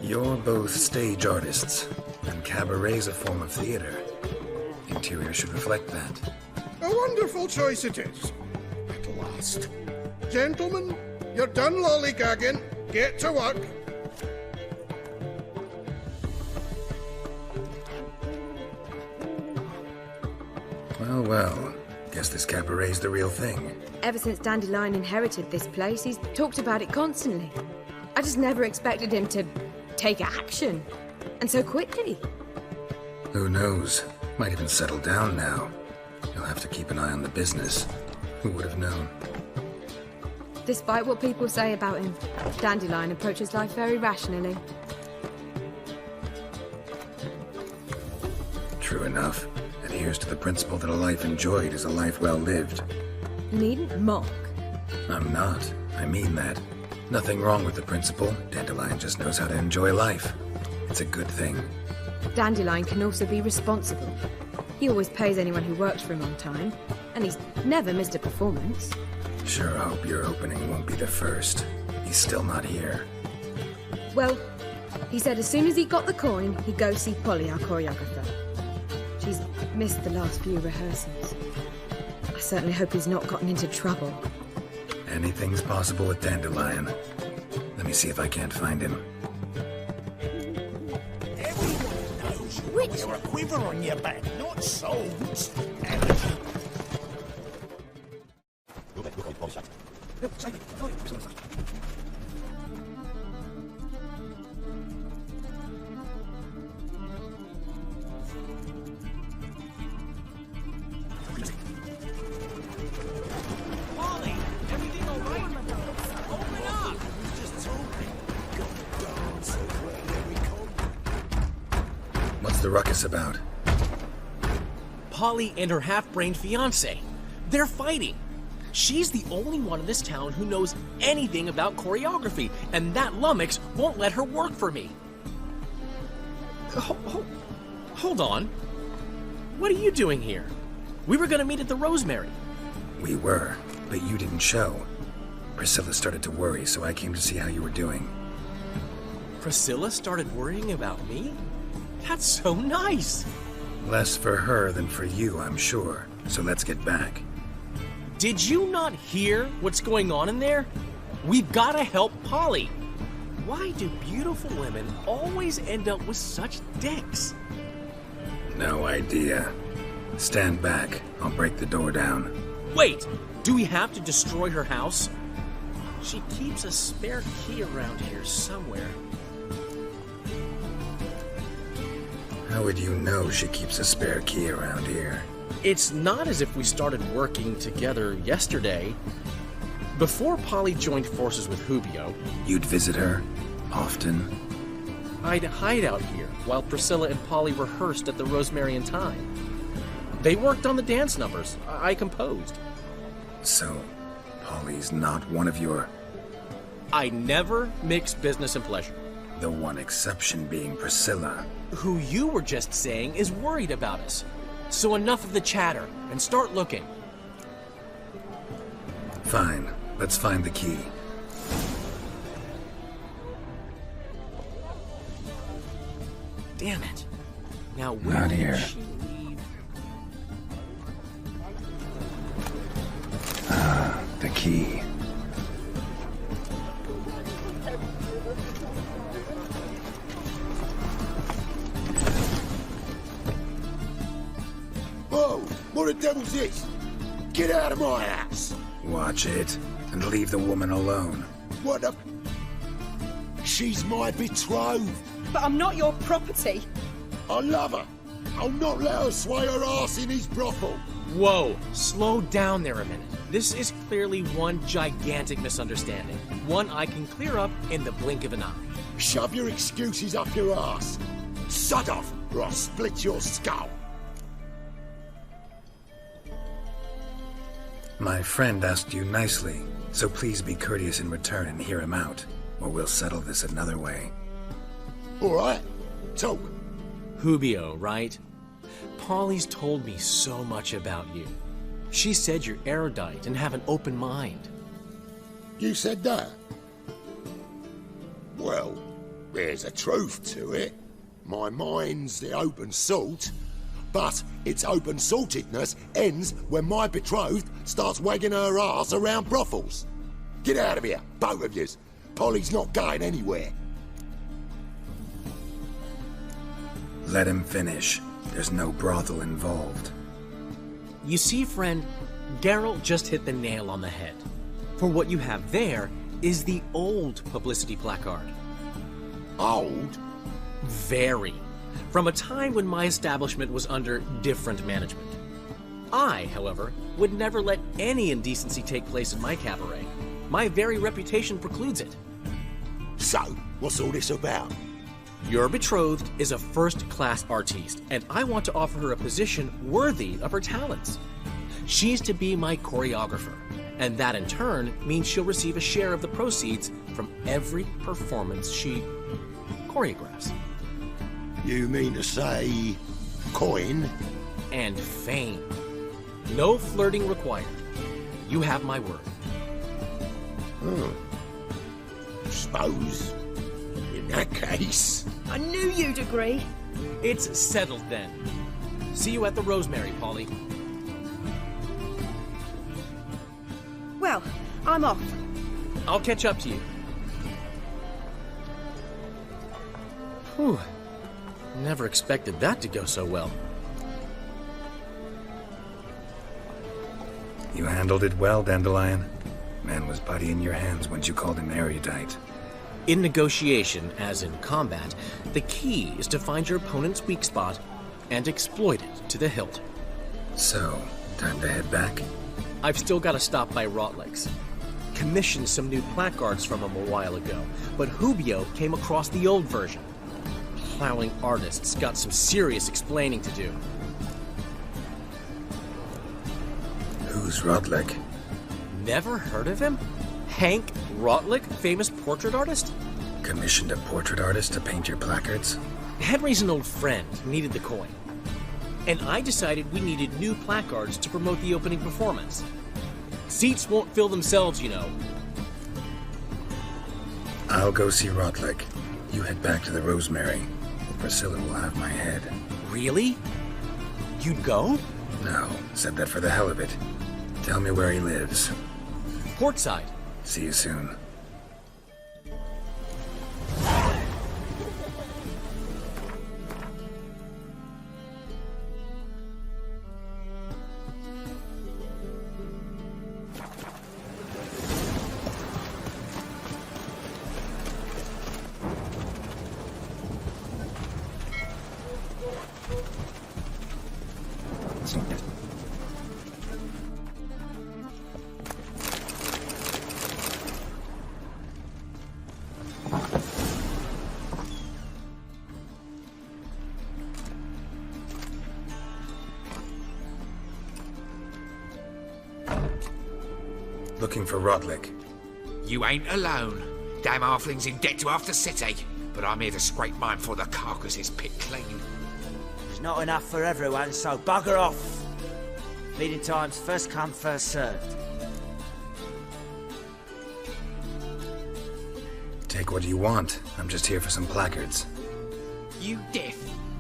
You're both stage artists, and cabaret's a form of theater. Interior should reflect that. A wonderful choice it is. At last. Gentlemen, you're done lollygagging. Get to work. Well, well. Guess this cabaret's the real thing. Ever since Dandelion inherited this place, he's talked about it constantly. I just never expected him to take action. And so quickly. Who knows? Might even settle down now. You'll have enough to keep an eye on the business. Who would have known? Despite what people say about him, Dandelion approaches life very rationally. True enough. Adheres to the principle that a life enjoyed is a life well lived. You needn't mock. I'm not. I mean that. Nothing wrong with the principle. Dandelion just knows how to enjoy life. It's a good thing. Dandelion can also be responsible. He always pays anyone who works for him on time, and he's never missed a performance. Sure hope your opening won't be the first. He's still not here. Well, he said as soon as he got the coin, he'd go see Polly, our choreographer. She's missed the last few rehearsals. I certainly hope he's not gotten into trouble. Anything's possible with Dandelion. Let me see if I can't find him. Everyone knows you wear a quiver on your back, not swords. What's the ruckus about? Polly and her half-brained fiancé. They're fighting. She's the only one in this town who knows anything about choreography, and that lummox won't let her work for me. Hold on. What are you doing here? We were gonna meet at the Rosemary. We were, but you didn't show. Priscilla started to worry, so I came to see how you were doing. Priscilla started worrying about me? That's so nice! Less for her than for you, I'm sure. So let's get back. Did you not hear what's going on in there? We've gotta help Polly. Why do beautiful women always end up with such dicks? No idea. Stand back. I'll break the door down. Wait! Do we have to destroy her house? She keeps a spare key around here somewhere. How would you know she keeps a spare key around here? It's not as if we started working together yesterday. Before Polly joined forces with Hubio... You'd visit her? Often? I'd hide out here while Priscilla and Polly rehearsed at the Rosemary and Thyme. They worked on the dance numbers. I composed. So, Polly's not one of your... I never mix business and pleasure. The one exception being Priscilla. Who you were just saying is worried about us. So enough of the chatter, and start looking. Fine. Let's find the key. Damn it. Now where Not did here. she leave? Ah, the key. Whoa! What the devil's this? Get out of my house! Watch it, and leave the woman alone. What the... She's my betrothed. But I'm not your property. I love her. I'll not let her sway her ass in his brothel. Whoa, slow down there a minute. This is clearly one gigantic misunderstanding. One I can clear up in the blink of an eye. Shove your excuses up your ass. Sod off, or I'll split your skull. My friend asked you nicely, so please be courteous in return and hear him out, or we'll settle this another way. All right, talk. Hubio, right? Polly's told me so much about you. She said you're erudite and have an open mind. You said that? Well, there's a truth to it. My mind's the open salt, but its open saltedness ends when my betrothed starts wagging her ass around brothels. Get out of here, both of yous. Polly's not going anywhere. Let him finish. There's no brothel involved. You see, friend, Geralt just hit the nail on the head. For what you have there is the old publicity placard. Old? Very. From a time when my establishment was under different management. I, however, would never let any indecency take place in my cabaret. My very reputation precludes it. So, what's all this about? Your betrothed is a first-class artiste, and I want to offer her a position worthy of her talents. She's to be my choreographer, and that in turn means she'll receive a share of the proceeds from every performance she choreographs. You mean to say coin? And fame. No flirting required. You have my word. Suppose. In that case... I knew you'd agree. It's settled then. See you at the Rosemary, Polly. Well, I'm off. I'll catch up to you. Whew. Never expected that to go so well. You handled it well, Dandelion. Man was putty in your hands once you called him erudite. In negotiation, as in combat, the key is to find your opponent's weak spot and exploit it to the hilt. So, time to head back? I've still got to stop by Rotlick's. Commissioned some new placards from him a while ago, but Hubio came across the old version. Plowing artists got some serious explaining to do. Who's Rotlick? Never heard of him? Hank Rotlick, famous portrait artist? Commissioned a portrait artist to paint your placards? Henry's an old friend, needed the coin. And I decided we needed new placards to promote the opening performance. Seats won't fill themselves, you know. I'll go see Rotlick. You head back to the Rosemary. Priscilla will have my head. Really? You'd go? No, said that for the hell of it. Tell me where he lives. Portside. See you soon. Looking for Rotlick. You ain't alone. Damn halfling's in debt to half the city. But I'm here to scrape mine before the carcass is picked clean. There's not enough for everyone, so bugger off. Feeding time's first come, first served. Take what you want. I'm just here for some placards. You deaf?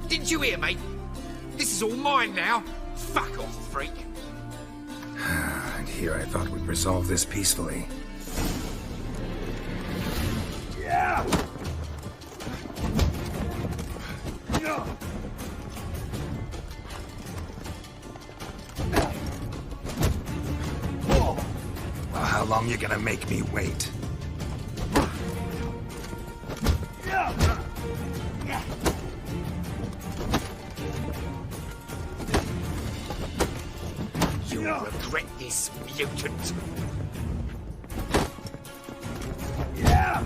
Didn't you hear me? This is all mine now. Fuck off, freak. And here I thought we'd resolve this peacefully. Yeah! Well, how long you gonna make me wait? You'll regret this, mutant. Yeah!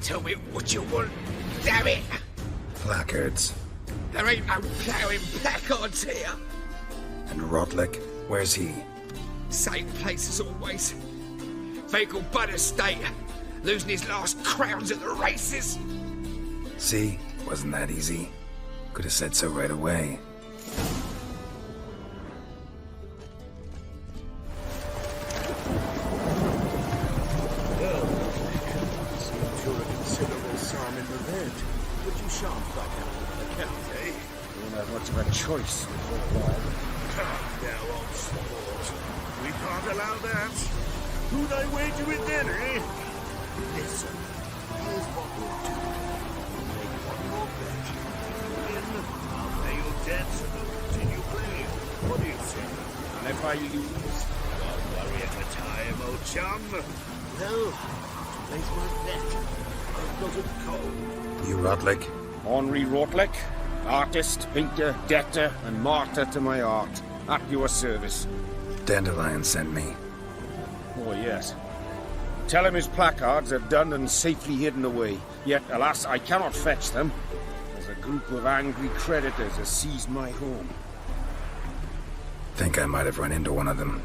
Tell me what you want, damn it! Placards. There ain't no ploughing placards here. And Rotlick, where's he? Same place as always. Vehicle Bud Estate, losing his last crowns at the races. See? Wasn't that easy? Could have said so right away. shaft like that with the count, eh? Don't have much of a choice before long. Come now, old sport. We can't allow that. Who'd I wager with then, eh? Listen, here's what we'll do. We'll make one more bet. Win, I'll pay your debts and we'll continue playing. What do you say? And if I lose? Don't worry at the time, old chum. Well, place my bet. I've got it cold. You Rotlick? Henri Rotlick, artist, painter, debtor, and martyr to my art. At your service. Dandelion sent me. Oh, yes. Tell him his placards are done and safely hidden away. Yet, alas, I cannot fetch them, as a group of angry creditors has seized my home. Think I might have run into one of them.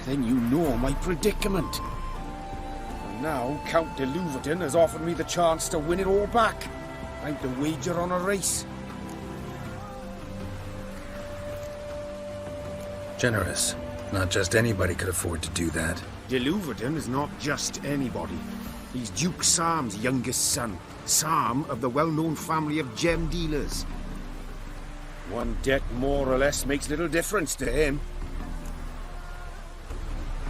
Then you know my predicament. And now, Count de Louverton has offered me the chance to win it all back. I'm to wager on a race. Generous. Not just anybody could afford to do that. De Louverton is not just anybody. He's Duke Sam's youngest son. Sam of the well-known family of gem dealers. One debt more or less makes little difference to him.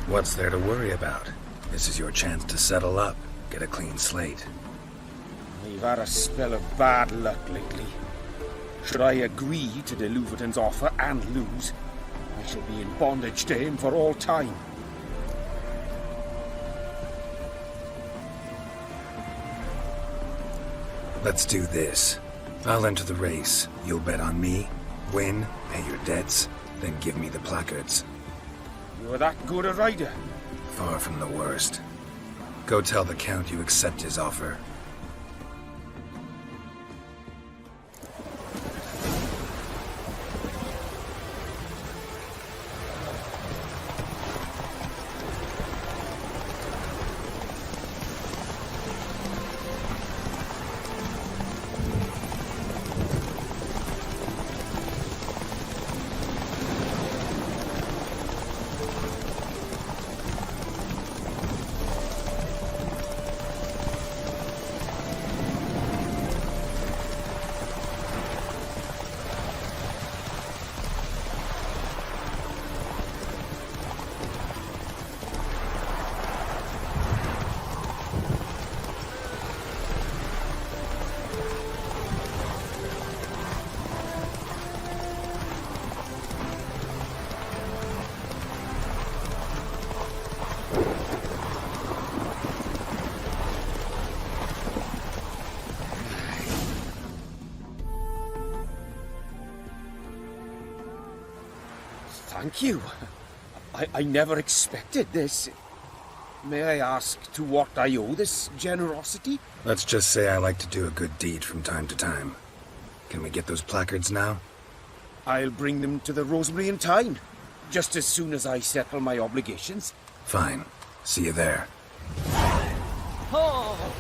What's there to worry about? This is your chance to settle up, get a clean slate. I've had a spell of bad luck lately. Should I agree to de Louverton's offer and lose, I shall be in bondage to him for all time. Let's do this. I'll enter the race. You'll bet on me, win, pay your debts, then give me the placards. You're that good a rider? Far from the worst. Go tell the Count you accept his offer. Thank you. I never expected this. May I ask to what I owe this generosity? Let's just say I like to do a good deed from time to time. Can we get those placards now? I'll bring them to the Rosemary in time, just as soon as I settle my obligations. Fine. See you there. Oh.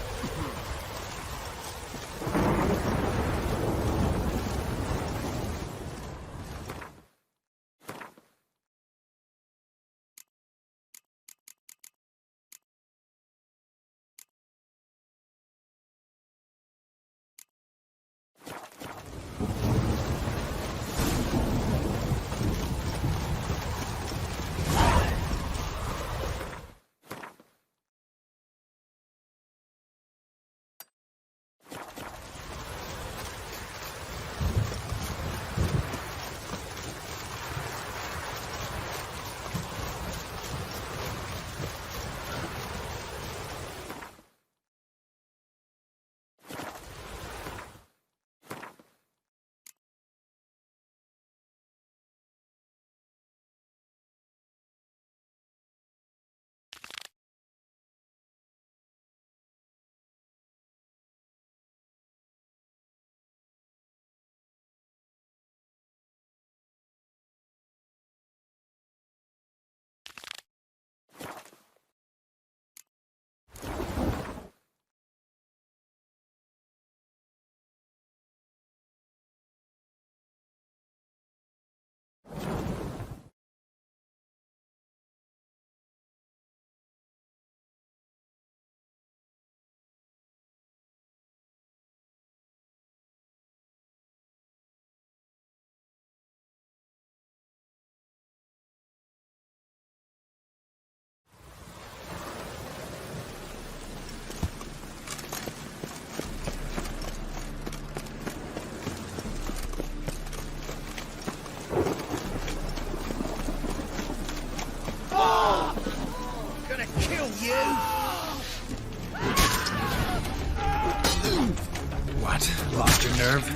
What? Lost your nerve?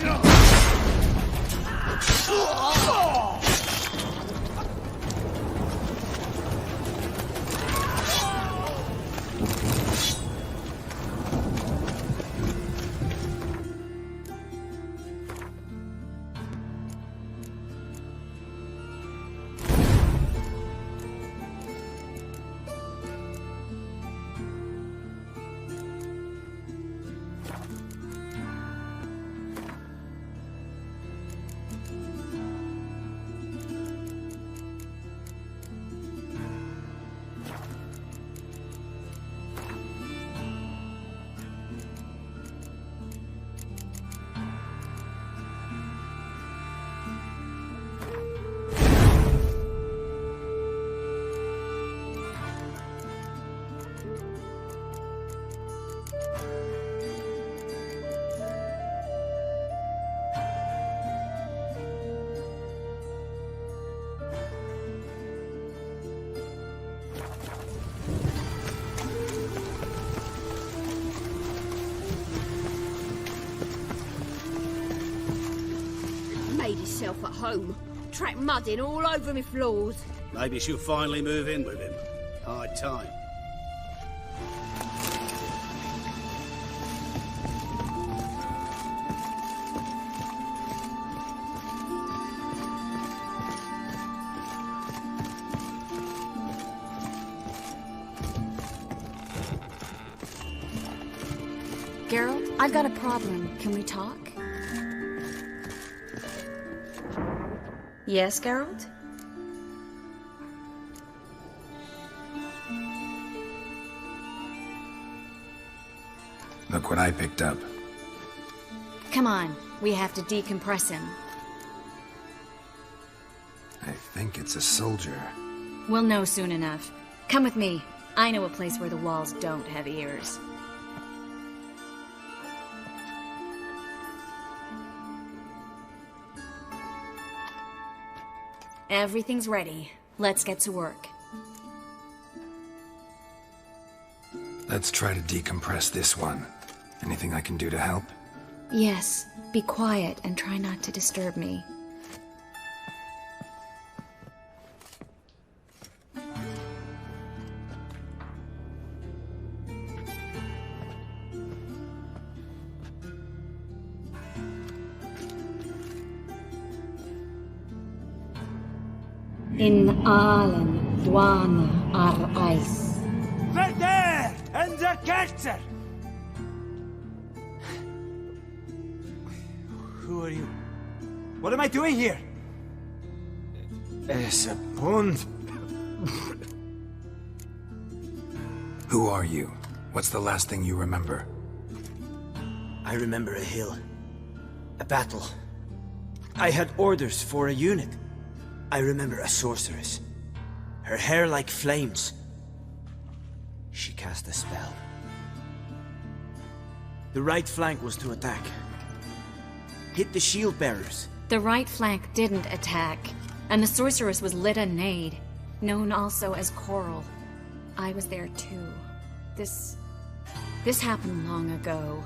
Made himself at home. Track mudding all over me floors. Maybe she'll finally move in with him. High time. Geralt, I've got a problem. Can we talk? Yes, Geralt? Look what I picked up. Come on, we have to decompress him. I think it's a soldier. We'll know soon enough. Come with me. I know a place where the walls don't have ears. Everything's ready. Let's get to work. Let's try to decompress this one. Anything I can do to help? Yes, be quiet and try not to disturb me. In Aalen, Dwana, ar Ice. Right there! In the character! Who are you? What am I doing here? It's a pond. Who are you? What's the last thing you remember? I remember a hill. A battle. I had orders for a unit. I remember a sorceress. Her hair like flames. She cast a spell. The right flank was to attack. Hit the shield bearers. The right flank didn't attack, and the sorceress was Lyta Nade, known also as Coral. I was there too. This happened long ago.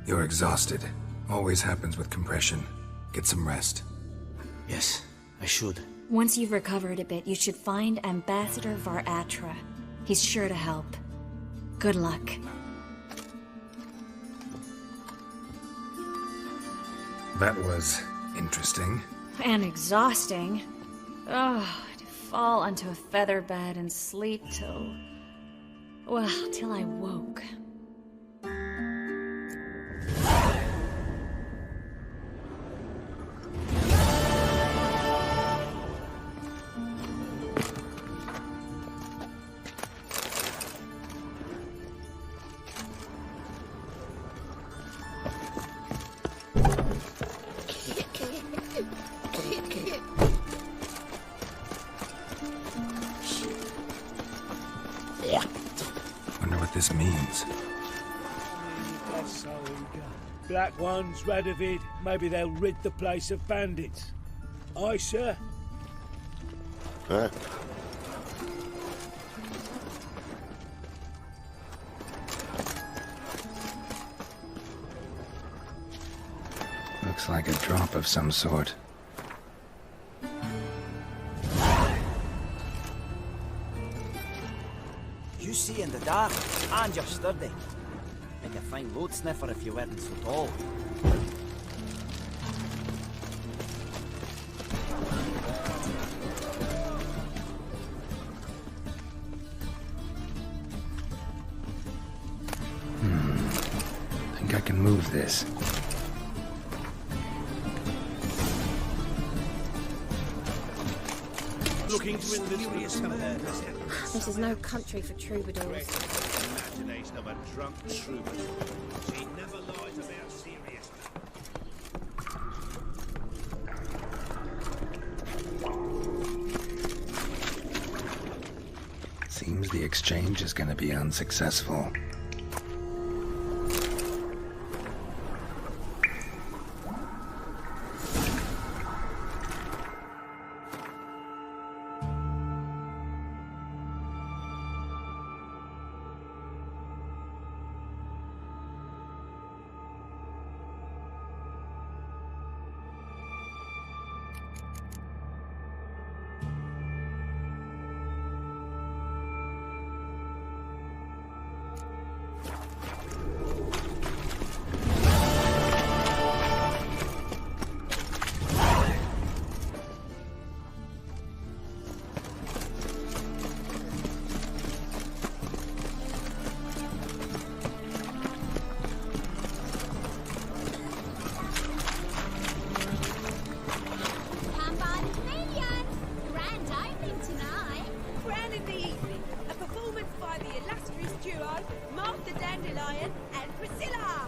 You're exhausted. Always happens with compression. Get some rest. Yes, I should. Once you've recovered a bit, you should find Ambassador Var-Atra. He's sure to help. Good luck. That was interesting. And exhausting. Oh, to fall onto a feather bed and sleep till... well, till I woke. Wonder what this means. Black Ones, Radovid, maybe they'll rid the place of bandits. Aye, sir. Huh? Looks like a drop of some sort. You see in the dark, and you're sturdy. Make a fine load sniffer if you weren't so tall. Think I can move this. Looking to win serious murder. This is no country for troubadours. Imagination of a drunk troubadour. She never lies about serious. Seems the exchange is gonna be unsuccessful. By the illustrious duo, Martha Dandelion and Priscilla!